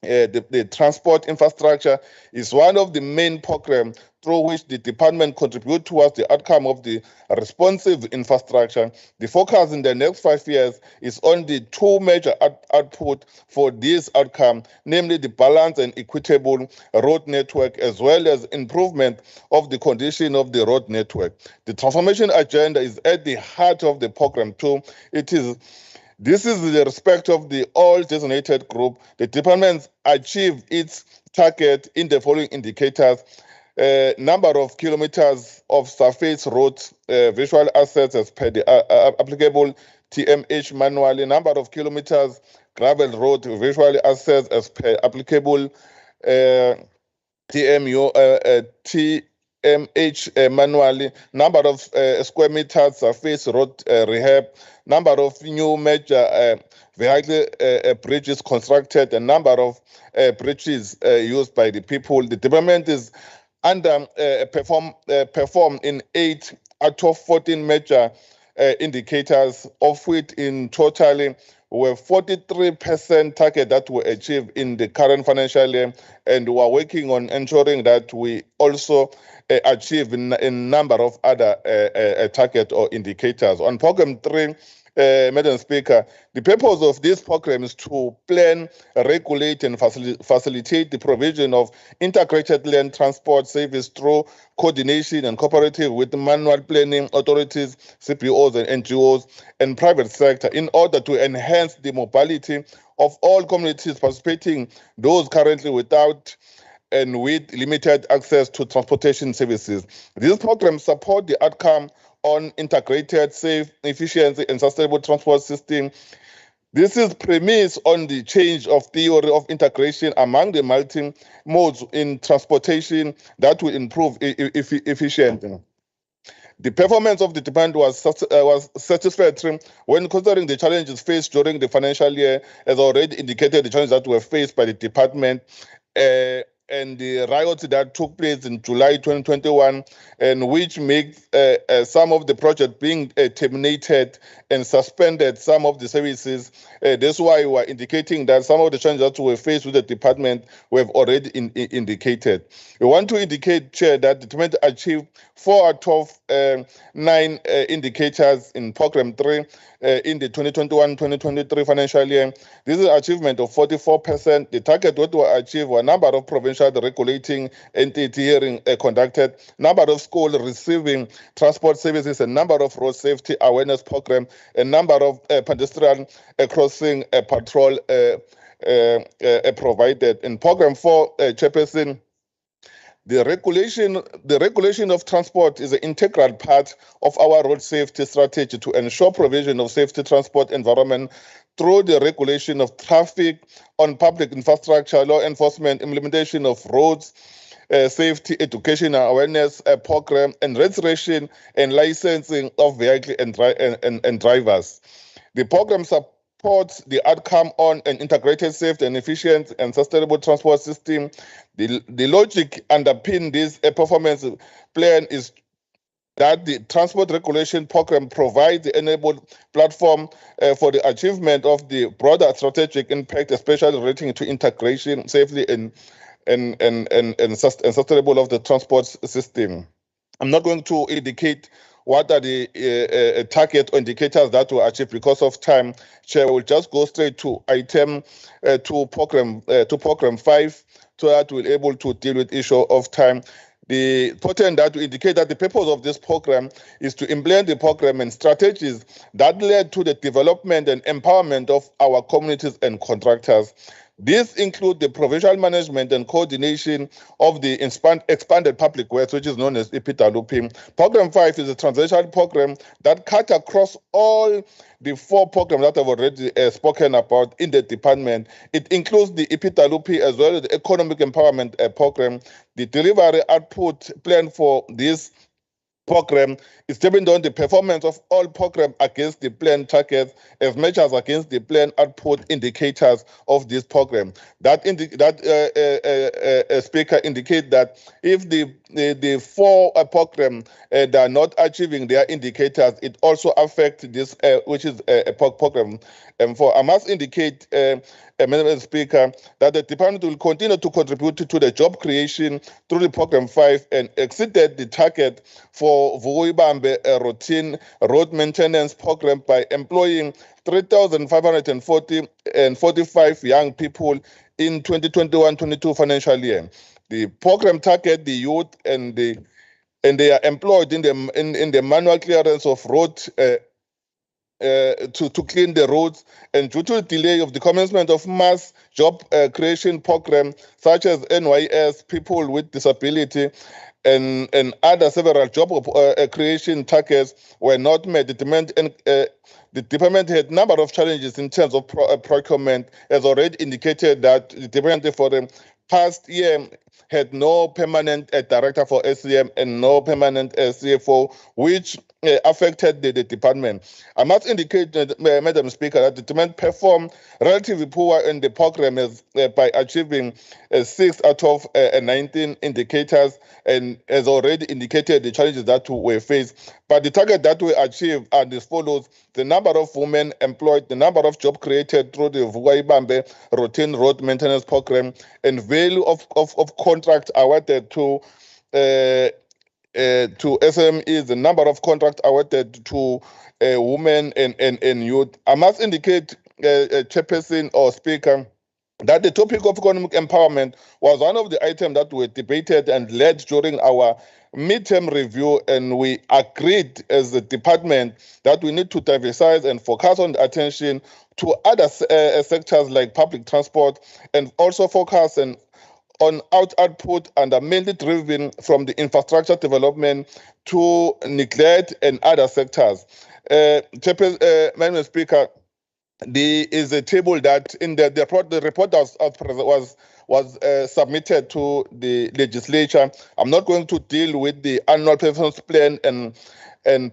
the transport infrastructure is one of the main programs through which the department contributes towards the outcome of the responsive infrastructure. The focus in the next 5 years is on the 2 major output for this outcome, namely the balanced and equitable road network, as well as improvement of the condition of the road network. The transformation agenda is at the heart of the program 2. This is the respect of the all designated group. The department achieved its target in the following indicators: number of kilometers of surface roads, visual assets as per the applicable TMH manually, number of kilometers gravel road, visual assets as per applicable TMH manually, number of square meters surface road rehab, number of new major vehicle bridges constructed, and number of bridges used by the people. The department is perform in 8 out of 14 major indicators, of which in total were 43% target that were achieved in the current financial year, and we are working on ensuring that we also achieved in number of other target or indicators. On program 3, Madam Speaker, the purpose of this program is to plan, regulate, and facilitate the provision of integrated land transport service through coordination and cooperative with manual planning authorities, CPOs and NGOs, and private sector in order to enhance the mobility of all communities participating, those currently without and with limited access to transportation services. These programs support the outcome on integrated, safe, efficient, and sustainable transport system. This is premised on the change of theory of integration among the multi-modes in transportation that will improve efficiency. The performance of the department was satisfactory when considering the challenges faced during the financial year, as already indicated, the challenges that were faced by the department and the riots that took place in July 2021, and which makes some of the projects being terminated and suspended some of the services. That's why we're indicating that some of the challenges that were faced with the department we have already indicated. We want to indicate, Chair, that the department achieved 4 out of 9 indicators in program 3 in the 2021-2023 financial year. This is an achievement of 44%. The target what were achieved were number of provincial regulating entity hearing conducted, number of schools receiving transport services, and number of road safety awareness program, and number of pedestrian crossing patrol provided. In program 4, Chairperson, the regulation of transport is an integral part of our road safety strategy to ensure provision of safety transport environment through the regulation of traffic on public infrastructure, law enforcement, implementation of roads, safety, education, awareness program, and registration and licensing of vehicles and drivers. The program supports the outcome on an integrated, safe, and efficient and sustainable transport system. The logic underpin this performance plan is that the transport regulation program provides the enabled platform for the achievement of the broader strategic impact, especially relating to integration safely and sustainable of the transport system. I'm not going to indicate what are the target or indicators that were achieved because of time. Chair, will just go straight to item to program 5, so that we'll able to deal with issue of time. The important that to indicate that the purpose of this program is to implement the program and strategies that led to the development and empowerment of our communities and contractors. This includes the provincial management and coordination of the expanded public works, which is known as EPWP. Program 5 is a transitional program that cut across all the 4 programs that I've already spoken about in the department. It includes the EPWP as well as the economic empowerment program. The delivery output plan for this program is dependent on the performance of all programs against the plan targets as measures against the plan output indicators of this program. Speaker indicate that if the 4 programs are not achieving their indicators, it also affects this, which is a program. And I must indicate, Madam Speaker, that the department will continue to contribute to the job creation through the program 5 and exceeded the target for Vuibambe routine road maintenance program by employing 3,545 young people in 2021-22 financial year. The program target the youth and they are employed in the manual clearance of road to clean the roads, and due to the delay of the commencement of mass job creation program such as NYS, people with disability, and other several job creation targets were not met. The department had a number of challenges in terms of procurement, as already indicated that the department for the past year had no permanent director for SCM and no permanent CFO, which affected the department. I must indicate, Madam Speaker, that the department performed relatively poor in the program by achieving 6 out of 19 indicators, and as already indicated, the challenges that were faced. But the target that we achieved are as follows: the number of women employed, the number of jobs created through the Vuibambe routine road maintenance program, and value of contract awarded to to SMEs, the number of contracts awarded to women and youth. I must indicate, Chairperson or Speaker, that the topic of economic empowerment was one of the items that were debated and led during our midterm review, and we agreed as a department that we need to diversify and focus on attention to other sectors like public transport, and also focus on output and are mainly driven from the infrastructure development to neglect and other sectors. Madam Speaker, there is a table that in the report was submitted to the legislature. I'm not going to deal with the annual performance plan and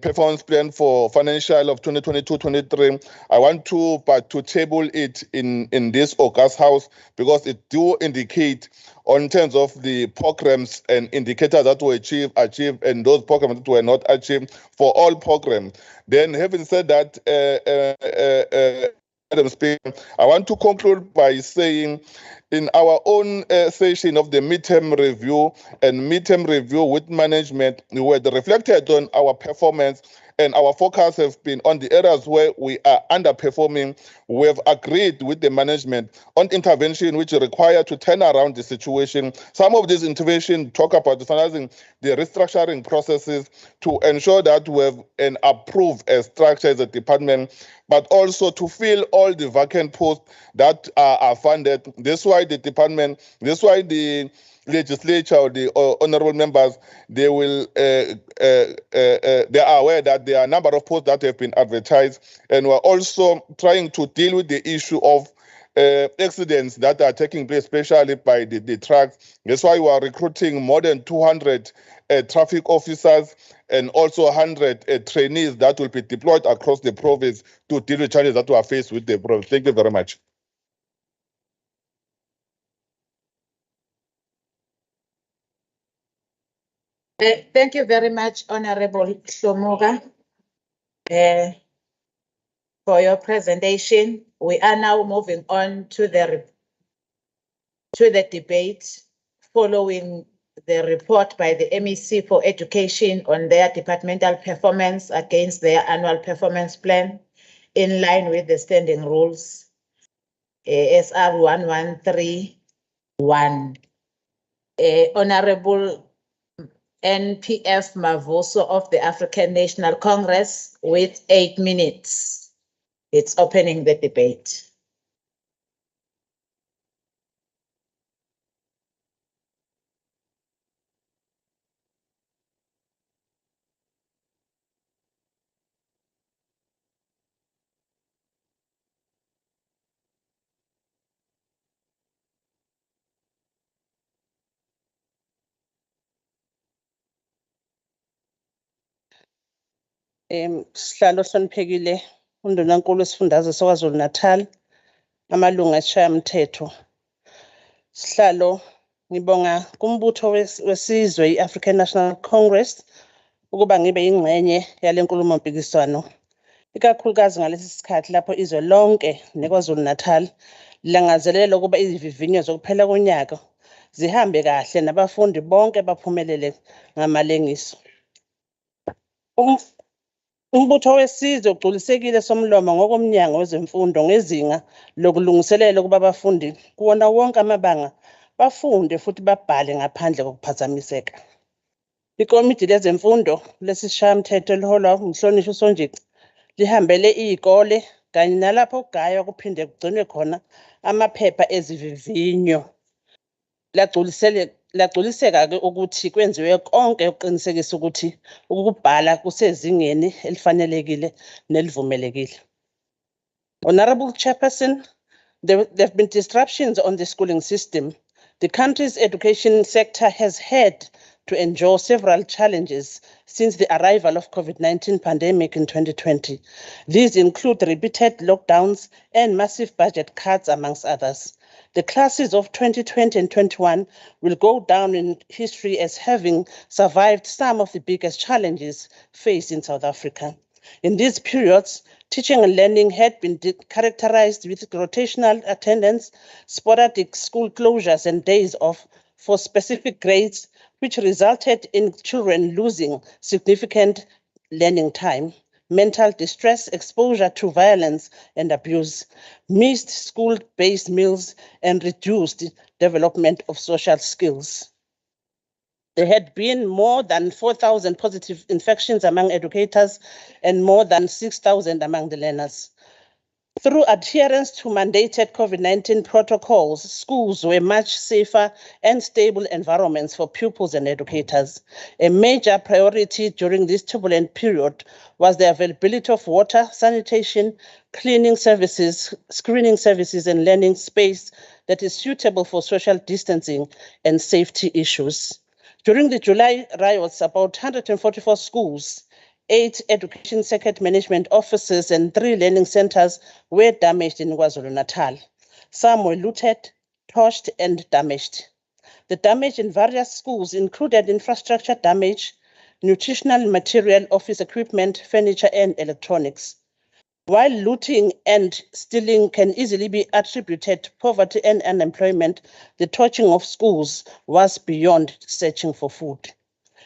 performance plan for financial of 2022-23. I want to table it in this August House, because it do indicate on terms of the programs and indicators that were achieved and those programs that were not achieved for all programs. Then, having said that, Madam Speaker, I want to conclude by saying, in our own session of the midterm review with management, we were reflected on our performance, and our focus has been on the areas where we are underperforming. We have agreed with the management on intervention which are required to turn around the situation. Some of these interventions talk about finalizing the restructuring processes to ensure that we have an approved structure as a department, but also to fill all the vacant posts that are funded. That's why the department, that's why the legislature or the honorable members, they are aware that there are a number of posts that have been advertised, and we're also trying to deal with the issue of accidents that are taking place, especially by the trucks. That's why we are recruiting more than 200 traffic officers and also 100 trainees that will be deployed across the province to deal with challenges that we are faced with the province. Thank you very much. Thank you very much, Honorable Shlomuga, for your presentation. We are now moving on to the debate following the report by the MEC for Education on their departmental performance against their annual performance plan in line with the standing rules, SR 1131. Honorable NPF Mavuso of the African National Congress with 8 minutes. It's opening the debate. Sihlalo hloniphekile undunankulu wesifundazwe saKwaZulu-Natal, amalungu esishayamthetho. Sihlalo, ngibonga kumbutho wesizwe i-African National Congress ukuba ngibe yingxenye yale nkulumo mpikiswano, ikakhulukazi ngalesi sikhathi lapho izwe lonke neKwaZulu-Natal langazelela ukuba izivivinyo zokuphela konyaka zihambe kahle nabafundi bonke baphumelele ngamalengiso. Umbutho wesizwe ugculisekile somlomo ngokomnyango wezemfundo ngezinga lokulungiselela ukuba abafundi kuwona wonke amabanga bafunde futhi babhale ngaphandle kokuphazamiseka. Ikomiti lezemfundo lesishayamthetho eliholwa umhlonishwa uSonjic lihambele izikole kanye nalapho kugaywa kuphinde kugcinwe khona amaphepha ezivivinyo. Lagculiseka-ke ukuthi kwenziwe konke ukuqinisekisa ukuthi ukubhala kusezingeni elifanelekile nelivumelekile. Honorable Chairperson, there have been disruptions on the schooling system. The country's education sector has had to endure several challenges since the arrival of COVID-19 pandemic in 2020. These include repeated lockdowns and massive budget cuts, amongst others. The classes of 2020 and 21 will go down in history as having survived some of the biggest challenges faced in South Africa. In these periods, teaching and learning had been characterized with rotational attendance, sporadic school closures, and days off for specific grades, which resulted in children losing significant learning time, mental distress, exposure to violence and abuse, missed school-based meals, and reduced development of social skills. There had been more than 4,000 positive infections among educators and more than 6,000 among the learners. Through adherence to mandated COVID-19 protocols, schools were much safer and stable environments for pupils and educators. A major priority during this turbulent period was the availability of water, sanitation, cleaning services, screening services, and learning space that is suitable for social distancing and safety issues. During the July riots, about 144 schools, 8 education circuit management offices and 3 learning centers were damaged in KwaZulu-Natal. Some were looted, torched, and damaged. The damage in various schools included infrastructure damage, nutritional material, office equipment, furniture, and electronics. While looting and stealing can easily be attributed to poverty and unemployment, the torching of schools was beyond searching for food.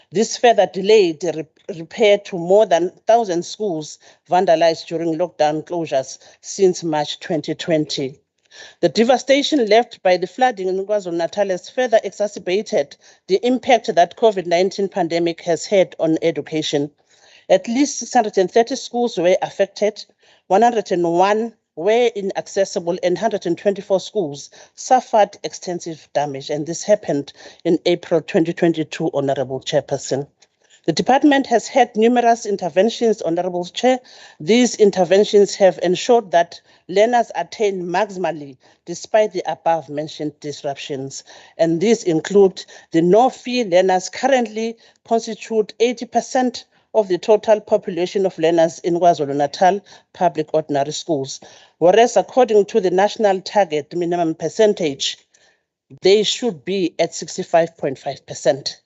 This further delayed the repair to more than 1,000 schools vandalized during lockdown closures since March 2020. The devastation left by the flooding in KwaZulu-Natal has further exacerbated the impact that COVID-19 pandemic has had on education. At least 630 schools were affected, 101 were inaccessible, and 124 schools suffered extensive damage. And this happened in April 2022, Honorable Chairperson. The department has had numerous interventions, Honorable Chair. These interventions have ensured that learners attain maximally despite the above-mentioned disruptions. And these include the no-fee learners currently constitute 80% of the total population of learners in KwaZulu-Natal public ordinary schools. Whereas according to the national target minimum percentage, they should be at 65.5%.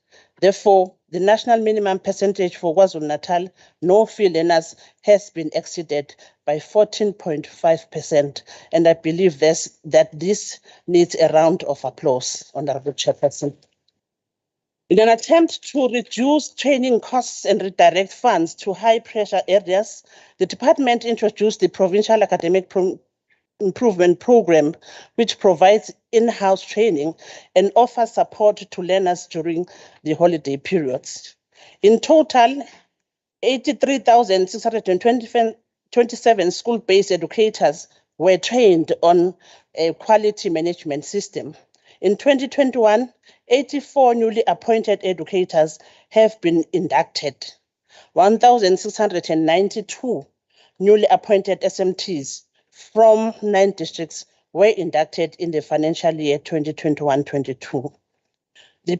Therefore, the national minimum percentage for KwaZulu-Natal no-fee learners has been exceeded by 14.5%. And I believe that this needs a round of applause, Honorable Chairperson. In an attempt to reduce training costs and redirect funds to high-pressure areas, the department introduced the Provincial Academic Improvement Program, which provides in-house training and offers support to learners during the holiday periods. In total, 83,627 school-based educators were trained on a quality management system. In 2021, 84 newly appointed educators have been inducted. 1,692 newly appointed SMTs from 9 districts were inducted in the financial year 2021-22. The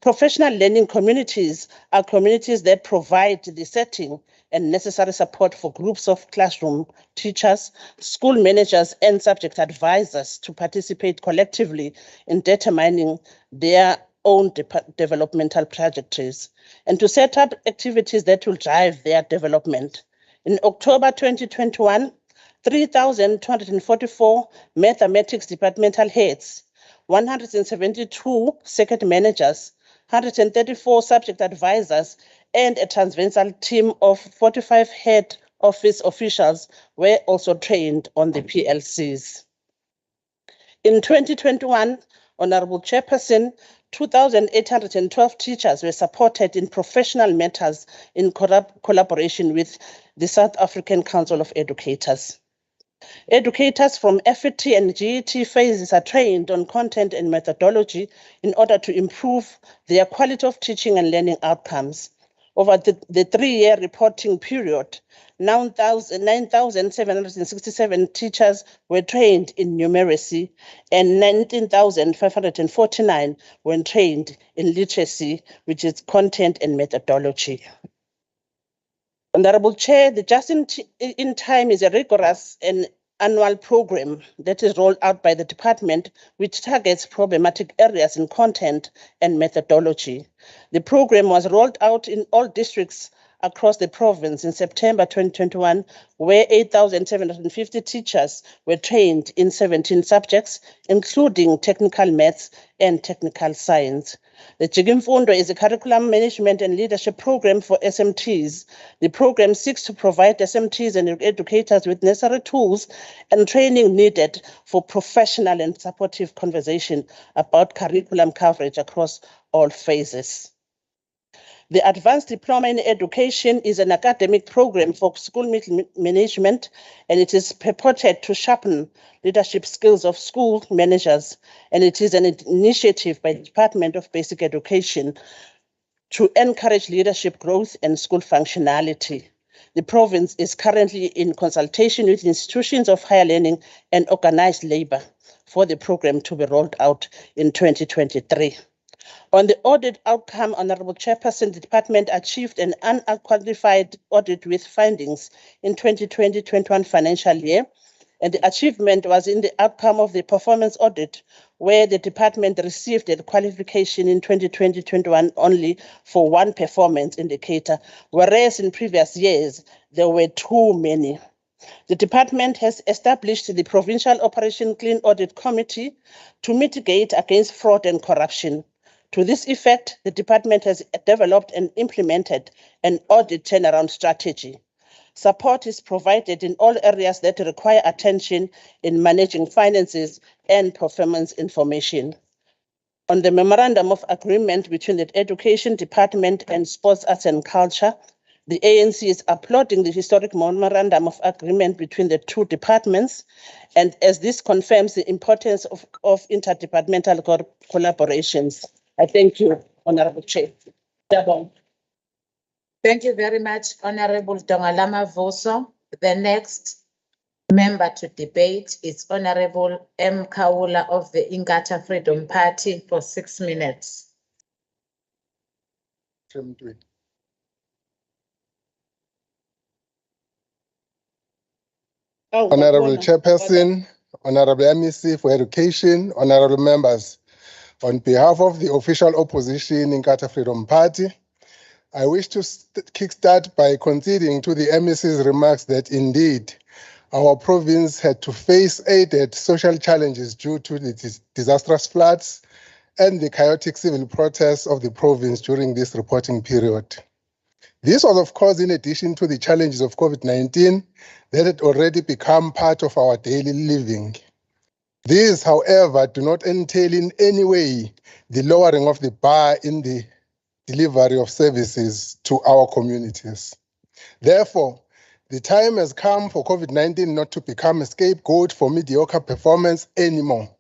professional learning communities are communities that provide the setting and necessary support for groups of classroom teachers, school managers, and subject advisors to participate collectively in determining their own developmental trajectories and to set up activities that will drive their development. In October 2021, 3,244 mathematics departmental heads, 172 circuit managers, 134 subject advisors, and a transversal team of 45 head office officials were also trained on the PLCs. In 2021, Honorable Chairperson, 2,812 teachers were supported in professional matters in collaboration with the South African Council of Educators. Educators from FET and GET phases are trained on content and methodology in order to improve their quality of teaching and learning outcomes. Over the 3-year reporting period, 9,767 teachers were trained in numeracy and 19,549 were trained in literacy, which is content and methodology. Honorable Chair, the Just in Time is a rigorous and annual program that is rolled out by the department, which targets problematic areas in content and methodology. The program was rolled out in all districts across the province in September 2021, where 8,750 teachers were trained in 17 subjects, including technical maths and technical science. The Jigimfundo is a curriculum management and leadership program for SMTs. The program seeks to provide SMTs and educators with necessary tools and training needed for professional and supportive conversation about curriculum coverage across all phases. The Advanced Diploma in Education is an academic program for school management, and it is purported to sharpen leadership skills of school managers, and it is an initiative by the Department of Basic Education to encourage leadership growth and school functionality. The province is currently in consultation with institutions of higher learning and organized labor for the program to be rolled out in 2023. On the audit outcome, Honorable Chairperson, the department achieved an unqualified audit with findings in 2020-21 financial year, and the achievement was in the outcome of the performance audit, where the department received a qualification in 2020-21 only for one performance indicator, whereas in previous years there were too many. The department has established the Provincial Operation Clean Audit Committee to mitigate against fraud and corruption. To this effect, the department has developed and implemented an audit turnaround strategy. Support is provided in all areas that require attention in managing finances and performance information. On the Memorandum of Agreement between the Education Department and Sports, Arts and Culture, the ANC is applauding the historic Memorandum of Agreement between the two departments, and as this confirms the importance of interdepartmental collaborations. I thank you, Honorable Chair. Thank you very much, Honorable Dongalama Voso. The next member to debate is Honorable M. Kaula of the Inkatha Freedom Party for 6 minutes. Honorable Chairperson, Honorable MEC for Education, Honorable members, on behalf of the official opposition Inkatha Freedom Party, I wish to kickstart by conceding to the MEC's remarks that indeed our province had to face added social challenges due to the disastrous floods and the chaotic civil protests of the province during this reporting period. This was, of course, in addition to the challenges of COVID-19 that had already become part of our daily living. These, however, do not entail in any way the lowering of the bar in the delivery of services to our communities. Therefore, the time has come for COVID-19 not to become a scapegoat for mediocre performance anymore.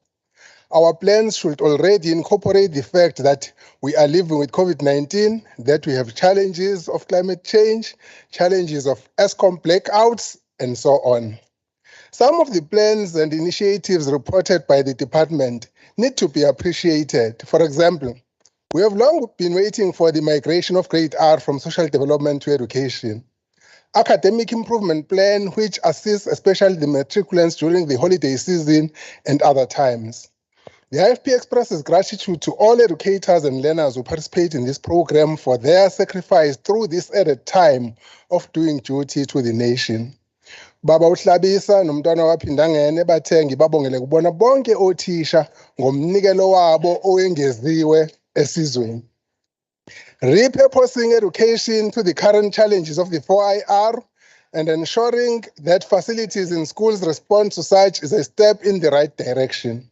Our plans should already incorporate the fact that we are living with COVID-19, that we have challenges of climate change, challenges of ESCOM blackouts, and so on. Some of the plans and initiatives reported by the department need to be appreciated. For example, we have long been waiting for the migration of grade R from social development to education. Academic improvement plan, which assists especially the matriculants during the holiday season and other times. The IFP expresses gratitude to all educators and learners who participate in this program for their sacrifice through this added time of doing duty to the nation. Baba uhlabisa nomntwana waphinda ngene bathe ngibabongele kubona bonke othisha ngomnikelo wabo owengeziwe esizweni. Repurposing education to the current challenges of the 4IR and ensuring that facilities in schools respond to such is a step in the right direction.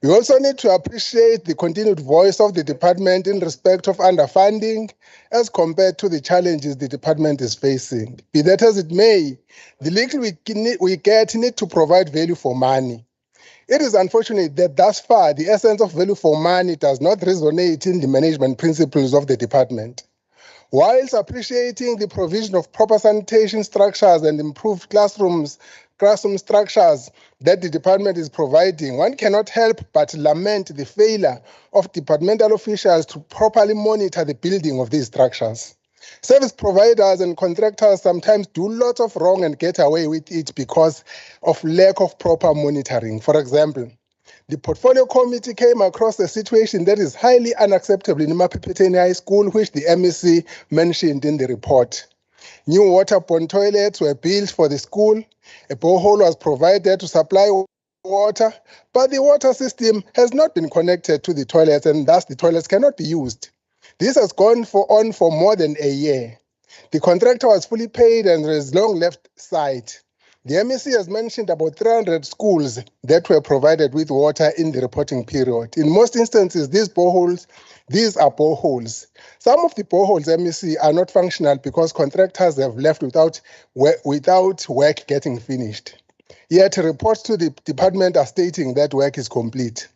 We also need to appreciate the continued voice of the department in respect of underfunding as compared to the challenges the department is facing. Be that as it may, the little we get need to provide value for money. It is unfortunate that thus far, the essence of value for money does not resonate in the management principles of the department. Whilst appreciating the provision of proper sanitation structures and improved classroom structures that the department is providing, one cannot help but lament the failure of departmental officials to properly monitor the building of these structures. Service providers and contractors sometimes do lots of wrong and get away with it because of lack of proper monitoring. For example, The portfolio committee came across a situation that is highly unacceptable in Mapepeteni High School, which the MEC mentioned in the report. New water-borne toilets were built for the school. A borehole was provided to supply water, but the water system has not been connected to the toilets, and thus the toilets cannot be used. This has gone on for more than a year. The contractor was fully paid and has long left site. The MEC has mentioned about 300 schools that were provided with water in the reporting period. In most instances, these are boreholes. Some of the boreholes, MEC, are not functional because contractors have left without work getting finished. Yet reports to the department are stating that work is complete.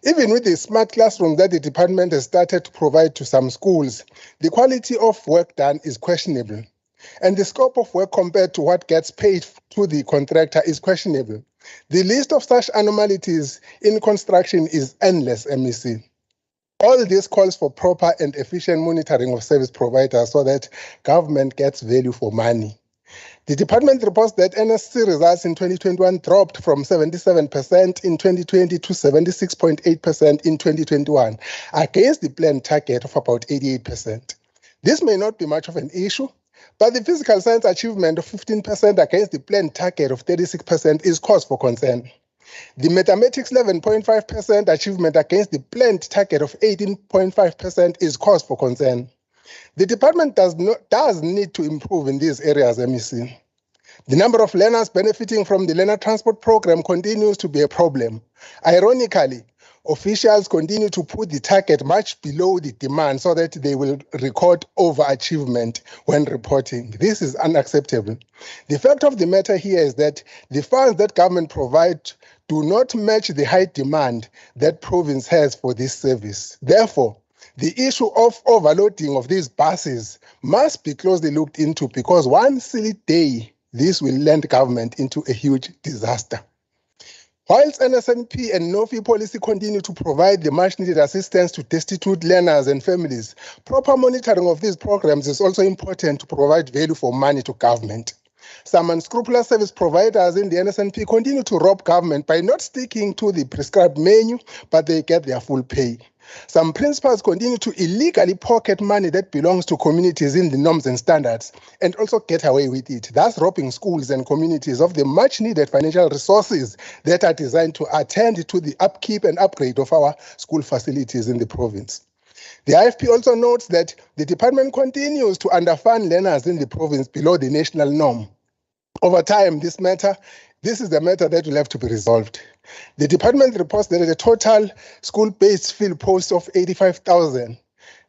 Even with the smart classroom that the department has started to provide to some schools, the quality of work done is questionable. And the scope of work compared to what gets paid to the contractor is questionable. The list of such anomalies in construction is endless, MEC. All this calls for proper and efficient monitoring of service providers so that government gets value for money. The department reports that NSC results in 2021 dropped from 77% in 2020 to 76.8% in 2021, against the planned target of about 88%. This may not be much of an issue, but the physical science achievement of 15% against the planned target of 36% is cause for concern. The mathematics 11.5% achievement against the planned target of 18.5% is cause for concern. The department does need to improve in these areas, MEC. The number of learners benefiting from the learner transport program continues to be a problem. Ironically, officials continue to put the target much below the demand so that they will record overachievement when reporting. This is unacceptable. The fact of the matter here is that the funds that government provides do not match the high demand that province has for this service. Therefore, the issue of overloading of these buses must be closely looked into, because one silly day, this will land government into a huge disaster. Whilst NSNP and NOFI policy continue to provide the much needed assistance to destitute learners and families, proper monitoring of these programs is also important to provide value for money to government. Some unscrupulous service providers in the NSNP continue to rob government by not sticking to the prescribed menu, but they get their full pay. Some principals continue to illegally pocket money that belongs to communities in the norms and standards and also get away with it, thus robbing schools and communities of the much needed financial resources that are designed to attend to the upkeep and upgrade of our school facilities in the province. The IFP also notes that the department continues to underfund learners in the province below the national norm. Over time, this is the matter that will have to be resolved. The department reports that the total school-based field posts of 85,000,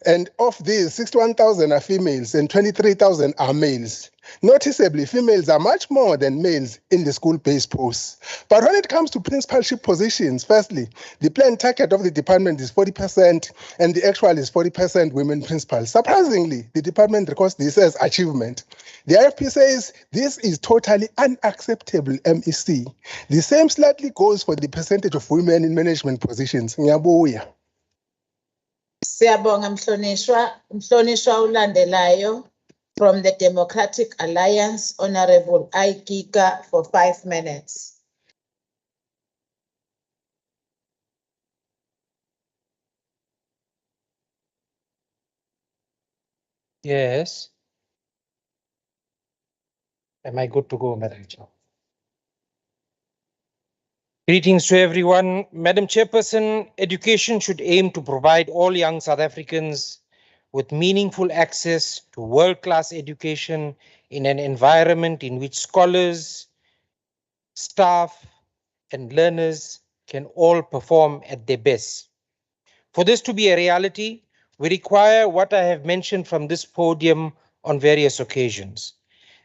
and of these, 61,000 are females and 23,000 are males. Noticeably, females are much more than males in the school-based posts. But when it comes to principalship positions, firstly, the planned target of the department is 40% and the actual is 40% women principals. Surprisingly, the department records this as achievement. The IFP says this is totally unacceptable, MEC. The same slightly goes for the percentage of women in management positions. Ngiyabuya. Siyabonga mhlonishwa ulandelayo from the Democratic Alliance, Honorable Aikika for 5 minutes. Yes. Am I good to go, Madam Chair? Greetings to everyone. Madam Chairperson, education should aim to provide all young South Africans with meaningful access to world-class education in an environment in which scholars, staff, and learners can all perform at their best. For this to be a reality, we require what I have mentioned from this podium on various occasions,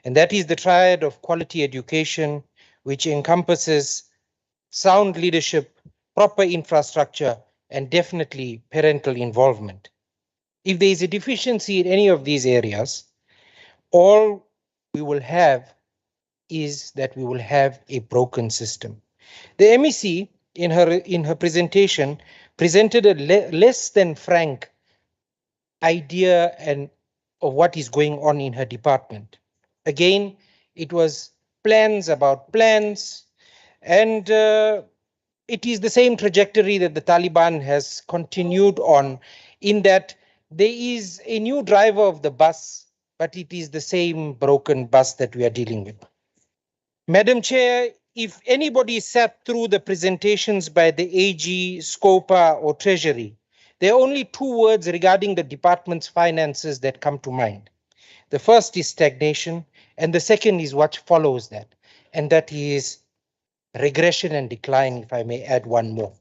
and that is the triad of quality education, which encompasses sound leadership, proper infrastructure, and definitely parental involvement. If there is a deficiency in any of these areas, all we will have is that we will have a broken system. The MEC, in her presentation, presented a less than frank idea of what is going on in her department. Again, it was plans about plans, and it is the same trajectory that the Taliban has continued on, in that there is a new driver of the bus, but it is the same broken bus that we are dealing with. Madam Chair, if anybody sat through the presentations by the AG, SCOPA or Treasury, there are only two words regarding the department's finances that come to mind. The first is stagnation, and the second is what follows that, and that is regression and decline, if I may add one more.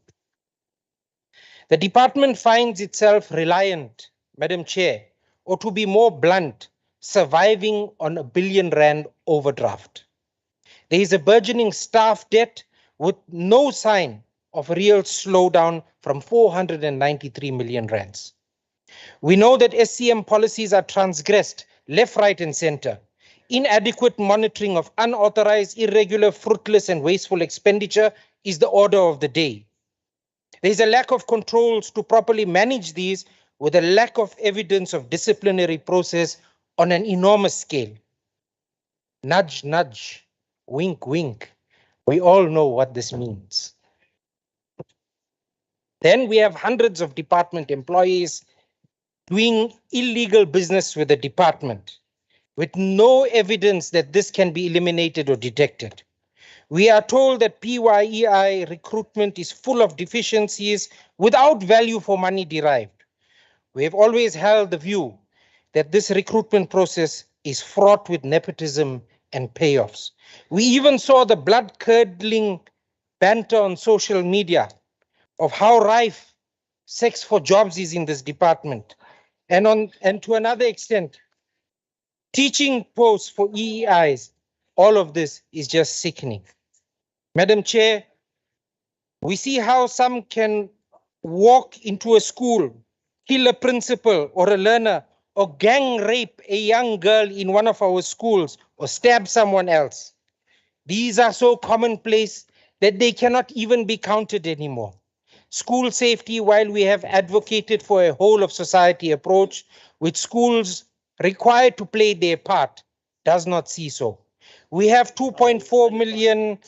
The department finds itself reliant, Madam Chair, or to be more blunt, surviving on R1 billion overdraft. There is a burgeoning staff debt with no sign of a real slowdown from 493 million rands. We know that SCM policies are transgressed left, right, and center. Inadequate monitoring of unauthorized, irregular, fruitless, and wasteful expenditure is the order of the day. There is a lack of controls to properly manage these, with a lack of evidence of disciplinary process on an enormous scale. Nudge, nudge, wink, wink. We all know what this means. Then we have hundreds of department employees doing illegal business with the department, with no evidence that this can be eliminated or detected. We are told that PYEI recruitment is full of deficiencies without value for money derived. We have always held the view that this recruitment process is fraught with nepotism and payoffs. We even saw the blood-curdling banter on social media of how rife sex for jobs is in this department. And to another extent, teaching posts for EEIs, all of this is just sickening. Madam Chair, we see how some can walk into a school, kill a principal or a learner, or gang rape a young girl in one of our schools, or stab someone else. These are so commonplace that they cannot even be counted anymore. School safety, while we have advocated for a whole of society approach, with schools required to play their part, does not see so. We have 2.4 million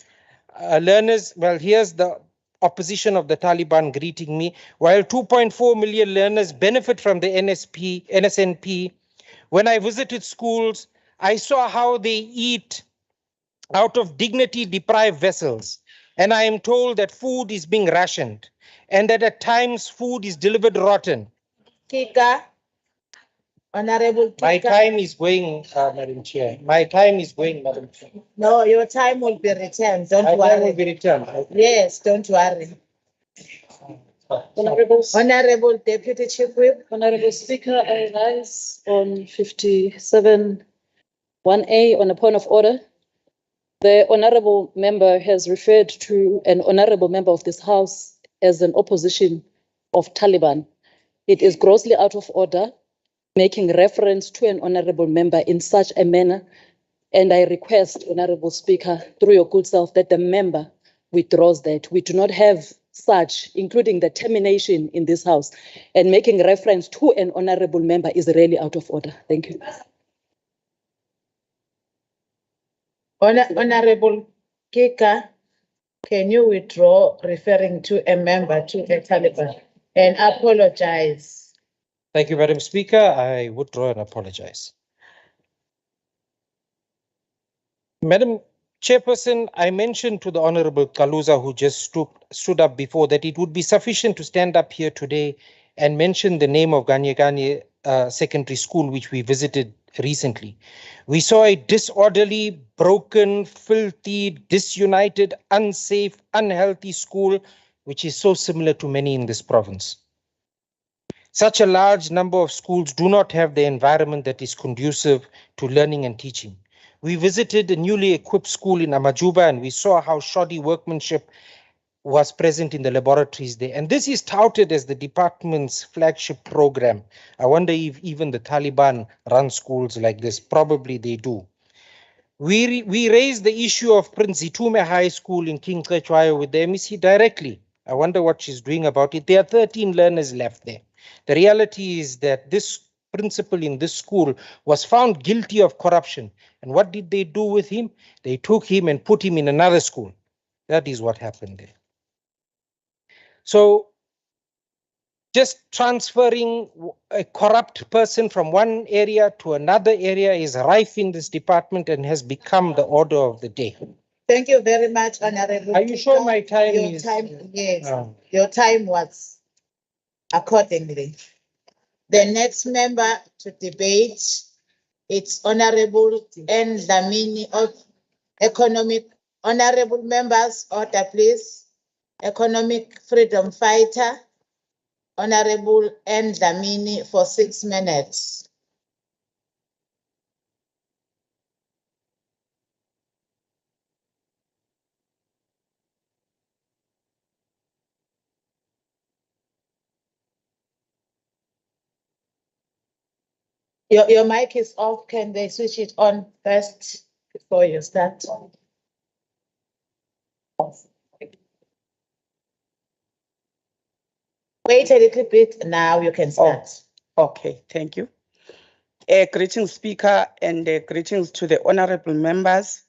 learners. Well, here's the opposition of the Taliban greeting me. While 2.4 million learners benefit from the NSNP, when I visited schools, I saw how they eat out of dignity-deprived vessels. And I am told that food is being rationed, and that at times food is delivered rotten. Kika, Honorable Kika. My time is going, Madam Chair. My time is going, Madam Chair. No, your time will be returned. Don't My worry. time will be returned. Yes, don't worry. Honorable Deputy Chief Whip. Honorable Speaker, I rise on 57 1A on a point of order. The honorable member has referred to an honorable member of this House as an opposition of Taliban. It is grossly out of order, making reference to an honorable member in such a manner, and I request, Honorable Speaker, through your good self, that the member withdraws that. We do not have such, including the termination in this House, and making reference to an honorable member is really out of order. Thank you. Honorable Kika, can you withdraw referring to a member to a Taliban and apologize? Thank you, Madam Speaker. I withdraw and apologize. Madam Chairperson, I mentioned to the Honorable Kaluza, who just stood up before, that it would be sufficient to stand up here today and mention the name of Ganyeganye Secondary School, which we visited recently. We saw a disorderly, broken, filthy, disunited, unsafe, unhealthy school, which is so similar to many in this province. Such a large number of schools do not have the environment that is conducive to learning and teaching. We visited a newly equipped school in Amajuba, and we saw how shoddy workmanship was present in the laboratories there. And this is touted as the department's flagship program. I wonder if even the Taliban run schools like this. Probably they do. We raised the issue of Prince Zitume High School in King Cetshwayo with the MEC directly. I wonder what she's doing about it. There are 13 learners left there. The reality is that this principal in this school was found guilty of corruption. And what did they do with him? They took him and put him in another school. That is what happened there. So just transferring a corrupt person from one area to another area is rife in this department and has become the order of the day. Thank you very much, Honorable. Are you sure my time Your is? time, yes, Oh. your time was accordingly. The next member to debate, it's Honorable N. Dlamini of Economic. Honorable members, order please. Economic Freedom Fighter, Honorable N. Dlamini for 6 minutes. Your mic is off. Can they switch it on first before you start? Wait a little bit. Now you can start. Okay, thank you. Greetings, Speaker, and greetings to the honorable members.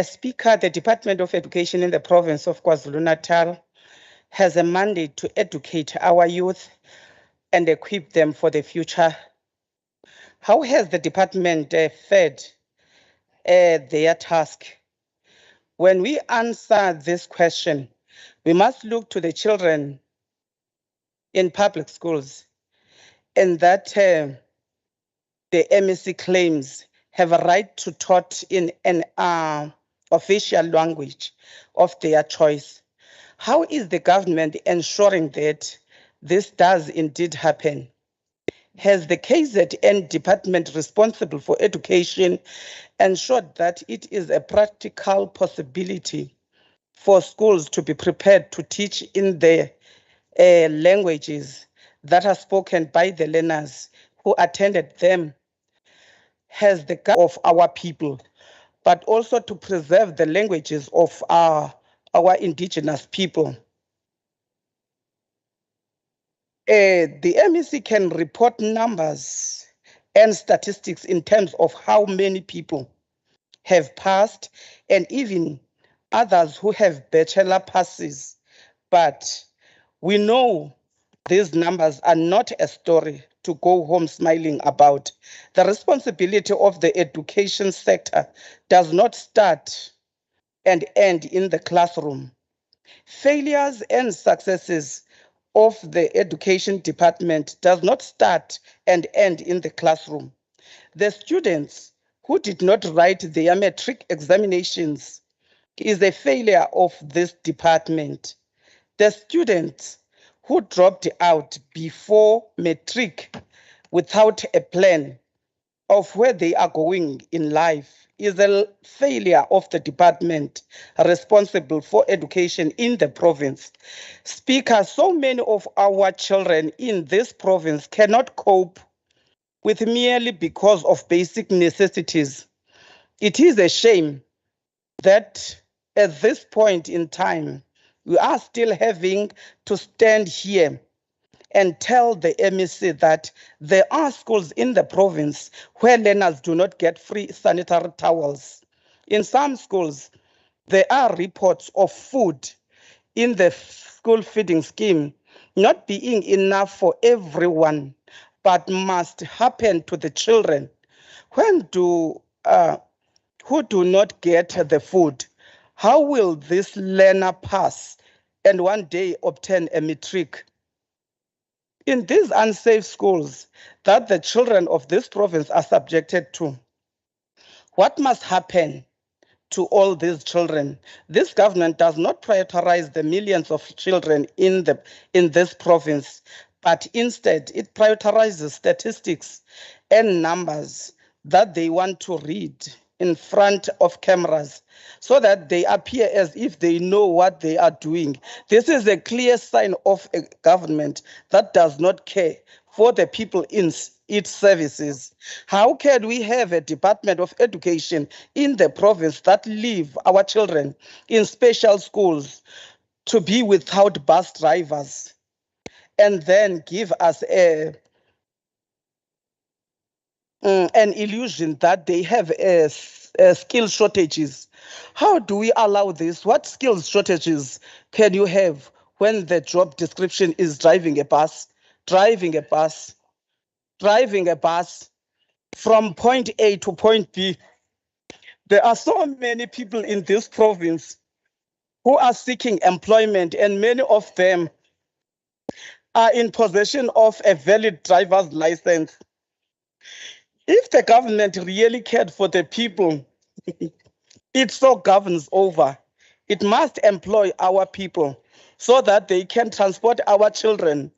Speaker, the Department of Education in the province of KwaZulu-Natal has a mandate to educate our youth and equip them for the future. How has the department fared their task? When we answer this question, we must look to the children in public schools, and that the MEC claims have a right to taught in an official language of their choice. How is the government ensuring that this does indeed happen? Has the KZN department responsible for education ensured that it is a practical possibility for schools to be prepared to teach in the languages that are spoken by the learners who attended them? Has the government of our people, but also to preserve the languages of our indigenous people? The MEC can report numbers and statistics in terms of how many people have passed and even others who have bachelor passes. But we know these numbers are not a story to go home smiling about. The responsibility of the education sector does not start and end in the classroom. Failures and successes of the education department does not start and end in the classroom. The students who did not write their matric examinations is a failure of this department. The students who dropped out before matric without a plan of where they are going in life is a failure of the department responsible for education in the province. Speaker, so many of our children in this province cannot cope with merely because of basic necessities. It is a shame that at this point in time, we are still having to stand here and tell the MEC that there are schools in the province where learners do not get free sanitary towels. In some schools, there are reports of food in the school feeding scheme not being enough for everyone, but must happen to the children who do not get the food. How will this learner pass and one day obtain a matric? In these unsafe schools that the children of this province are subjected to, what must happen to all these children? This government does not prioritize the millions of children in this province, but instead it prioritizes statistics and numbers that they want to read in front of cameras so that they appear as if they know what they are doing. This is a clear sign of a government that does not care for the people in its services. How can we have a Department of Education in the province that leave our children in special schools to be without bus drivers and then give us an illusion that they have skill shortages? How do we allow this? What skills shortages can you have when the job description is driving a bus from point A to point B. There are so many people in this province who are seeking employment, and many of them are in possession of a valid driver's license. If the government really cared for the people it so governs over, it must employ our people so that they can transport our children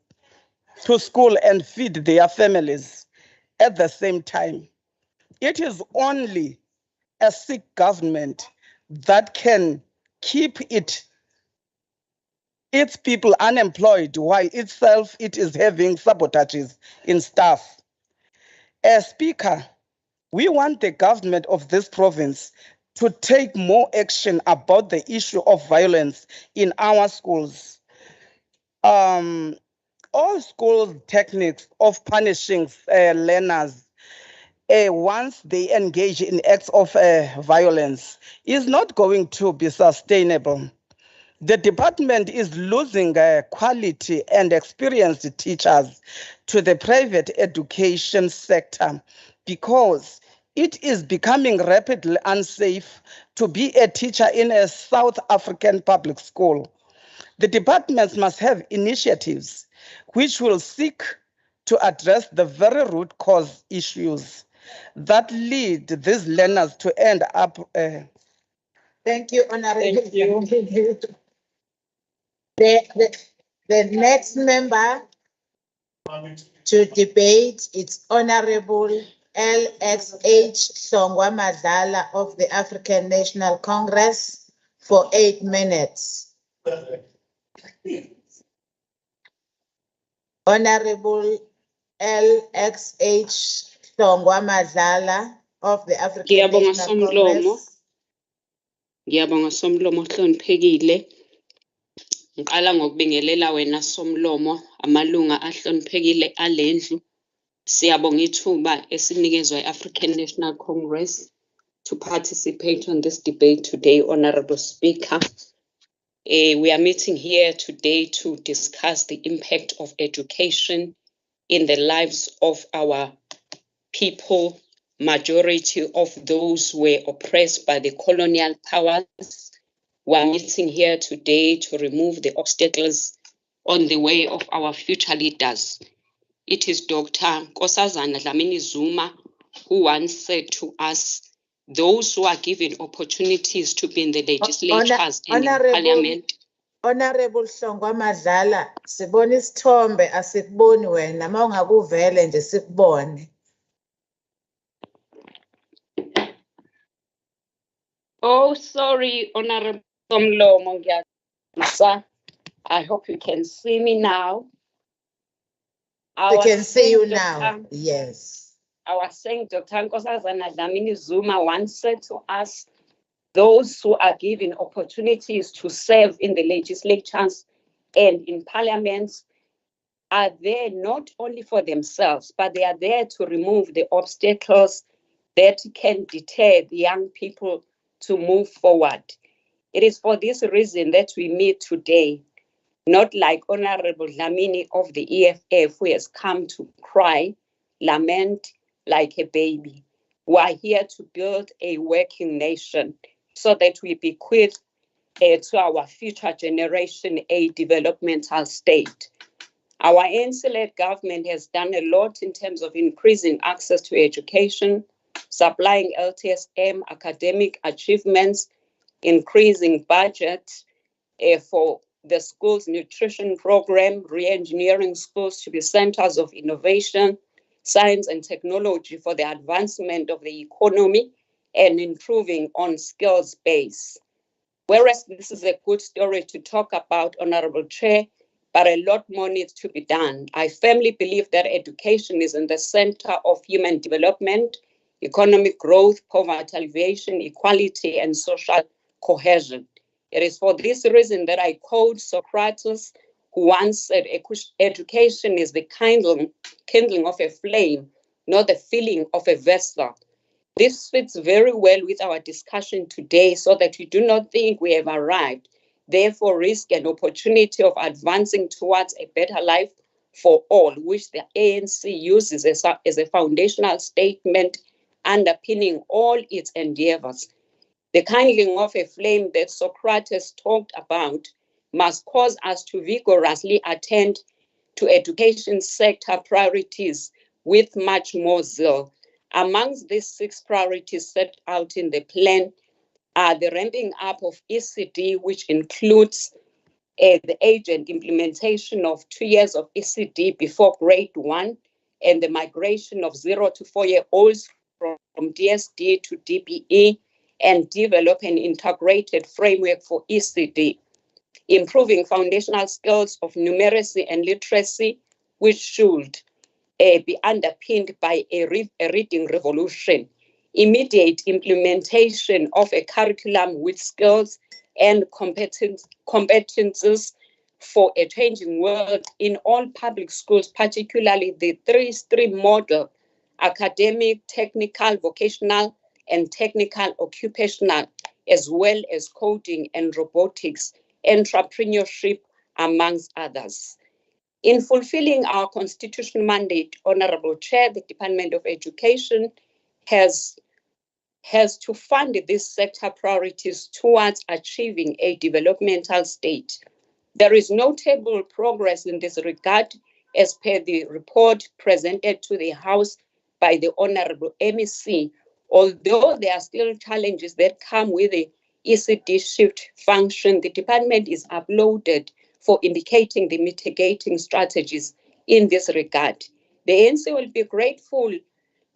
to school and feed their families at the same time. It is only a sick government that can keep its people unemployed while itself it is having sabotages in staff. As Speaker, we want the government of this province to take more action about the issue of violence in our schools. All school techniques of punishing learners once they engage in acts of violence is not going to be sustainable. The department is losing quality and experienced teachers to the private education sector because it is becoming rapidly unsafe to be a teacher in a South African public school. The departments must have initiatives which will seek to address the very root cause issues that lead these learners to end up. Thank you, Honorable. Thank you. The next member to debate is Honorable LXH Songwa Madlala of the African National Congress for 8 minutes. Honorable LXH Songwa Madlala of the African National Congress. Ngiyabonga Somlomo hloniphekile. Ngiqala ngokubingelela wena Somlomo amalunga ahloniphekile alendlu. Siyabonga ithuba esinikezwe African National Congress to participate on this debate today, Honorable Speaker. We are meeting here today to discuss the impact of education in the lives of our people. Majority of those were oppressed by the colonial powers. We are meeting here today to remove the obstacles on the way of our future leaders. It is Dr. Nkosazana Dlamini Zuma who once said to us, those who are given opportunities to be in the legislatures and in parliament. Honorable Songwa Madlala, sibona isithombe asikuboni wena mawungakuvele nje sikubone. Oh, sorry, Honorable Somlomo. I hope you can see me now. We can see you now, yes. I was saying Dr. Nkosazana Dlamini Zuma once said to us, those who are given opportunities to serve in the legislatures and in parliaments are there not only for themselves, but they are there to remove the obstacles that can deter the young people to move forward. It is for this reason that we meet today, not like Honorable Dlamini of the EFF who has come to cry, lament like a baby. We are here to build a working nation so that we bequeath to our future generation a developmental state. Our ANC-led government has done a lot in terms of increasing access to education, supplying LTSM academic achievements, increasing budget for the school's nutrition program, re-engineering schools to be centers of innovation, science and technology for the advancement of the economy, and improving on skills base. Whereas this is a good story to talk about, Honorable Chair, but a lot more needs to be done. I firmly believe that education is in the center of human development, economic growth, poverty alleviation, equality, and social cohesion. It is for this reason that I quote Socrates, who once said, education is the kindling of a flame, not the filling of a vessel. This fits very well with our discussion today so that we do not think we have arrived. therefore risk an opportunity of advancing towards a better life for all, which the ANC uses as a foundational statement underpinning all its endeavors. The kindling of a flame that Socrates talked about must cause us to vigorously attend to education sector priorities with much more zeal. Amongst these 6 priorities set out in the plan are the ramping up of ECD, which includes the age and implementation of 2 years of ECD before grade 1, and the migration of 0 to 4-year-olds from DSD to DBE, and develop an integrated framework for ECD. Improving foundational skills of numeracy and literacy, which should be underpinned by a reading revolution. Immediate implementation of a curriculum with skills and competences for a changing world in all public schools, particularly the 3-stream model: academic, technical, vocational, and technical occupational, as well as coding and robotics, entrepreneurship, amongst others. In fulfilling our constitutional mandate, Honorable Chair, the Department of Education has to fund these sector priorities towards achieving a developmental state. There is notable progress in this regard as per the report presented to the House by the Honorable MEC, although there are still challenges that come with the ECD shift function. The department is uploaded for indicating the mitigating strategies in this regard. The ANC will be grateful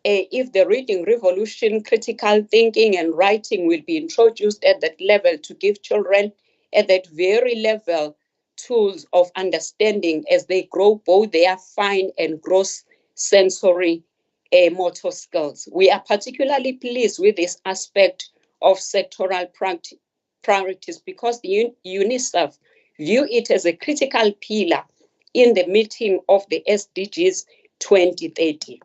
if the reading revolution, critical thinking and writing will be introduced at that level to give children at that very level tools of understanding as they grow both their fine and gross sensory motor skills. We are particularly pleased with this aspect of sectoral priorities because the UNICEF view it as a critical pillar in the meeting of the SDGs 2030.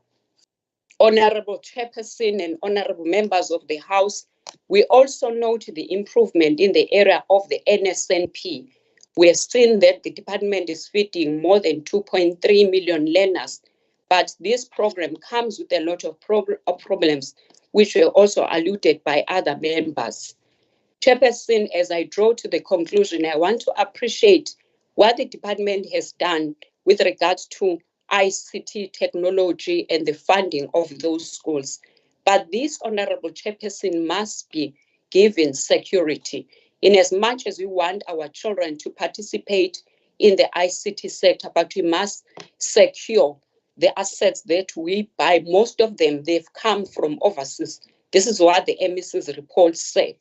Honorable Chairperson and honorable members of the House, we also note the improvement in the area of the NSNP. We have seen that the department is feeding more than 2.3 million learners, but this program comes with a lot of problems, which were also alluded by other members. Chairperson, as I draw to the conclusion, I want to appreciate what the department has done with regards to ICT technology and the funding of those schools. But this, Honorable Chairperson, must be given security. In as much as we want our children to participate in the ICT sector, but we must secure the assets that we buy. Most of them, they've come from overseas. This is what the MEC's report said.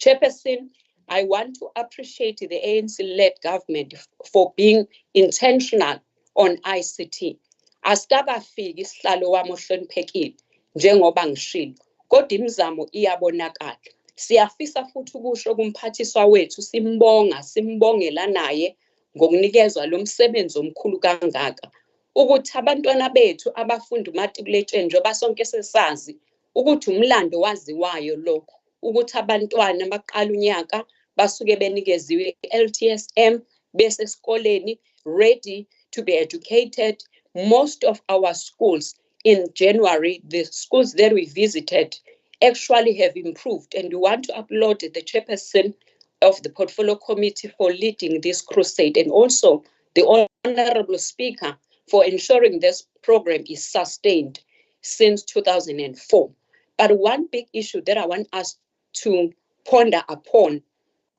Chairperson, I want to appreciate the ANC-led government for being intentional on ICT. Asikabafiki isihlalo wami ohloniphekile njengoba ngishilo, kodwa imizamo iyabonakala. Siyafisa futhi ukusho kumphathiswa wethu simbongela naye ngokunikezwa lo msebenzi omkhulu kangaka, ukuthi abantwana bethu abafunda umatikuletsheni njengoba sonke sesazi ukuthi umlando waziwayo lo, ukuthi abantwana baqala unyaka basuke benikeziwe LTSM bese esikoleni ready to be educated. Most of our schools in January, the schools that we visited actually have improved, and we want to applaud the chairperson of the portfolio committee for leading this crusade, and also the honorable speaker for ensuring this program is sustained since 2004. But one big issue that I want us to ponder upon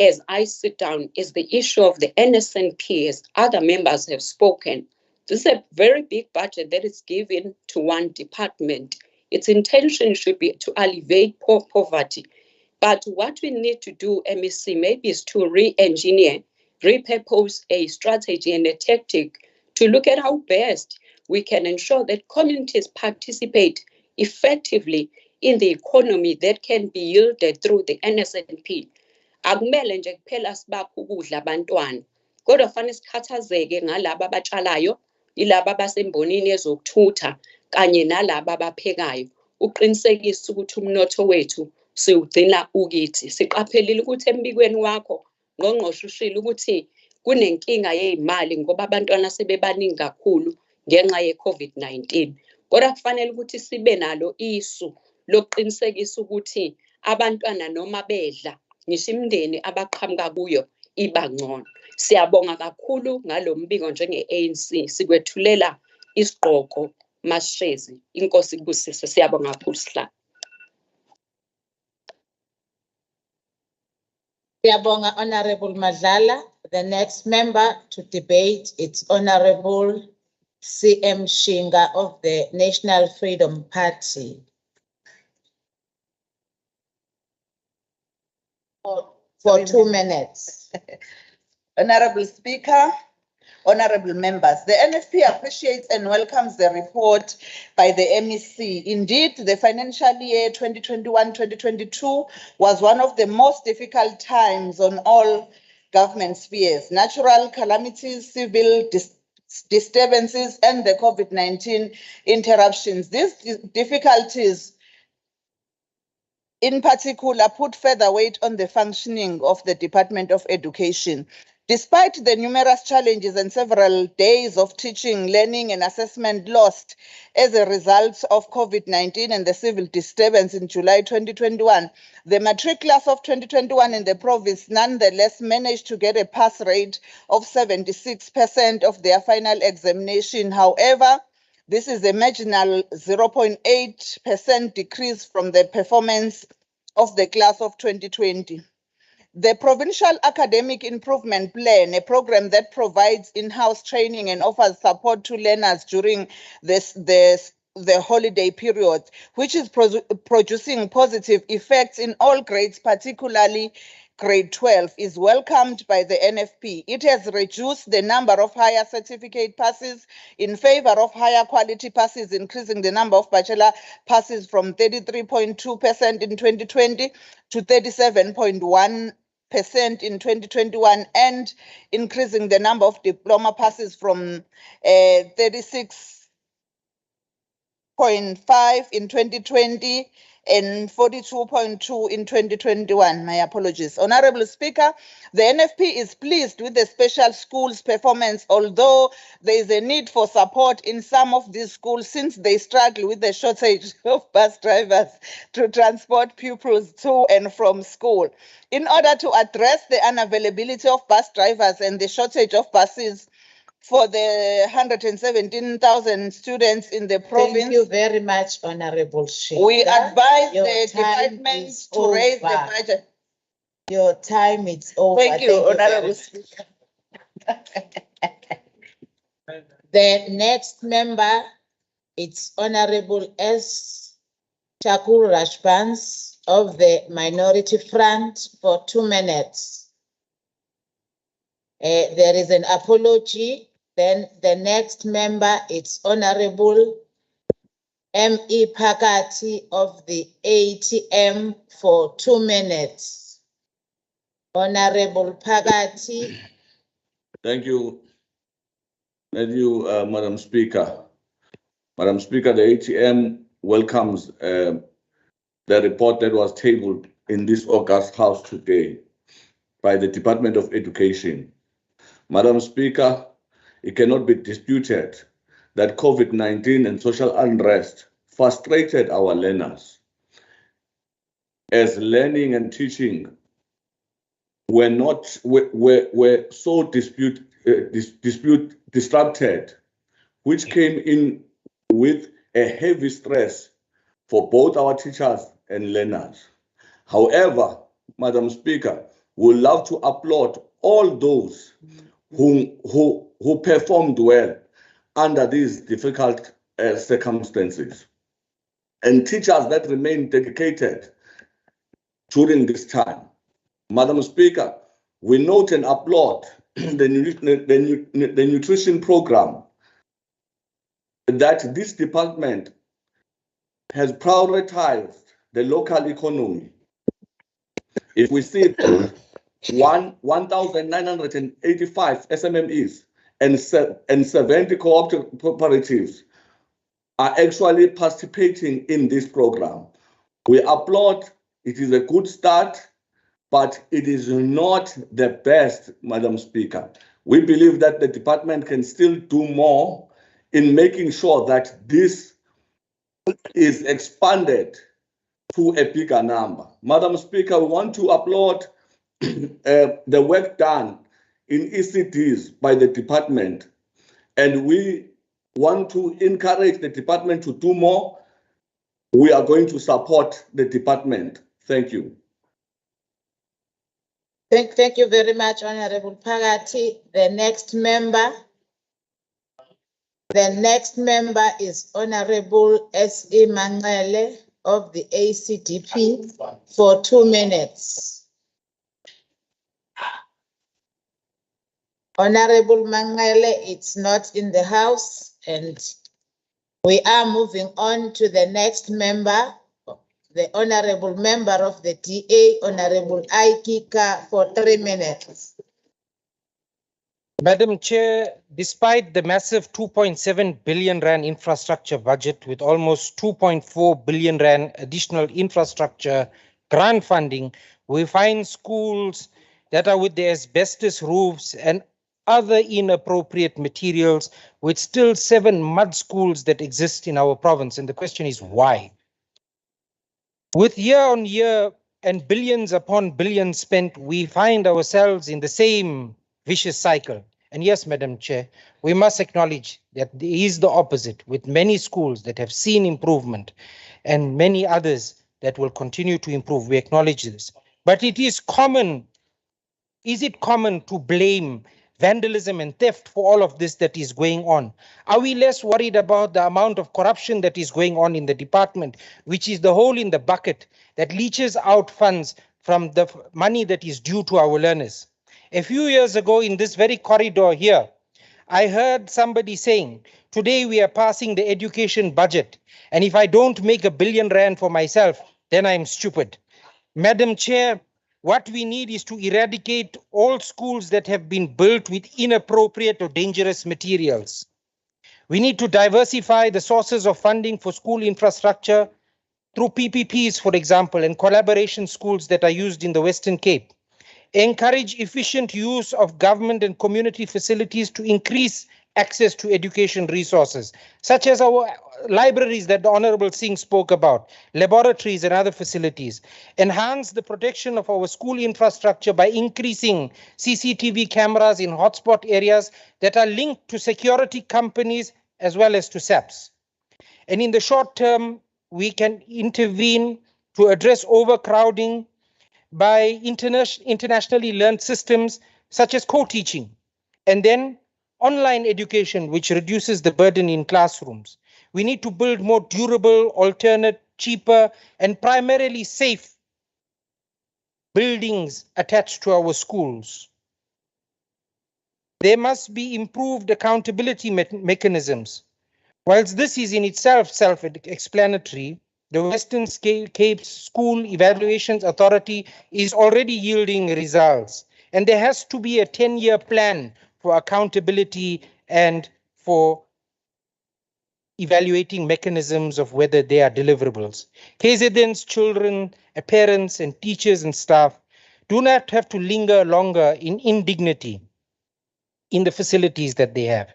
as I sit down is the issue of the NSNP, as other members have spoken. This is a very big budget that is given to one department. Its intention should be to alleviate poverty. But what we need to do, MEC, maybe is to re-engineer, repurpose a strategy and a tactic to look at how best we can ensure that communities participate effectively in the economy that can be yielded through the NSNP. Akumele nje kuphela sibapha ukudla abantwana, kodwa fanele sikhathazeke ngalabo abatshalayo, ilabo abasembonini ezokuthutha kanye nalabo abaphekayo, uqinisekise ukuthi umnotho wethu siwugcina ukithi. Siqaphelile ukuthi embikweni wakho ngqongqoshe ushilo ukuthi kunenkinga yezimali ngoba abantwana sebebaningi kakhulu ngenxa ye-COVID-19. Kodwa kufanele ukuthi sibe nalo isu lokuqinisekisa ukuthi abantwana noma bedla ngisho imindeni abaqhamuka kuyo iba ngcono. Siyabonga kakhulu ngalo mbiko njenge-ANC, sikwethulela isigqoko Mashezi. Inkosi kubusise, siyabonga kakhulu sihlalo. Siyabonga, Honorable Madlala. The next member to debate is Honorable CM Shinga of the National Freedom Party. For 2 minutes. Honorable Speaker, honorable members, the NFP appreciates and welcomes the report by the MEC. Indeed, the financial year 2021-2022 was one of the most difficult times on all government spheres. Natural calamities, civil disturbances, and the COVID-19 interruptions. These difficulties in particular put further weight on the functioning of the Department of Education. Despite the numerous challenges and several days of teaching, learning, and assessment lost as a result of COVID-19 and the civil disturbance in July 2021, the matric class of 2021 in the province nonetheless managed to get a pass rate of 76% of their final examination. However, this is a marginal 0.8% decrease from the performance of the class of 2020. The Provincial Academic Improvement Plan, a program that provides in-house training and offers support to learners during the holiday period, which is producing positive effects in all grades, particularly grade 12, is welcomed by the NFP. It has reduced the number of higher certificate passes in favor of higher quality passes, increasing the number of bachelor passes from 33.2% in 2020 to 37.1% in 2021, and increasing the number of diploma passes from 36.5 in 2020 and 42.2 in 2021. My apologies. Honorable Speaker, the NFP is pleased with the special schools' performance, although there is a need for support in some of these schools since they struggle with the shortage of bus drivers to transport pupils to and from school. In order to address the unavailability of bus drivers and the shortage of buses for the 117,000 students in the province. Thank you very much, Honorable Shinga. We advise Your the time department is to raise the over. budget. Your time is over. Thank you, Honorable very Speaker. The next member is Honorable S. Chakur Rajbans of the Minority Front for 2 minutes. There is an apology. Then the next member is Honorable M.E. Pakati of the ATM for 2 minutes. Honorable Pakati. Thank you. Thank you, Madam Speaker. Madam Speaker, the ATM welcomes the report that was tabled in this August House today by the Department of Education. Madam Speaker, it cannot be disputed that COVID-19 and social unrest frustrated our learners, as learning and teaching were so disrupted, which came in with a heavy stress for both our teachers and learners. However, Madam Speaker, we would love to applaud all those who performed well under these difficult circumstances, and teachers that remained dedicated during this time. Madam Speaker, we note and applaud the nutrition program that this department has prioritized the local economy. If we see 1,985 SMMEs and 70 cooperatives are actually participating in this program. We applaud. It is a good start, but it is not the best, Madam Speaker. We believe that the department can still do more in making sure that this is expanded to a bigger number. Madam Speaker, we want to applaud the work done in ECDs by the department, and we want to encourage the department to do more. We are going to support the department. Thank you. Thank you very much, Honorable Pagati. The next member is Honorable S.E. Mangele of the ACDP for 2 minutes. Honorable Mangele, it's not in the house, and we are moving on to the next member, the Honorable Member of the DA, Honorable Aikika, for 3 minutes. Madam Chair, despite the massive 2.7 billion rand infrastructure budget with almost 2.4 billion rand additional infrastructure grant funding, we find schools that are with the asbestos roofs and other inappropriate materials, with still 7 mud schools that exist in our province. And the question is why? With year on year and billions upon billions spent, we find ourselves in the same vicious cycle. And yes, Madam Chair, we must acknowledge that there is the opposite, with many schools that have seen improvement and many others that will continue to improve. We acknowledge this. But it is common. Is it common to blame vandalism and theft for all of this that is going on? Are we less worried about the amount of corruption that is going on in the department, which is the hole in the bucket that leaches out funds from the money that is due to our learners? A few years ago in this very corridor here, I heard somebody saying, today we are passing the education budget, and if I don't make R1 billion for myself, then I'm stupid. Madam Chair, what we need is to eradicate all schools that have been built with inappropriate or dangerous materials. We need to diversify the sources of funding for school infrastructure through PPPs, for example, and collaboration schools that are used in the Western Cape. Encourage efficient use of government and community facilities to increase access to education resources, such as our libraries that the Honorable Singh spoke about, laboratories and other facilities. Enhance the protection of our school infrastructure by increasing CCTV cameras in hotspot areas that are linked to security companies as well as to SAPs. And in the short term, we can intervene to address overcrowding by internationally learned systems such as co-teaching, and then online education, which reduces the burden in classrooms. We need to build more durable, alternate, cheaper, and primarily safe buildings attached to our schools. There must be improved accountability mechanisms. Whilst this is in itself self-explanatory, the Western Cape School Evaluations Authority is already yielding results, and there has to be a 10-year plan for accountability and for evaluating mechanisms of whether they are deliverables. KZN's children, parents and teachers and staff do not have to linger longer in indignity in the facilities that they have.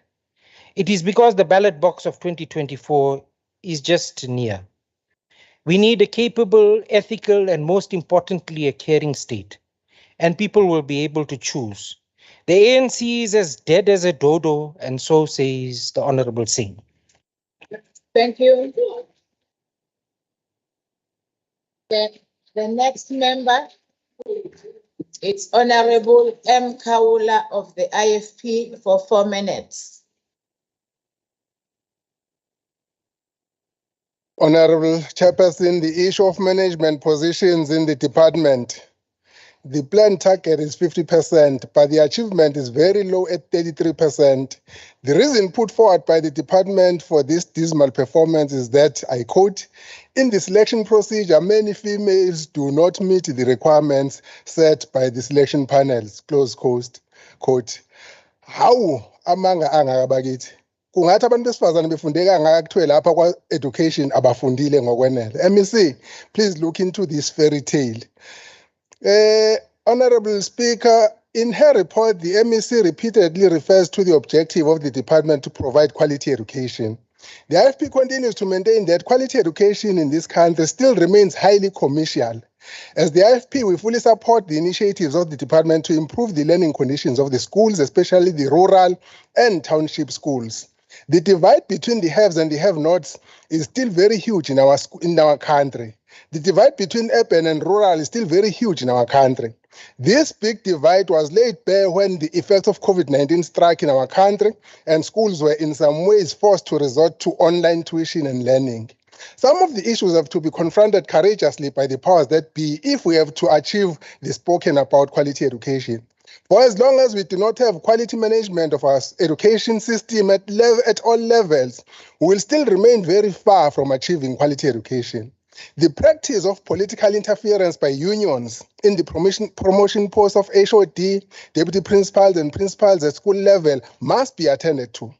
It is because the ballot box of 2024 is just near. We need a capable, ethical, and most importantly, a caring state. And people will be able to choose. The ANC is as dead as a dodo, and so says the Honorable Singh. Thank you. The next member, it's Honorable M. Kaula of the IFP for 4 minutes. Honorable Chairperson, the issue of management positions in the department. The planned target is 50%, but the achievement is very low at 33%. The reason put forward by the department for this dismal performance is that, I quote, in the selection procedure, many females do not meet the requirements set by the selection panels, close quote. How amanga angabakithi? Kungathi abantu besifazane befunde kangaka kuthiwe lapha kwa-education abafundile ngokwenele. MEC, please look into this fairy tale. Honorable Speaker, in her report, the MEC repeatedly refers to the objective of the department to provide quality education. The IFP continues to maintain that quality education in this country still remains highly commercial. As the IFP, we fully support the initiatives of the department to improve the learning conditions of the schools, especially the rural and township schools. The divide between the haves and the have-nots is still very huge in our country. The divide between urban and rural is still very huge in our country. This big divide was laid bare when the effects of COVID-19 struck in our country and schools were in some ways forced to resort to online tuition and learning. Some of the issues have to be confronted courageously by the powers that be if we have to achieve the spoken about quality education. For as long as we do not have quality management of our education system at all levels, we will still remain very far from achieving quality education. The practice of political interference by unions in the promotion posts of HOD, deputy principals and principals at school level must be attended to.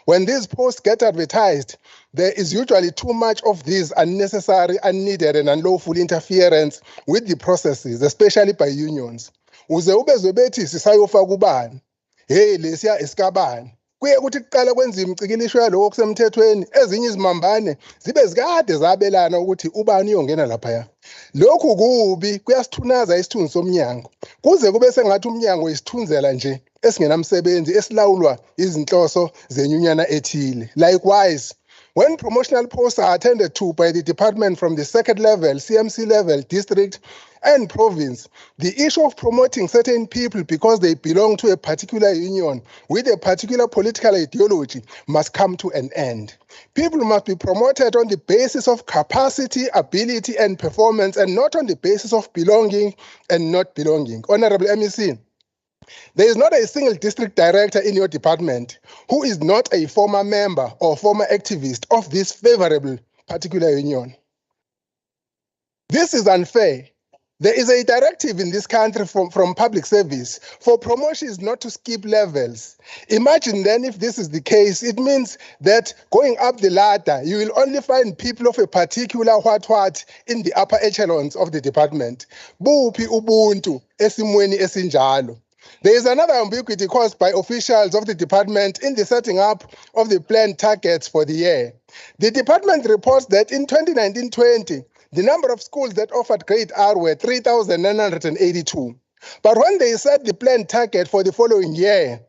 When these posts get advertised, there is usually too much of this unnecessary, unneeded and unlawful interference with the processes, especially by unions. Uze ubezwe bethi sisayofaka ubani, hey lesiya isikabani. Kuye kuthi kuqala kwenziwa imicikilisho yaloko kusemthethweni, ezinye izimambane zibe zikade zabelana ukuthi ubani uyongena laphaya. Lokhu kubi kuyasithunaza isithunzi somnyango. Kuze kube sengathi umnyango isithunzela nje esingenamsebenzi esilawulwa izinhloso zenyunyana ethile. Likewise, when promotional posts are attended to by the department from the second level, CMC level, district, and province, the issue of promoting certain people because they belong to a particular union with a particular political ideology must come to an end. People must be promoted on the basis of capacity, ability, and performance, and not on the basis of belonging and not belonging. Honorable MEC, there is not a single district director in your department who is not a former member or former activist of this favorable particular union. This is unfair. There is a directive in this country from public service for promotions not to skip levels. Imagine then if this is the case, it means that going up the ladder, you will only find people of a particular what in the upper echelons of the department. Buphi ubuntu esimweni esinjalo. There is another ambiguity caused by officials of the department in the setting up of the planned targets for the year. The department reports that in 2019-20, the number of schools that offered grade R were 3,982. But when they set the planned target for the following year,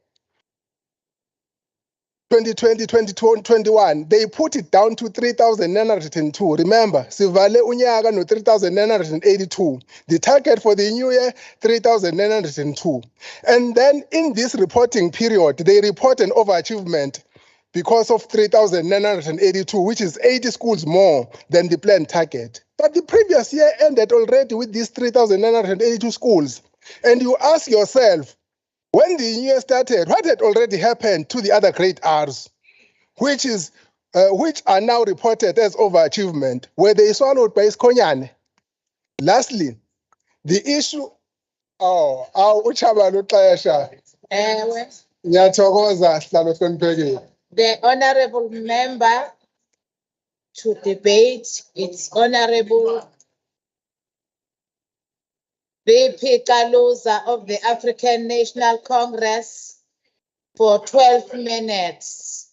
2020-2021, they put it down to 3,902. Remember, Sivale Unyaka no 3,982. The target for the new year, 3,902. And then in this reporting period, they report an overachievement because of 3,982, which is 80 schools more than the planned target. But the previous year ended already with these 3,982 schools. And you ask yourself, when the year started, what had already happened to the other grade Rs, which are now reported as overachievement? Were they swallowed by Skonyane? Lastly, the issue. The honorable member to debate, it's Honorable VP Kaluza of the African National Congress for 12 minutes.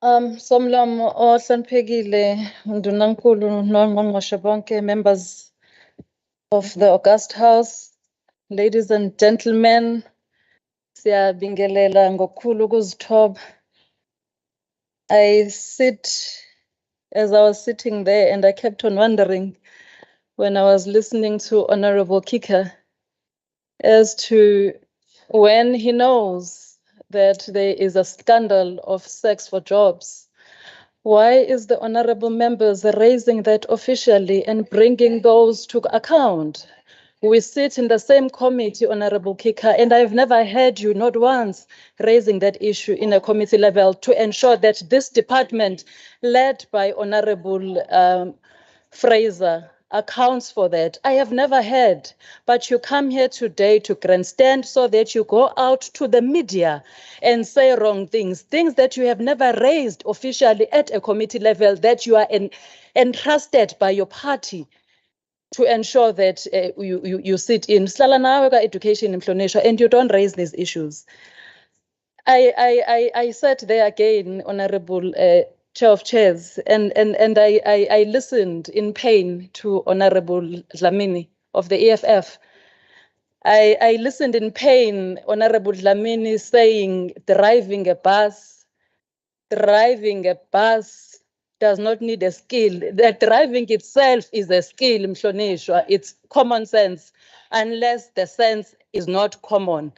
Somlomo ohloniphekile Ndunankulu noNgqongqoshe bonke, members of the August House, ladies and gentlemen, siyabingelela ngokukhulu ukuzithoba. As I was sitting there and I kept on wondering when I was listening to Honorable Kika as to when he knows that there is a scandal of sex for jobs, why is the honorable members raising that officially and bringing those to account? We sit in the same committee, Honorable Kika, and I've never heard you, not once, raising that issue in a committee level to ensure that this department, led by Honorable Fraser, accounts for that. I have never heard, but you come here today to grandstand so that you go out to the media and say wrong things that you have never raised officially at a committee level that you are entrusted by your party to ensure that you sit in education and you don't raise these issues. I sat there again, Honorable Chair of Chairs, and I listened in pain to Honorable Dlamini of the EFF. I listened in pain, Honorable Dlamini saying driving a bus does not need a skill. That driving itself is a skill, Mhlonishwa. It's common sense, unless the sense is not common.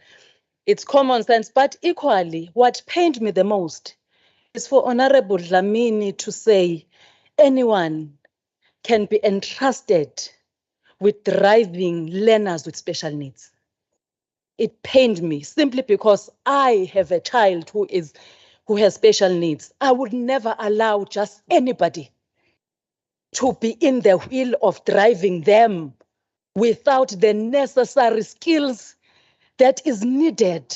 It's common sense, but equally, what pained me the most is for Honorable Dlamini to say anyone can be entrusted with driving learners with special needs. It pained me simply because I have a child who has special needs. I would never allow just anybody to be in the wheel of driving them without the necessary skills that is needed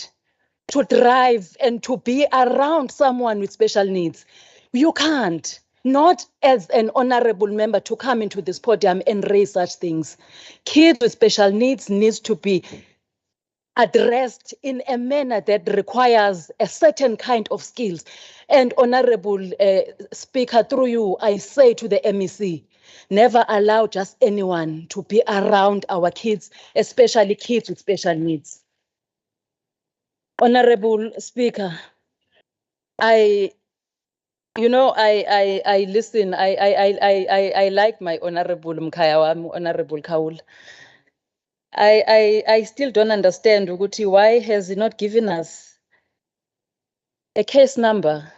to drive and to be around someone with special needs. You can't, not as an honorable member, to come into this podium and raise such things. Kids with special needs needs to be addressed in a manner that requires a certain kind of skills. And Honorable Speaker, through you, I say to the MEC, never allow just anyone to be around our kids, especially kids with special needs. Honorable Speaker, I listen. I like my Honorable Mkhaya, Honorable Kaul. I still don't understand Uguti, why has he not given us a case number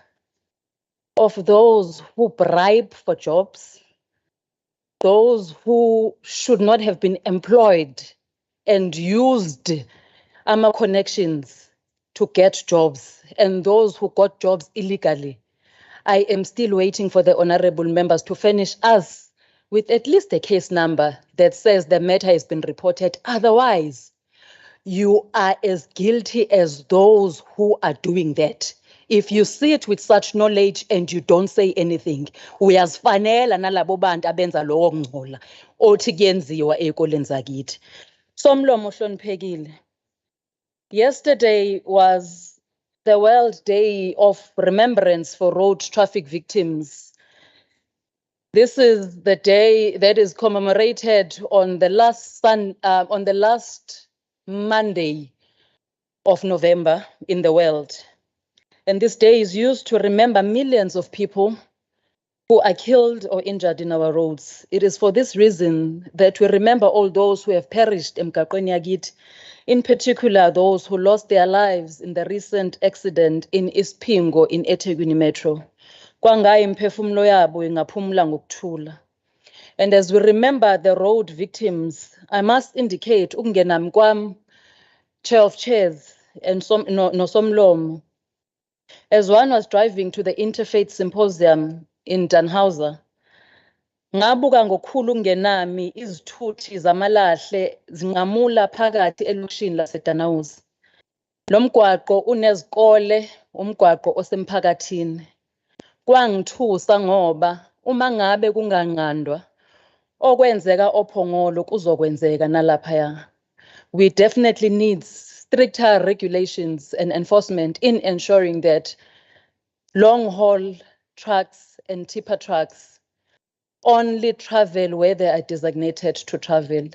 of those who bribe for jobs, those who should not have been employed and used connections to get jobs, and those who got jobs illegally. I am still waiting for the honorable members to furnish us with at least a case number that says the matter has been reported. Otherwise, you are as guilty as those who are doing that. If you sit with such knowledge and you don't say anything, uyazifanela nalabo bantu abenza lowo ngcola othi kuyenziwa ey'koleni zakithi. Somlomo hloniphekile. Yesterday was the World Day of Remembrance for Road Traffic Victims. This is the day that is commemorated on the last Monday of November in the world. And this day is used to remember millions of people who are killed or injured in our roads. It is for this reason that we remember all those who have perished emgaqweni yakithi, in particular those who lost their lives in the recent accident in Ispingo in eThekwini Metro. Kwangayi imphefumulo yabo ingaphumula ngokuthula. And as we remember the road victims, I must indicate ukungenami kwami, Chair of Chairs and Somlomo, as one was driving to the Interfaith Symposium in Danhauser, ngabuka ngokukhulu ungenami izithuthi zamalahle zinqamula phakathi elokishini laseDanhauser. Lo mgwaqo unezikole, umgwaqo osemphakathini. Kwangithusa ngoba uma ngabe kunganqandwa okwenzeka ophongolo kuzokwenzeka nalaphaya. We definitely need stricter regulations and enforcement in ensuring that long-haul trucks and tipper trucks only travel where they are designated to travel.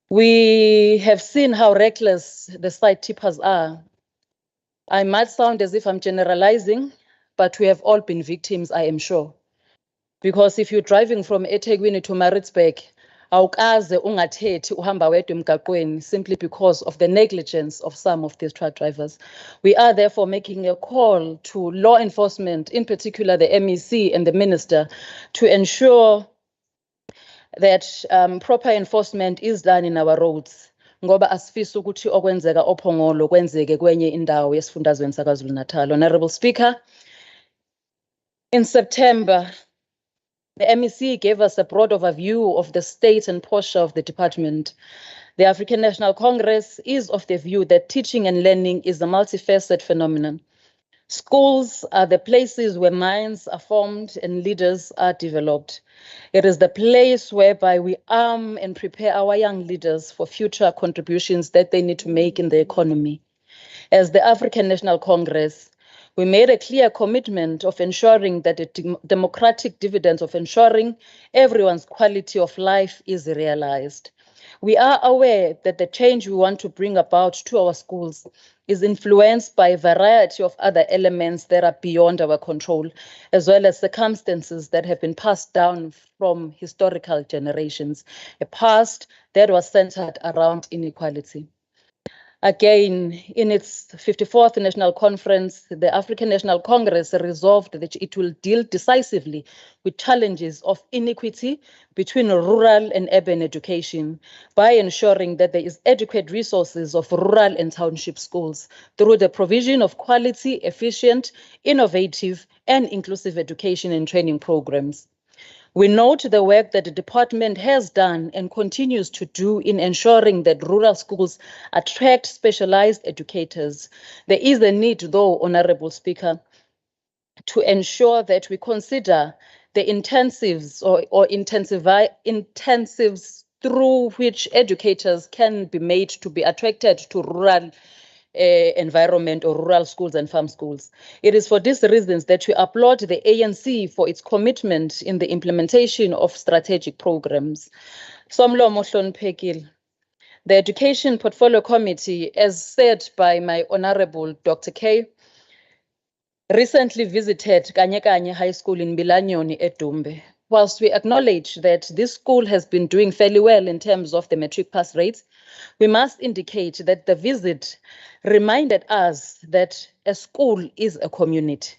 We have seen how reckless the side tippers are. I might sound as if I'm generalizing, but we have all been victims, I am sure. Because if you're driving from eThekwini to Maritzburg, awukaze ungathethi uhamba wedwa emgaqweni simply because of the negligence of some of these truck drivers. We are therefore making a call to law enforcement, in particular the MEC and the Minister, to ensure that proper enforcement is done in our roads. Ngoba asifisi ukuthi okwenzeka ophongolo kwenzeke kwenye indawo yesifundazweni saKwaZulu-Natal. Honorable Speaker, in September, The MEC gave us a broad overview of the state and posture of the department. The African National Congress is of the view that teaching and learning is a multifaceted phenomenon. Schools are the places where minds are formed and leaders are developed. It is the place whereby we arm and prepare our young leaders for future contributions that they need to make in the economy. As the African National Congress, we made a clear commitment of ensuring that the democratic dividends of ensuring everyone's quality of life is realized. We are aware that the change we want to bring about to our schools is influenced by a variety of other elements that are beyond our control, as well as circumstances that have been passed down from historical generations, a past that was centered around inequality. Again, in its 54th National Conference, the African National Congress resolved that it will deal decisively with challenges of inequity between rural and urban education by ensuring that there is adequate resources of rural and township schools through the provision of quality, efficient, innovative, and inclusive education and training programs. We note the work that the department has done and continues to do in ensuring that rural schools attract specialized educators. There is a need, though, Honorable Speaker, to ensure that we consider the intensives or intensives through which educators can be made to be attracted to rural environment or rural schools and farm schools. It is for these reasons that we applaud the ANC for its commitment in the implementation of strategic programs. Somlomo Hloniphekile, the Education Portfolio Committee, as said by my Honorable Dr. K, recently visited Kanye Kanye High School in Bilanyoni, Edumbe. Whilst we acknowledge that this school has been doing fairly well in terms of the matric pass rates, we must indicate that the visit reminded us that a school is a community.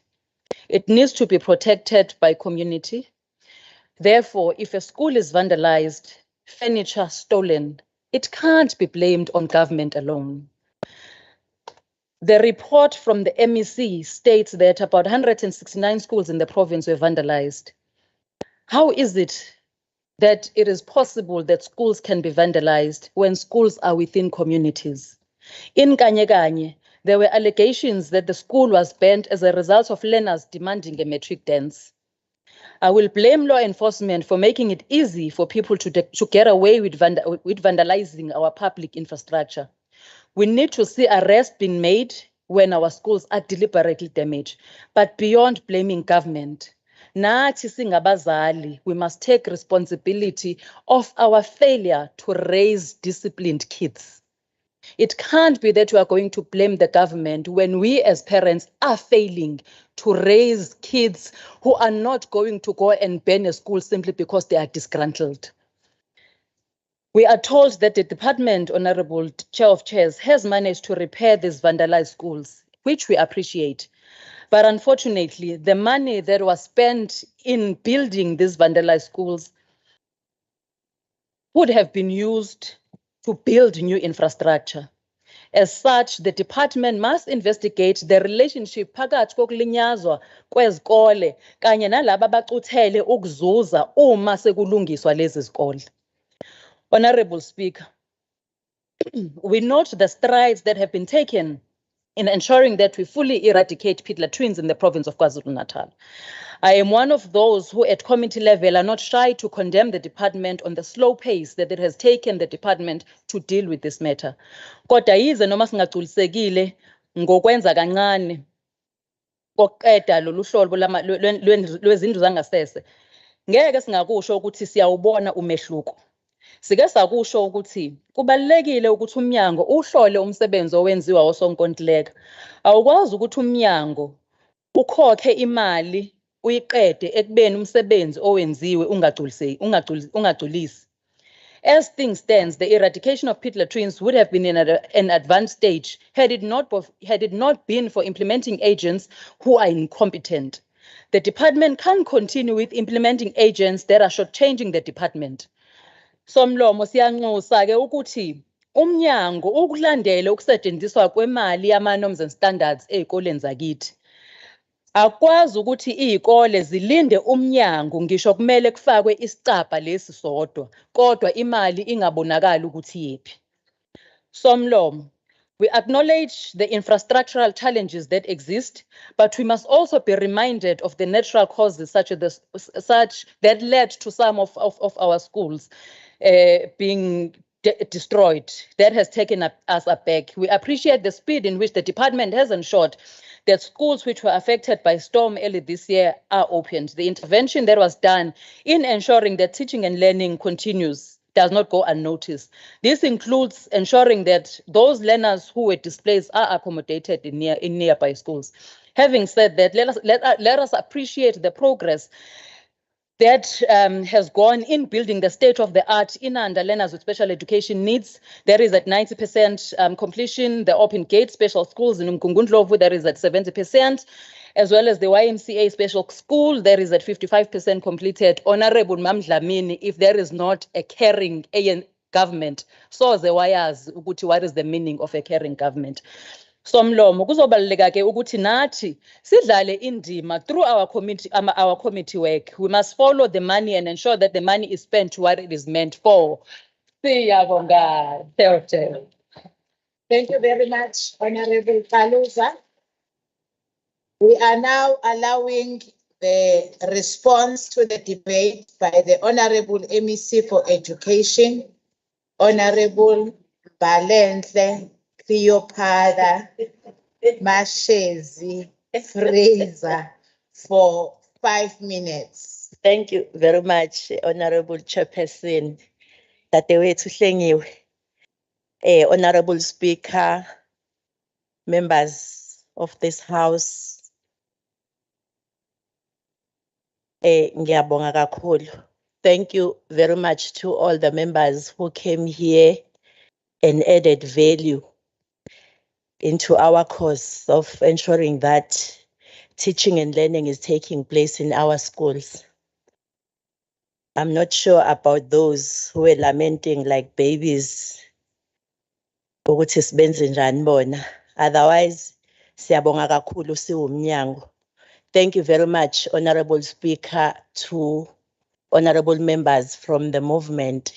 It needs to be protected by community. Therefore, if a school is vandalized, furniture stolen, it can't be blamed on government alone. The report from the MEC states that about 169 schools in the province were vandalized. How is it that it is possible that schools can be vandalized when schools are within communities? In Kanye Kanye, there were allegations that the school was banned as a result of learners demanding a matric dance. I will blame law enforcement for making it easy for people to get away with vandalizing our public infrastructure. We need to see arrests being made when our schools are deliberately damaged, but beyond blaming government, nathi singabazali, we must take responsibility of our failure to raise disciplined kids. It can't be that we are going to blame the government when we as parents are failing to raise kids who are not going to go and ban a school simply because they are disgruntled. We are told that the department, Honorable Chair of Chairs, has managed to repair these vandalized schools, which we appreciate. But unfortunately, the money that was spent in building these vandalized schools would have been used to build new infrastructure. As such, the department must investigate the relationship phakathi kokulinyazwa kwezikole kanye nalabo abacuthele ukuzuza uma sekulungiswa lezi zikole. Honorable Speaker, we note the strides that have been taken in ensuring that we fully eradicate pit latrines in the province of KwaZulu-Natal. I am one of those who at committee level are not shy to condemn the department on the slow pace that it has taken the department to deal with this matter. Kodwa yize noma singagculisekile ngokwenza kancane kokuqeda lolu hlobo lwezindlu zangasese, ngeke singakusho ukuthi siyawubona umehluko. Sike sakusho ukuthi kubalekile ukuthi umnyango uhlole umsebenzi owenziwa osonkontileka. Awukwazi ukuthi umnyango ukhokhe imali uyiqede ekubeni umsebenzi owenziwe ungagculisi. As things stands, the eradication of pit latrines would have been in an advanced stage had it not been for implementing agents who are incompetent. The department can't continue with implementing agents that are shortchanging the department. Somlomo siyanxusa ke ukuthi umnyango ukulandela ukusetshenziswa kwemali yama norms and standards ezikoleni zakithi. Akwazi ukuthi izikole zilinde umnyango ngisho kumele kufakwe isicabha lesi sodwa kodwa imali ingabonakali ukuthi yiphi. Somlomo, we acknowledge the infrastructural challenges that exist, but we must also be reminded of the natural causes such that led to some of our schools being destroyed. That has taken us aback. We appreciate the speed in which the department has ensured that schools which were affected by storm early this year are opened. The intervention that was done in ensuring that teaching and learning continues does not go unnoticed. This includes ensuring that those learners who were displaced are accommodated in nearby schools. Having said that, let us appreciate the progress that has gone in building the state of the art in under learners with special education needs. There is at 90% completion. The Open Gate Special Schools in Mkungundlovu, there is at 70%. As well as the YMCA Special School, there is at 55% completed. Honorable Mamdlamini, if there is not a caring government, so the wires, what is the meaning of a caring government? Somlomo, kuzobaluleka ke ukuthi nathi sidlale indima through our committee work. We must follow the money and ensure that the money is spent to what it is meant for. Siyabonga. Thank you very much, Honorable Kaluza. We are now allowing the response to the debate by the Honorable MEC for Education, Honorable Balenhle Cleopada Mashezi Fraser, for 5 minutes. Thank you very much, Honorable Chairperson. Dadewethu Hlengiwe, Honorable Speaker, members of this House, ngiyabonga kakhulu. Thank you very much to all the members who came here and added value into our cause of ensuring that teaching and learning is taking place in our schools. I'm not sure about those who were lamenting like babies. Ukuthi sibenze njani bona. Otherwise, siyabonga kakhulu siwumnyango. Thank you very much, Honorable Speaker, to honorable members from the movement,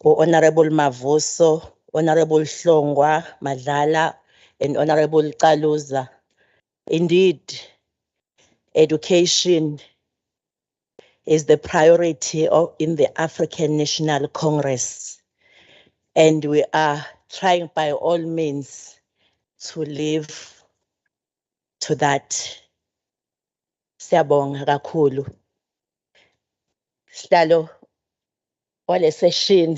Honorable Mavuso, Honorable Hlongwa, Madlala, and Honorable Kaluza. Indeed, education is the priority in the African National Congress, and we are trying by all means to live to that. Siyabonga kakhulu. Sihlalo wale session,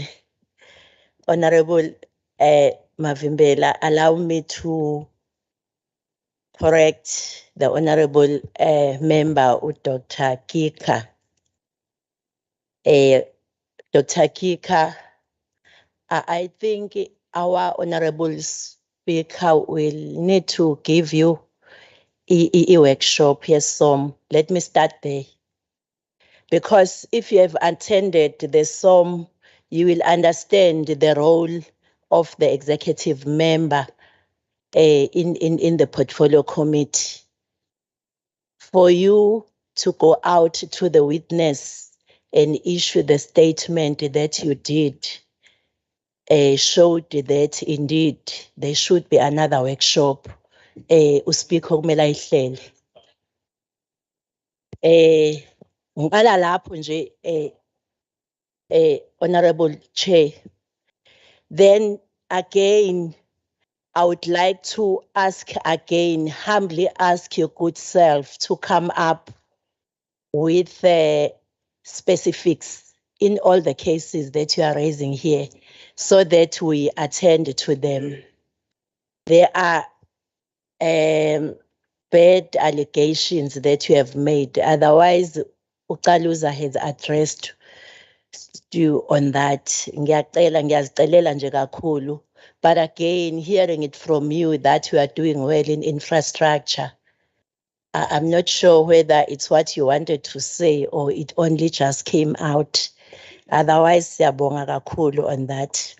Honorable Mavimbela, allow me to correct the Honorable member, Dr. Kika. Dr. Kika, I think our Honorable Speaker will need to give you a workshop. Yes, let me start there. Because if you have attended the SOM, you will understand the role of the executive member in the portfolio committee. For you to go out to the witness and issue the statement that you did, showed that indeed there should be another workshop. Uspiko kumele ayihlele. Ngala lapho nje Honorable Chair. Then again, I would like to ask again, humbly ask your good self to come up with specifics in all the cases that you are raising here so that we attend to them. There are bad allegations that you have made. Otherwise, Ukaluza has addressed you on that. Ngiyazicelela nje kakhulu. But again, hearing it from you that you are doing well in infrastructure, I'm not sure whether it's what you wanted to say or it only just came out. Otherwise, siyabonga kakhulu on that.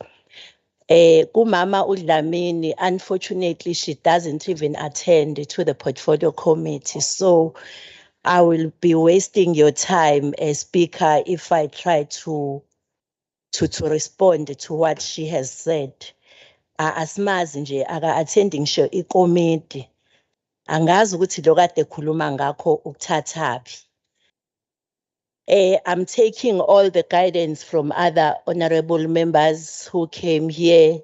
Kumama uDlamini, unfortunately, she doesn't even attend to the portfolio committee. So I will be wasting your time as speaker if I try to respond to what she has said. Asimazi nje aka-attending ngisho ikomiti. Angazi ukuthi lo kade ekhuluma ngakho ukuthathaphi. I'm taking all the guidance from other honorable members who came here,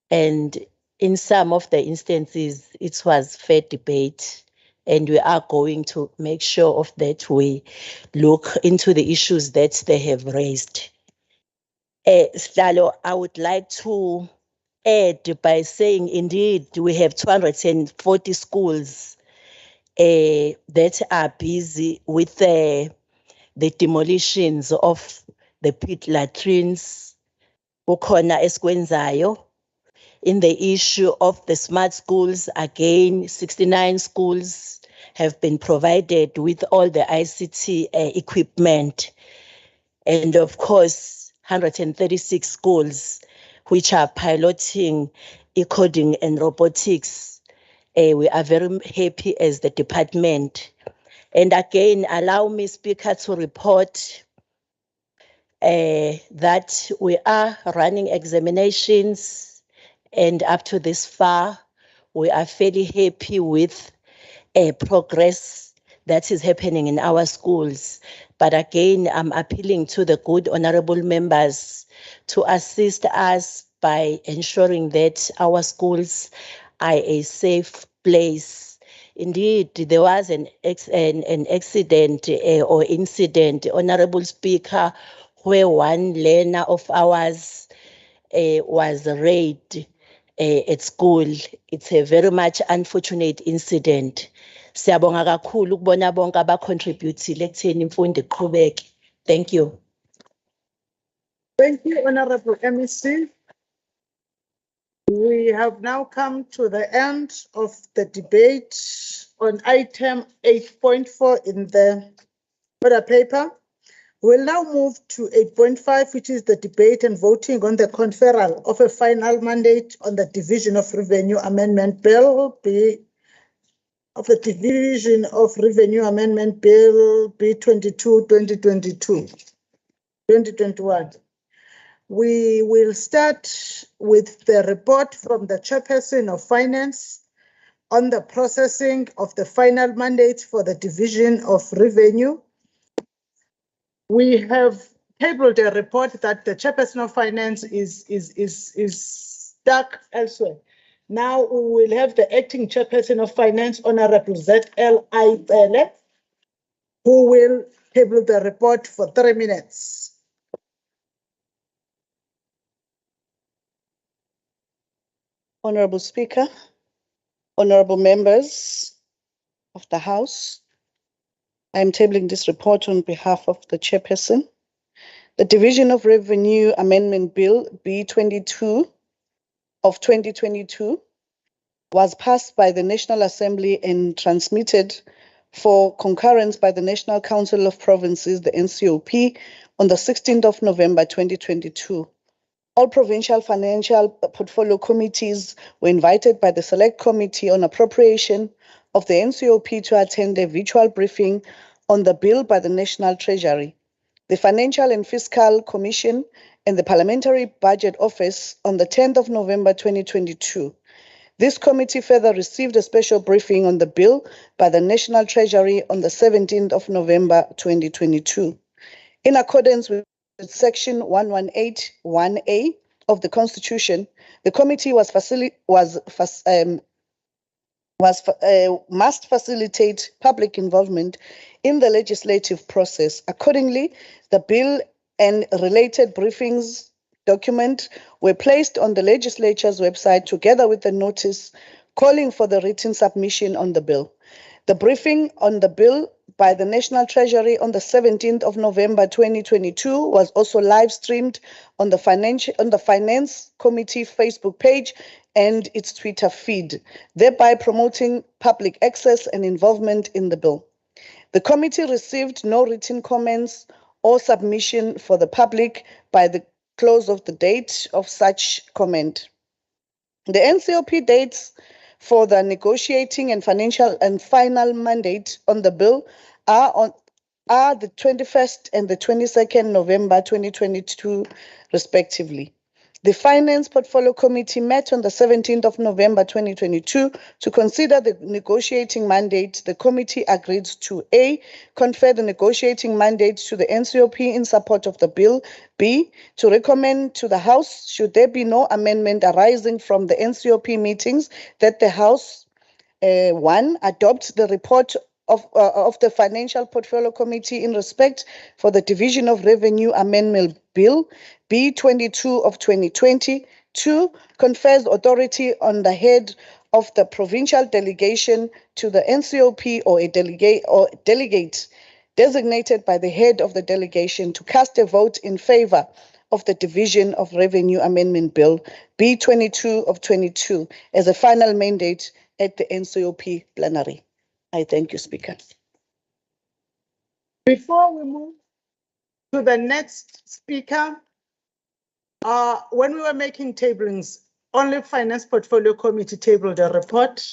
and in some of the instances, it was fair debate, and we are going to make sure of that we look into the issues that they have raised. Slalo, I would like to add by saying, indeed, we have 240 schools that are busy with the demolitions of the pit latrines. Kukhona esikwenzayo. In the issue of the smart schools, again, 69 schools have been provided with all the ICT equipment. And of course, 136 schools which are piloting e-coding and robotics. We are very happy as the department. And again, allow me, Speaker, to report that we are running examinations, and up to this far, we are fairly happy with progress that is happening in our schools. But again, I'm appealing to the good honorable members to assist us by ensuring that our schools are a safe place. Indeed, there was an accident or incident, Honorable Speaker, where one learner of ours was raped at school. It's a very much unfortunate incident. Siyabonga kakhulu ukubona bonke abacontributile ekutheni imfundo iqhubeke. Thank you. Thank you, Honorable MEC. We have now come to the end of the debate on item 8.4 in the order paper. We'll now move to 8.5, which is the debate and voting on the conferral of a final mandate on the Division of Revenue Amendment Bill B22 2021. We will start with the report from the Chairperson of Finance on the processing of the final mandate for the Division of Revenue. We have tabled a report that the Chairperson of Finance is stuck elsewhere. Now we will have the Acting Chairperson of Finance, Honorable Z.L.I. Bele, who will table the report for 3 minutes. Honorable Speaker, honorable members of the House, I am tabling this report on behalf of the Chairperson. The Division of Revenue Amendment Bill B22 of 2022 was passed by the National Assembly and transmitted for concurrence by the National Council of Provinces, the NCOP, on the 16th of November 2022. All provincial financial portfolio committees were invited by the Select Committee on Appropriation of the NCOP to attend a virtual briefing on the bill by the National Treasury, the Financial and Fiscal Commission, and the Parliamentary Budget Office on the 10th of November 2022. This committee further received a special briefing on the bill by the National Treasury on the 17th of November 2022. In accordance with Section 118(1)(a) of the Constitution, the committee must facilitate public involvement in the legislative process. Accordingly, the bill and related briefings document were placed on the legislature's website together with the notice calling for the written submission on the bill. The briefing on the bill by the National Treasury on the 17th of November 2022 was also live streamed on the Finance Committee Facebook page and its Twitter feed, thereby promoting public access and involvement in the bill. The committee received no written comments or submission for the public by the close of the date of such comment. The NCOP dates for the negotiating and financial and final mandate on the bill are the 21st and the 22nd November 2022, respectively. The Finance Portfolio Committee met on the 17th of November 2022 to consider the negotiating mandate. The committee agreed to A, confer the negotiating mandate to the NCOP in support of the bill, B, to recommend to the House, should there be no amendment arising from the NCOP meetings, that the House 1, adopt the report of the Financial Portfolio Committee in respect for the Division of Revenue Amendment Bill B22 of 2020. 2, confers authority on the head of the provincial delegation to the NCOP or a delegate designated by the head of the delegation to cast a vote in favor of the Division of Revenue Amendment Bill B22 of 22 as a final mandate at the NCOP plenary. I thank you, Speaker. Before we move to the next speaker, when we were making tablings, only Finance Portfolio Committee tabled a report.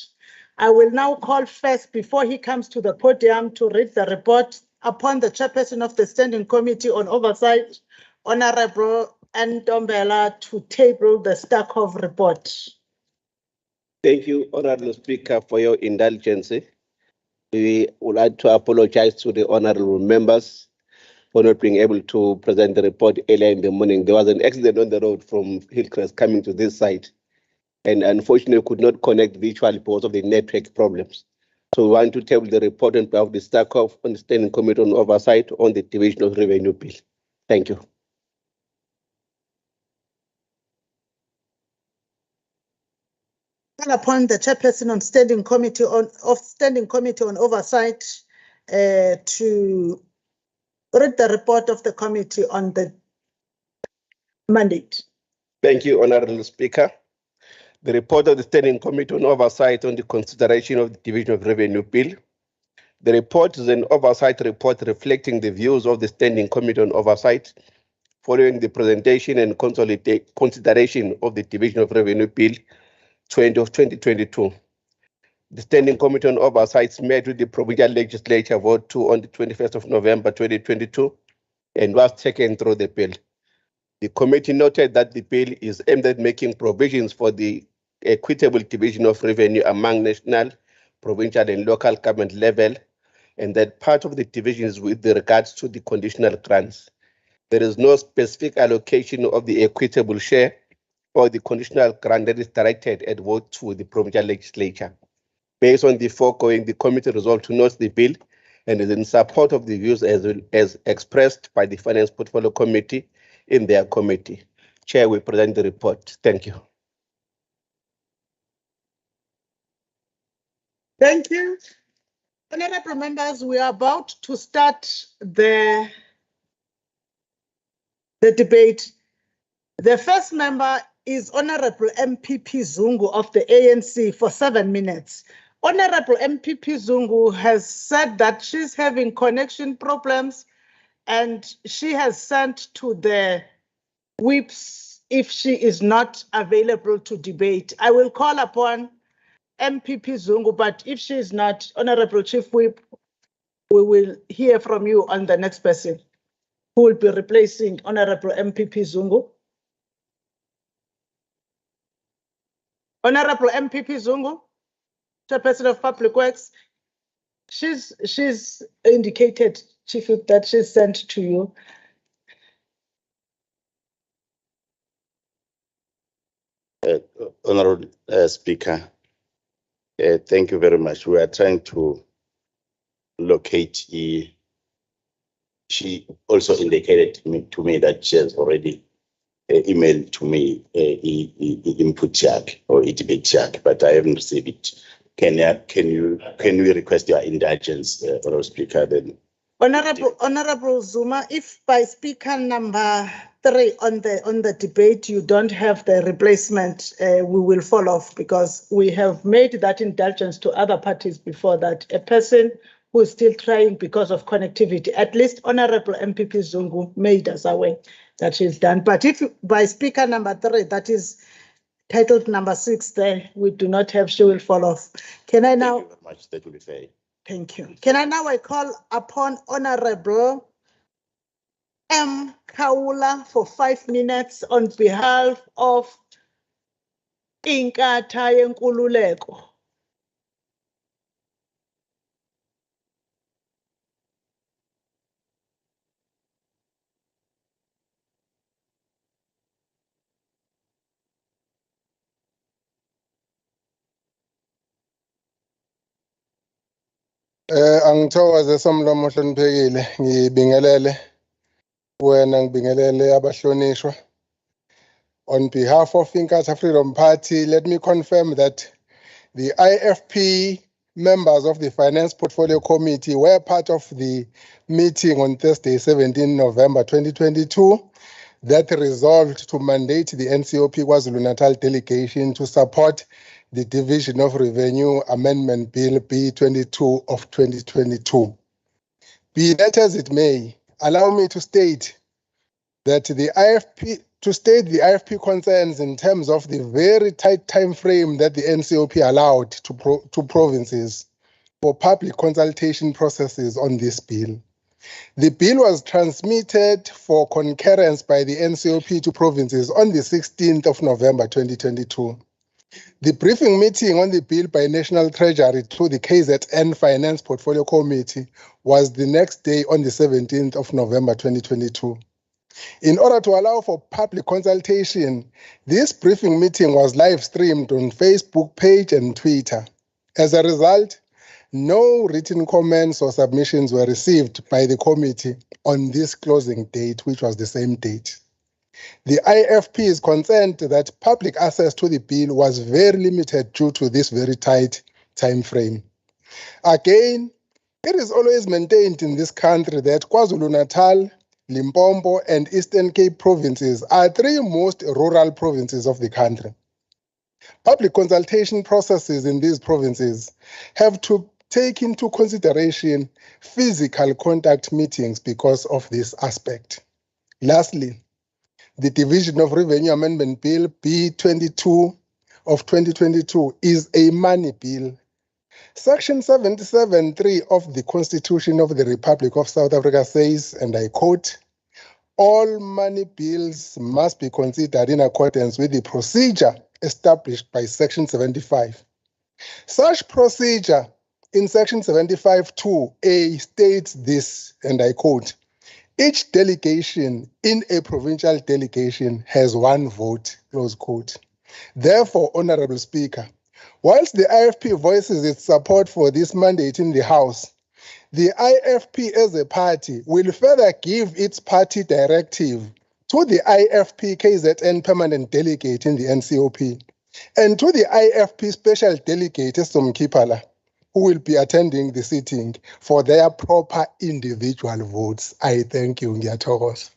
I will now call first, before he comes to the podium to read the report, upon the chairperson of the Standing Committee on Oversight, Honorable Ntombela, to table the Starkov report. Thank you, Honorable Speaker, for your indulgence. We would like to apologize to the honorable members for not being able to present the report earlier in the morning. There was an accident on the road from Hillcrest coming to this site, and unfortunately could not connect virtually because of the network problems. So we want to table the report on behalf of the Starkov on the Standing Committee on Oversight on the Division of Revenue Bill. Thank you. Call upon the chairperson on Standing Committee on Oversight to read the report of the committee on the mandate. Thank you, Honorable Speaker. The report of the Standing Committee on Oversight on the consideration of the Division of Revenue Bill. The report is an oversight report reflecting the views of the Standing Committee on Oversight following the presentation and consideration of the Division of Revenue Bill 20 of 2022. The Standing Committee on Oversight met with the Provincial Legislature Vote 2 on the 21st of November 2022 and was taken through the bill. The committee noted that the bill is aimed at making provisions for the equitable division of revenue among national, provincial, and local government level, and that part of the division is with regards to the conditional grants. There is no specific allocation of the equitable share or the conditional grant that is directed at vote to the provincial legislature. Based on the foregoing, the committee resolved to note the bill and is in support of the views as expressed by the Finance Portfolio Committee in their committee. Chair, we present the report. Thank you. Thank you. Honorable members, we are about to start the debate. The first member is Honorable MPP Zungu of the ANC for 7 minutes. Honorable MPP Zungu has said that she's having connection problems and she has sent to the whips if she is not available to debate. I will call upon MPP Zungu, but if she is not, Honorable Chief Whip, we will hear from you on the next person who will be replacing Honorable MPP Zungu. Honorable MPP Zungu, Chairperson of Public Works, she's indicated, Chief Whip, that she's sent to you. Honorable Speaker, thank you very much. We are trying to locate she also indicated to me that she has already emailed to me input check or ETB check, but I haven't received it. Can we request your indulgence, Honorable Speaker? Then Honorable Zuma, if by speaker number 3 on the debate you don't have the replacement, we will fall off because we have made that indulgence to other parties before that. A person who is still trying because of connectivity, at least Honorable MPP Zungu made us aware. that is done. But if by speaker number 3, that is titled number 6, there we do not have, she will fall off. Can I now? Thank you very much. That will be fair. Thank you. Can I now call upon Honorable M. Kaula for 5 minutes on behalf of Inkatha Yenkululeko. Angithokoze Somlomo Hloniphekile, ngibingelele wena ngibingelele abahlonishwa. On behalf of Inkatha Freedom Party, let me confirm that the IFP members of the Finance Portfolio Committee were part of the meeting on Thursday, 17 November 2022, that resolved to mandate the NCOP KwaZulu-Natal delegation to support the Division of Revenue Amendment Bill B22 of 2022. Be that as it may, allow me to state that the IFP concerns in terms of the very tight time frame that the NCOP allowed to provinces for public consultation processes on this bill. The bill was transmitted for concurrence by the NCOP to provinces on the 16th of November 2022. The briefing meeting on the bill by National Treasury to the KZN Finance Portfolio Committee was the next day on the 17th of November 2022. In order to allow for public consultation, this briefing meeting was live streamed on Facebook page and Twitter. As a result, no written comments or submissions were received by the committee on this closing date, which was the same date. The IFP is concerned that public access to the bill was very limited due to this very tight time frame. Again, it is always maintained in this country that KwaZulu-Natal, Limpopo, and Eastern Cape provinces are 3 most rural provinces of the country. Public consultation processes in these provinces have to take into consideration physical contact meetings because of this aspect. Lastly, the Division of Revenue Amendment Bill B22 of 2022 is a money bill. Section 77(3) of the Constitution of the Republic of South Africa says, and I quote, "All money bills must be considered in accordance with the procedure established by Section 75. Such procedure in Section 75(2)(a) states this, and I quote, "Each delegation in a provincial delegation has 1 vote," close quote. Therefore, Honorable Speaker, whilst the IFP voices its support for this mandate in the House, the IFP as a party will further give its party directive to the IFP KZN permanent delegate in the NCOP and to the IFP special delegate Somkipala, who will be attending the sitting, for their proper individual votes. I thank you, Ngiyathokoza.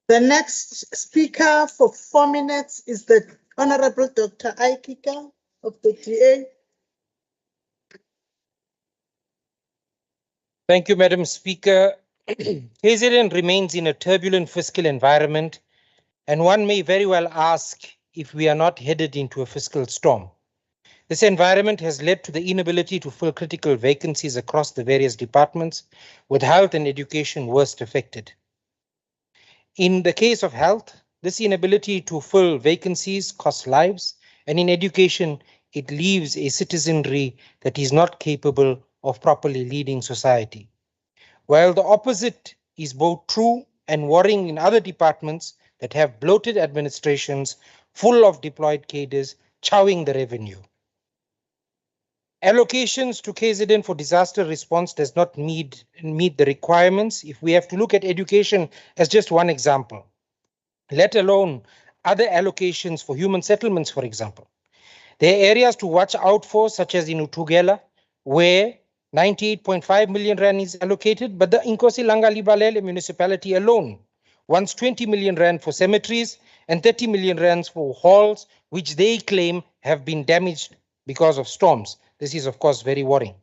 The next speaker for 4 minutes is the Honorable Dr. Aikika of the DA. Thank you, Madam Speaker. KZN remains in a turbulent fiscal environment, and one may very well ask if we are not headed into a fiscal storm. This environment has led to the inability to fill critical vacancies across the various departments, with health and education worst affected. In the case of health, this inability to fill vacancies costs lives, and in education, it leaves a citizenry that is not capable of properly leading society. While the opposite is both true and worrying in other departments that have bloated administrations full of deployed cadres chowing the revenue. Allocations to KZN for disaster response does not meet the requirements if we have to look at education as just one example, let alone other allocations for human settlements, for example. There are areas to watch out for, such as in Utugela, where 98.5 million rand is allocated, but the Inkosi Langalibalele municipality alone wants 20 million rand for cemeteries and 30 million rands for halls, which they claim have been damaged because of storms. This is, of course, very worrying.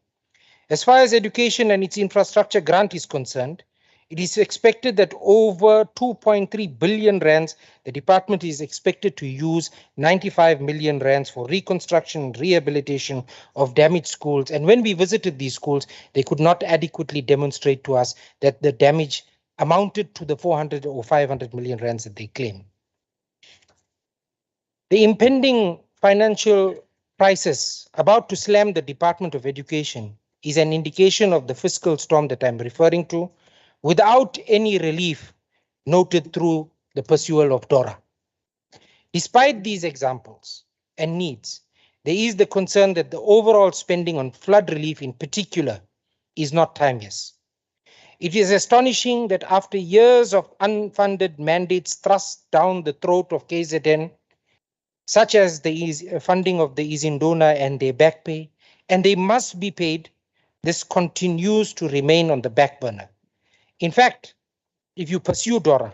As far as education and its infrastructure grant is concerned, it is expected that over 2.3 billion rands, the department is expected to use 95 million rands for reconstruction and rehabilitation of damaged schools. And when we visited these schools, they could not adequately demonstrate to us that the damage amounted to the 400 or 500 million rands that they claim. The impending financial crisis about to slam the Department of Education is an indication of the fiscal storm that I'm referring to, without any relief noted through the pursuit of DORA. Despite these examples and needs, there is the concern that the overall spending on flood relief in particular is not timeless. It is astonishing that after years of unfunded mandates thrust down the throat of KZN, such as the funding of the Izinduna and their back pay, and they must be paid, this continues to remain on the back burner. In fact, if you pursue DORA,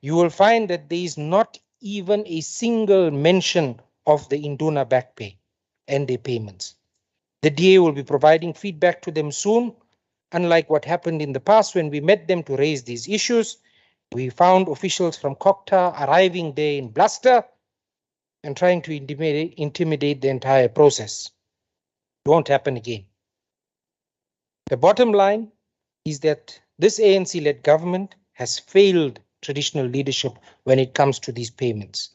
you will find that there is not even a single mention of the Induna back pay and their payments. The DA will be providing feedback to them soon. Unlike what happened in the past when we met them to raise these issues, we found officials from COCTA arriving there in bluster and trying to intimidate the entire process. It won't happen again. The bottom line is that this ANC-led government has failed traditional leadership when it comes to these payments.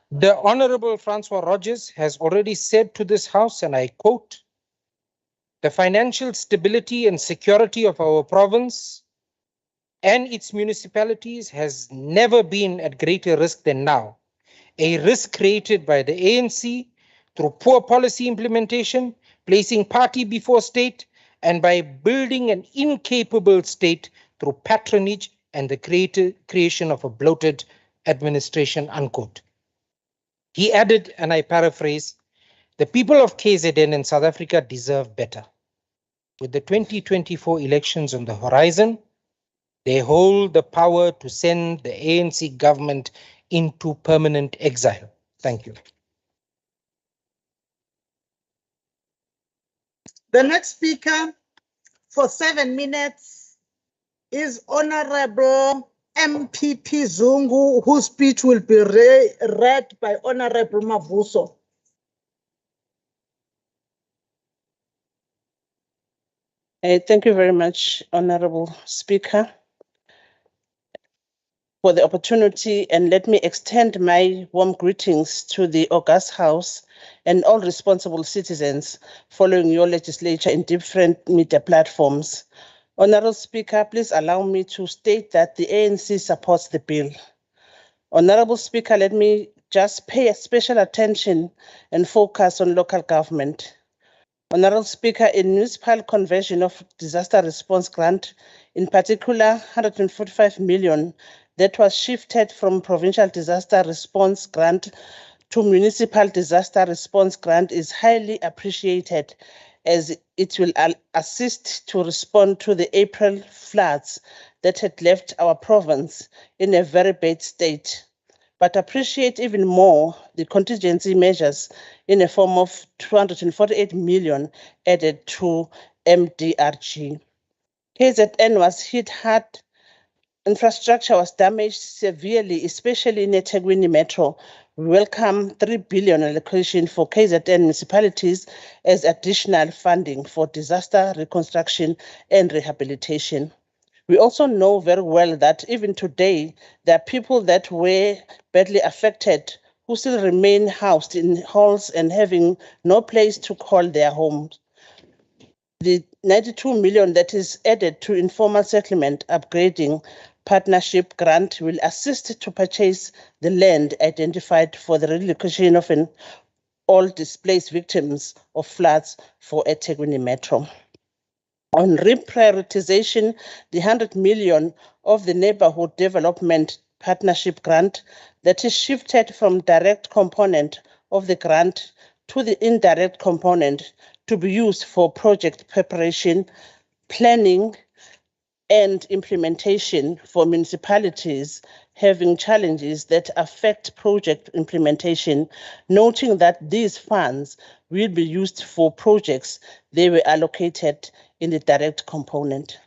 The Honorable Francois Rogers has already said to this House, and I quote, "The financial stability and security of our province and its municipalities has never been at greater risk than now. A risk created by the ANC through poor policy implementation, placing party before state, and by building an incapable state through patronage and the creation of a bloated administration," unquote. He added, and I paraphrase, "The people of KZN and South Africa deserve better. With the 2024 elections on the horizon, they hold the power to send the ANC government into permanent exile." Thank you. The next speaker for 7 minutes is Honorable MPP Zungu, whose speech will be read by Honorable Mavuso. Thank you very much, Honorable Speaker, for the opportunity, and let me extend my warm greetings to the August House and all responsible citizens following your legislature in different media platforms. Honorable Speaker, please allow me to state that the ANC supports the bill. Honorable Speaker, let me just pay special attention and focus on local government. Honorable Speaker, in municipal conversion of disaster response grant, in particular 145 million that was shifted from provincial disaster response grant to municipal disaster response grant is highly appreciated, as it will assist to respond to the April floods that had left our province in a very bad state. But appreciate even more the contingency measures in the form of 248 million added to MDRG. KZN was hit hard. Infrastructure was damaged severely, especially in the eThekwini Metro. We welcome 3 billion allocation for KZN municipalities as additional funding for disaster reconstruction and rehabilitation. We also know very well that even today, there are people that were badly affected who still remain housed in halls and having no place to call their homes. The 92 million that is added to informal settlement upgrading partnership grant will assist to purchase the land identified for the relocation of all displaced victims of floods for eThekwini Metro. On reprioritization, the 100 million of the neighborhood development partnership grant that is shifted from direct component of the grant to the indirect component to be used for project preparation, planning, and implementation for municipalities having challenges that affect project implementation, noting that these funds will be used for projects they were allocated in the direct component.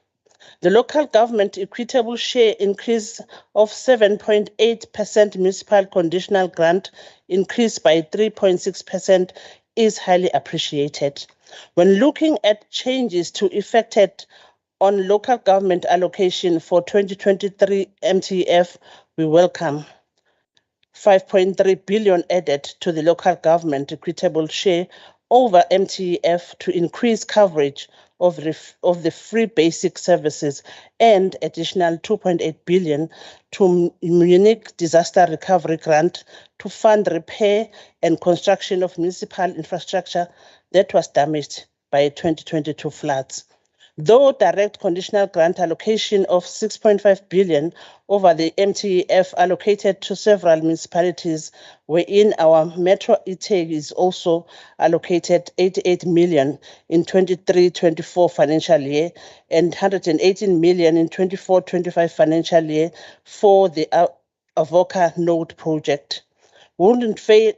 The local government equitable share increase of 7.8% municipal conditional grant increase by 3.6% is highly appreciated. When looking at changes to effected on local government allocation for 2023 MTF, we welcome 5.3 billion added to the local government equitable share over MTF to increase coverage of the free basic services and additional 2.8 billion to unique disaster recovery grant to fund repair and construction of municipal infrastructure that was damaged by 2022 floods. Though direct conditional grant allocation of 6.5 billion over the MTF allocated to several municipalities, wherein our Metro eTag is also allocated 88 million in 23-24 financial year and 118 million in 24-25 financial year for the Avoca Node project. Wouldn't fail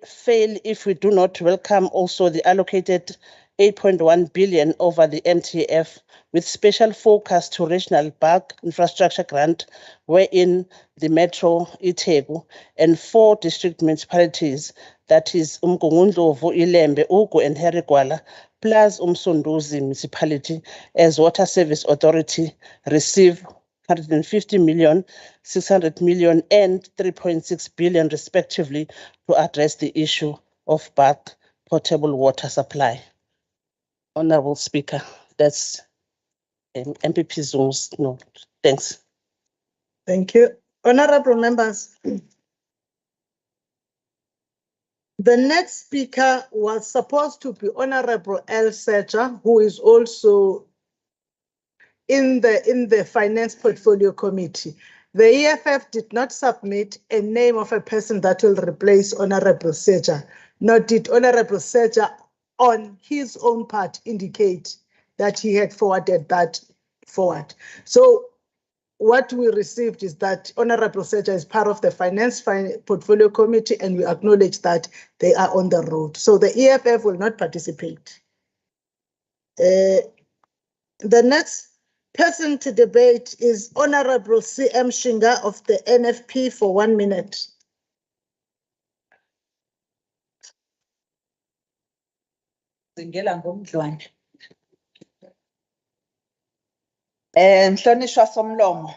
if we do not welcome also the allocated 8.1 billion over the MTF with special focus to regional park infrastructure grant, wherein the Metro eTheku and 4 district municipalities, that is Umgungundlovu, Ilembe, Ugu and Herigwala, plus Umsunduzi municipality as Water Service Authority receive 150 million, 600 million and 3.6 billion respectively to address the issue of bulk potable water supply. Honorable Speaker, that's MPP Zung's note. Thanks. Thank you. Honorable members, the next speaker was supposed to be Honorable L. Secha, who is also in the Finance Portfolio Committee. The EFF did not submit a name of a person that will replace Honorable Secha, nor did Honorable Secha on his own part indicate that he had forwarded that forward. So what we received is that Honorable Secha is part of the Finance Portfolio Committee, and we acknowledge that they are on the road. So the EFF will not participate. The next person to debate is Honorable C.M. Shinga of the NFP for 1 minute. Mhlonishwa Somlomo,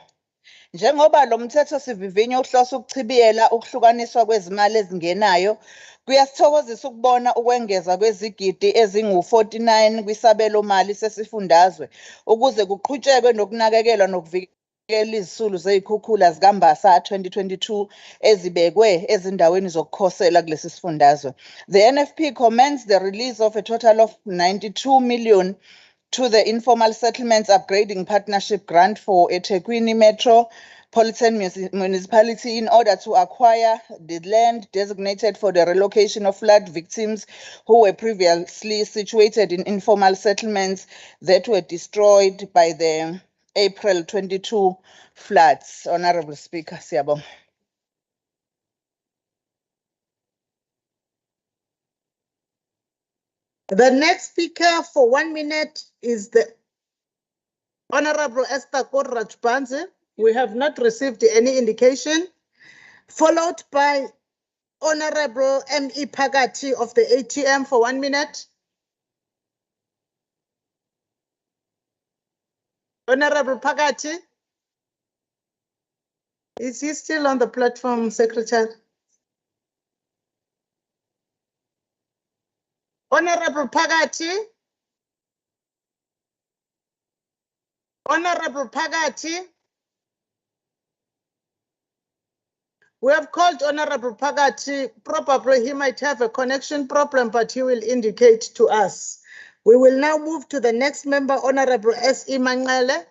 njengoba lo mthetho sivivinyo uhlose ukuchibiyela ukuhlukaniswa kwezimali ezingenayo, kuyasithokozisa ukubona ukwengeza kwezigidi ezingu-49 kwisabelo mali sesifundazwe ukuze kuqhutshekwe nokunakekelwa nokuvikela izisulu zey'khukhula zikaMbasa 2022 ezibekwe ezindaweni zokukhosela kulesi sifundazwe. The NFP commends the release of a total of 92 million to the Informal Settlements Upgrading Partnership Grant for eThekwini Metropolitan Municipality in order to acquire the land designated for the relocation of flood victims who were previously situated in informal settlements that were destroyed by the April 22 floods. Honorable Speaker, siyabonga. The next speaker for 1 minute is the Honorable Esther Korrachbanze. We have not received any indication, followed by Honorable M.E. Pagati of the ATM for 1 minute. Honorable Pagati, is he still on the platform, Secretary? Honorable Pagati. Honorable Pagati. We have called Honorable Pagati. Probably he might have a connection problem, but he will indicate to us. We will now move to the next member, Honorable S.E. Mangale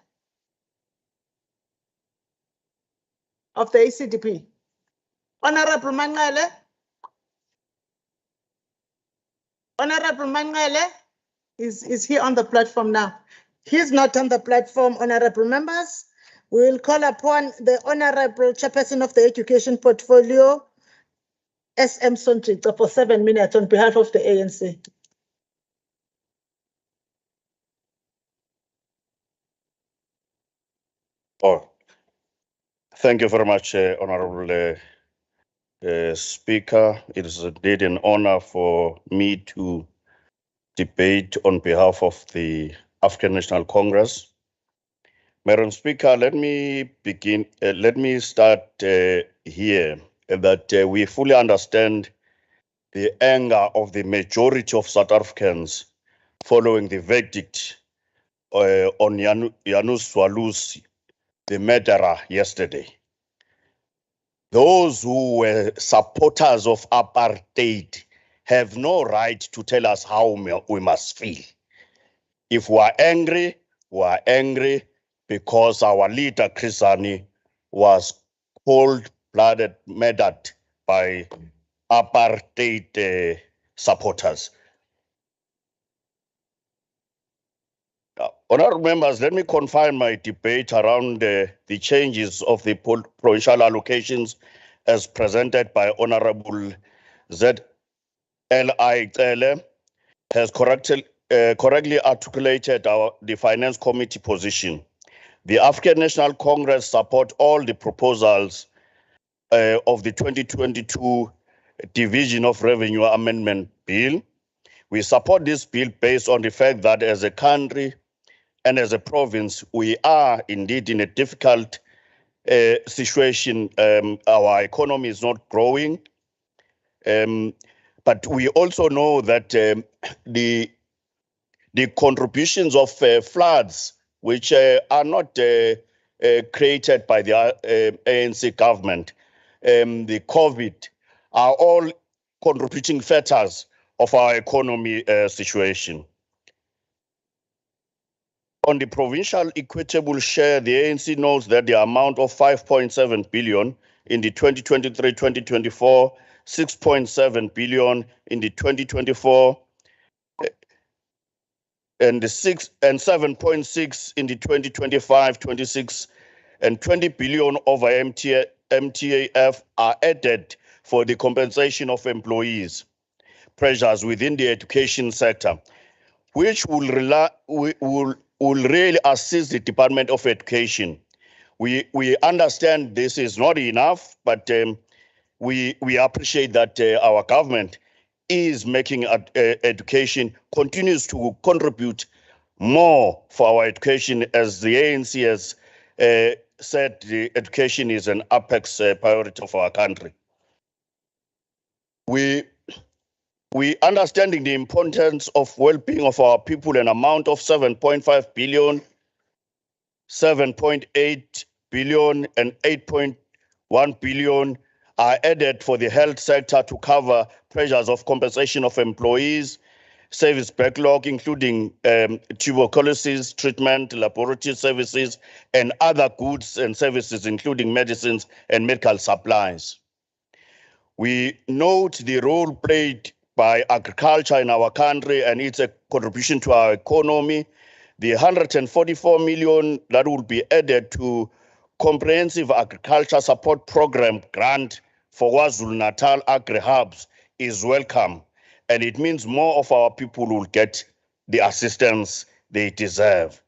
of the ACDP. Honorable Mangale. Honorable Mangale, is he on the platform now? He's not on the platform, honorable members. We will call upon the Honorable Chairperson of the Education Portfolio, S.M. Sontrica, for 7 minutes on behalf of the ANC. Oh, thank you very much, Honorable Speaker. It is indeed an honor for me to debate on behalf of the African National Congress. Madam Speaker, let me begin. Let me start here that we fully understand the anger of the majority of South Africans following the verdict on Janus Swalusi, the murderer, yesterday. Those who were supporters of apartheid have no right to tell us how we must feel. If we are angry because our leader, Chris Hani, was cold-blooded murdered by apartheid supporters. Honourable members, let me confine my debate around the changes of the provincial allocations as presented by Honourable Z.L.I. Cele, has correctly articulated the Finance Committee position. The African National Congress support all the proposals of the 2022 Division of Revenue Amendment Bill. We support this bill based on the fact that as a country and as a province, we are indeed in a difficult situation. Our economy is not growing. But we also know that the contributions of floods, which are not created by the ANC government, the COVID, are all contributing factors of our economy situation. On the provincial equitable share, the ANC knows that the amount of 5.7 billion in the 2023-2024, 6.7 billion in the 2024, and 7.6 in the 2025-26, and 20 billion over MTAF are added for the compensation of employees pressures within the education sector, which will really assist the Department of Education. We understand this is not enough, but we appreciate that our government is making education, continues to contribute more for our education, as the ANC has said the education is an apex priority of our country. We understanding the importance of well-being of our people, an amount of 7.5 billion, 7.8 billion, and 8.1 billion are added for the health sector to cover pressures of compensation of employees, service backlog, including tuberculosis treatment, laboratory services, and other goods and services, including medicines and medical supplies. We note the role played by agriculture in our country and its contribution to our economy. The 144 million that will be added to Comprehensive Agriculture Support Program grant for KwaZulu-Natal agri-hubs is welcome, and it means more of our people will get the assistance they deserve.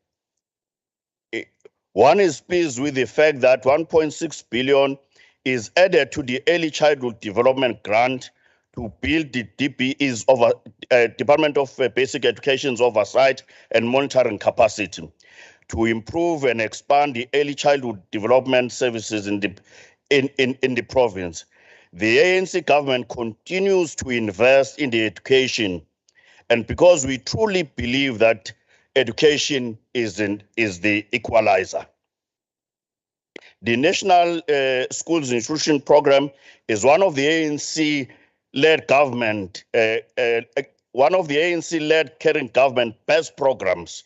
One is pleased with the fact that 1.6 billion is added to the Early Childhood Development Grant to build the DBE's Department of Basic Education's oversight and monitoring capacity to improve and expand the early childhood development services in the province. The ANC government continues to invest in the education, and because we truly believe that education is the equalizer. The National Schools Nutrition Program is one of the ANC-led government, one of the ANC-led caring government best programs,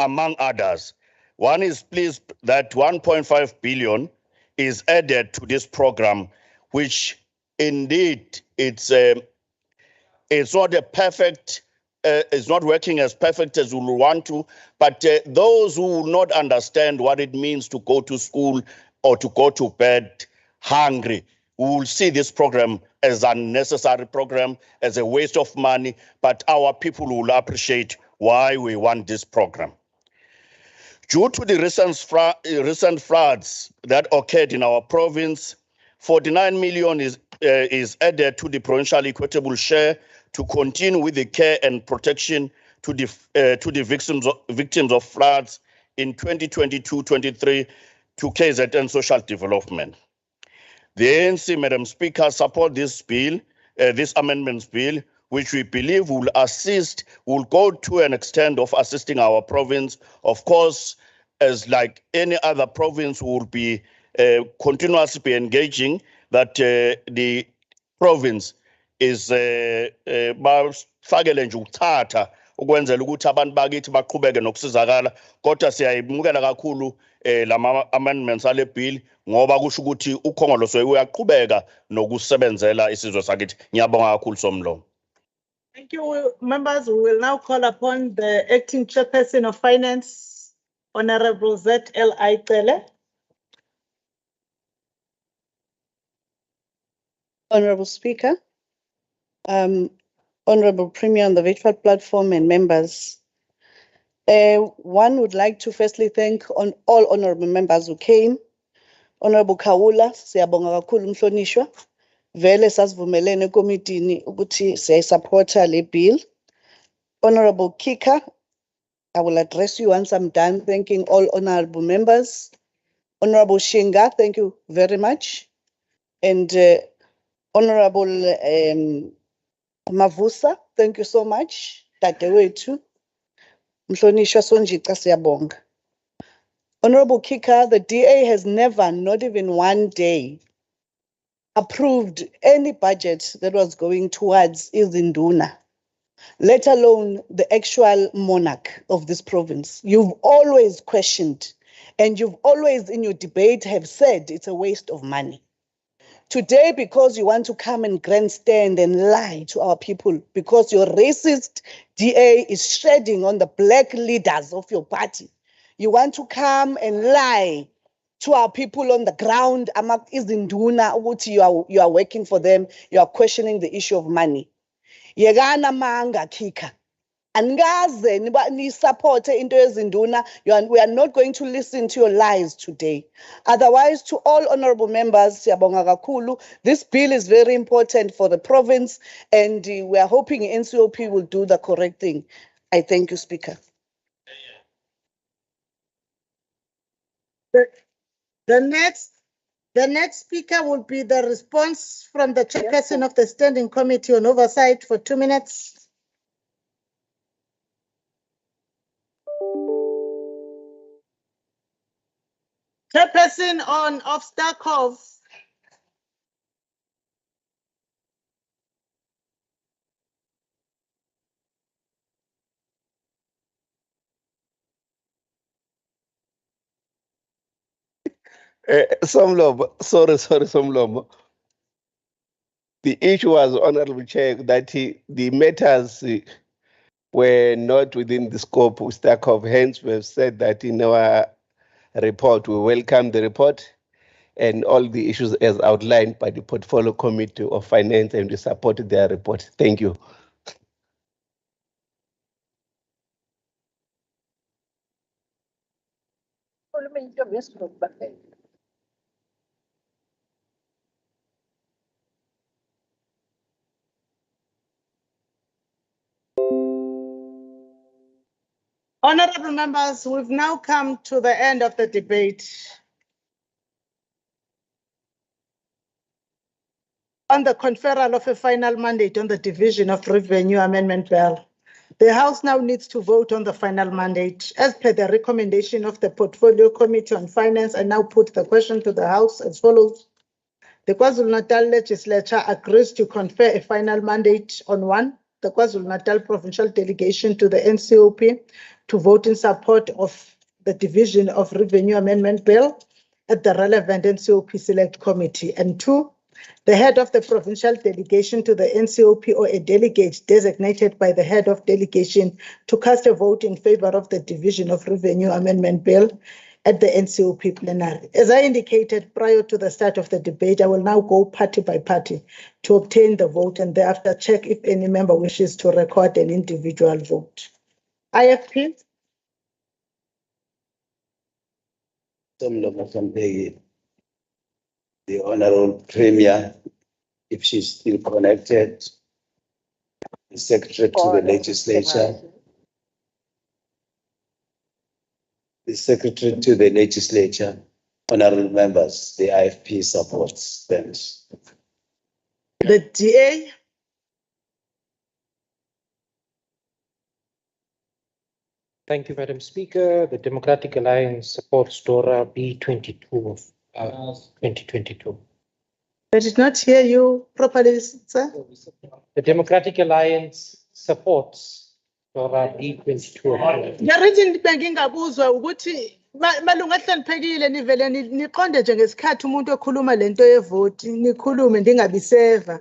among others. One is pleased that 1.5 billion is added to this program, which indeed it's not a perfect. It's not working as perfect as we want to, but those who will not understand what it means to go to school or to go to bed hungry will see this program as an unnecessary program, as a waste of money, but our people will appreciate why we want this program. Due to the recent floods that occurred in our province, 49 million is added to the provincial equitable share to continue with the care and protection to the victims of floods in 2022-23 to KZN social development. The ANC, Madam Speaker, support this bill, this amendments bill, which we believe will go to an extent of assisting our province. Of course, as like any other province, will be continuously be engaging that the province is bafakele nje ukuthatha ukwenzela ukuthi abantu bakithi baqhubeke nokusizakala, kodwa siyayimukela kakhulu lama amendments ale bill ngoba kusho ukuthi ukhongolose uyaqhubeka nokusebenzela isizwe sakithi. Ngiyabonga kakhulu Somlomo. Thank you, members. We will now call upon the acting chairperson of finance, Honorable Z.L.I. Cele. Honorable Speaker, Honorable Premier on the virtual platform and members. One would like to firstly thank all honorable members who came. Honorable Kawula, siyabonga kakhulu mhlonishwa. Vele sasivumelene ekomidini ukuthi siyayisupporta le bill. Honorable Kika, I will address you once I'm done thanking all honorable members. Honorable Shinga, thank you very much. And Honorable Mavusa, thank you so much. Dadewethu, mhlonishwa Sonjika siyabonga. Honorable Kika, the DA has never, not even one day, approved any budget that was going towards Izinduna, let alone the actual monarch of this province. You've always questioned, and you've always in your debate have said it's a waste of money. Today, because you want to come and grandstand and lie to our people, because your racist DA is shedding on the black leaders of your party, you want to come and lie to our people on the ground, you are working for them, you are questioning the issue of money. Yegana manga Kika. Angaze ni support into ezinduna. We are not going to listen to your lies today. Otherwise, to all honorable members, siyabonga kakhulu, this bill is very important for the province, and we are hoping NCOP will do the correct thing. I thank you, Speaker. The next speaker will be the response from the chairperson of the Standing Committee on Oversight for 2 minutes. Chairperson of Starkov. Somlomo, sorry, Somlomo. The issue was, Honorable Chair, that the matters were not within the scope of Starkov. Hence, we have said that in our report, we welcome the report and all the issues as outlined by the Portfolio Committee of Finance, and we supported their report. Thank you. Honorable members, we've now come to the end of the debate on the conferral of a final mandate on the division of revenue amendment bill. The House now needs to vote on the final mandate. As per the recommendation of the Portfolio Committee on Finance, I now put the question to the House as follows. The KwaZulu-Natal Legislature agrees to confer a final mandate on 1, the KwaZulu-Natal Provincial Delegation to the NCOP to vote in support of the Division of Revenue Amendment Bill at the relevant NCOP Select Committee, and 2, the head of the provincial delegation to the NCOP or a delegate designated by the head of delegation to cast a vote in favor of the Division of Revenue Amendment Bill at the NCOP plenary. As I indicated prior to the start of the debate, I will now go party by party to obtain the vote and thereafter check if any member wishes to record an individual vote. IFP. The Honorable Premier, if she's still connected, the Secretary to the Legislature, the Secretary to the Legislature, honorable members, the IFP supports them. The DA, Thank you, Madam Speaker. The Democratic Alliance supports DORA B22 of 2022. I did not hear you properly, sir. The Democratic Alliance supports DORA B22. Ngiyarithi bengingabuzwa ukuthi malunga ahloniphekile nivele niqonde nje ngesikhathi umuntu okhuluma lento yevoti nikhulume ndingabiseva.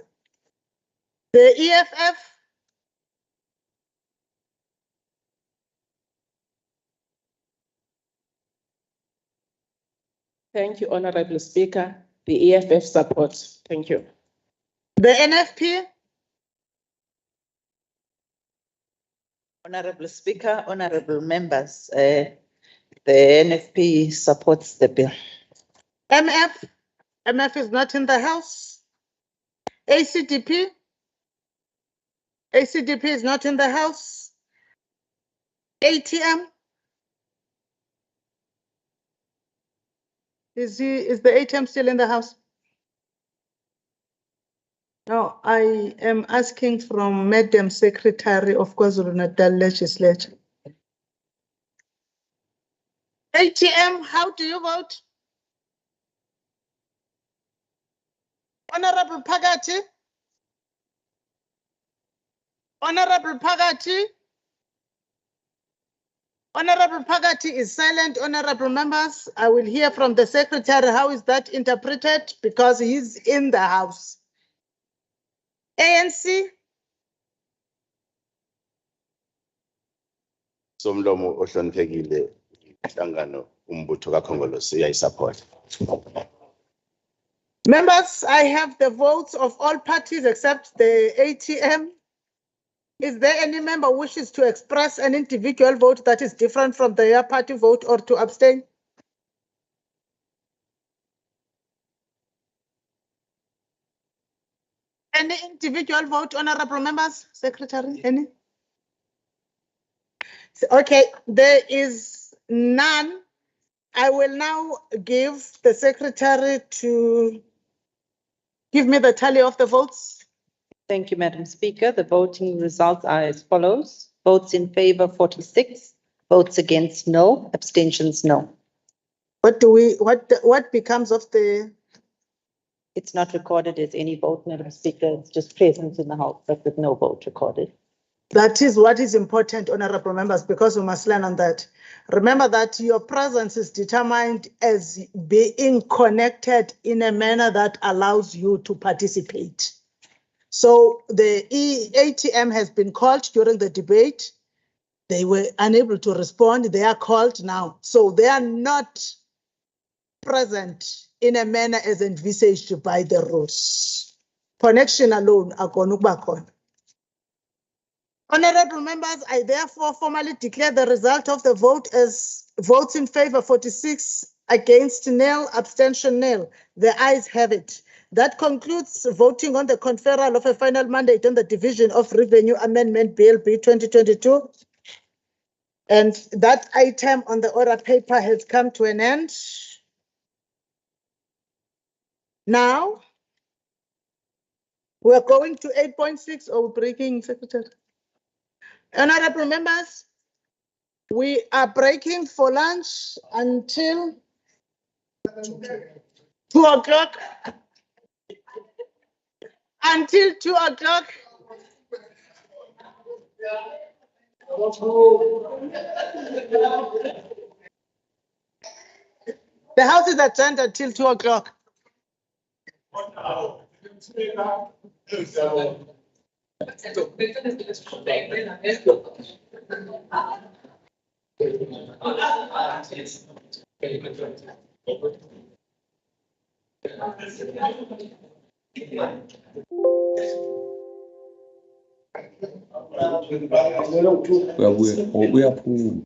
The EFF, Thank you, Honorable Speaker. The EFF supports. Thank you. the NFP, Honorable Speaker, honorable members, the NFP supports the bill. MF is not in the house. ACDP is not in the house. ATM, is the ATM still in the house? No, I am asking from Madam Secretary of KwaZulu-Natal Legislature. ATM, how do you vote? Honorable Pagati? Honorable Pagati? Honorable Pagati is silent, honorable members. I will hear from the secretary. How is that interpreted? Because he's in the house. ANC? Somlomo ohloniphekile inhlangano umbutho kaKhongolose uyayisupport. Members, I have the votes of all parties except the ATM. Is there any member who wishes to express an individual vote that is different from their party vote or to abstain? Any individual vote, honorable members? Secretary, any? Okay, there is none. I will now give the secretary to give me the tally of the votes. Thank you, Madam Speaker. The voting results are as follows. Votes in favor 46, votes against no, abstentions no. What becomes of the? It's not recorded as any vote, Madam Speaker. It's just presence in the House, but with no vote recorded. That is what is important, honorable members, because we must learn on that. Remember that your presence is determined as being connected in a manner that allows you to participate. So the ATM has been called during the debate. They were unable to respond. They are called now. So they are not present in a manner as envisaged by the rules. Connection alone are going to back on. Honorable members, I therefore formally declare the result of the vote as votes in favor 46, against nil, abstention nil. The ayes have it. That concludes voting on the conferral of a final mandate on the Division of Revenue Amendment Bill B 2022. And that item on the order paper has come to an end. Now, we're going to 8.6 or breaking, Secretary. Honorable members, we are breaking for lunch until 2 o'clock. Until 2 o'clock. The House is adjourned until 2 o'clock. Uyaphuma.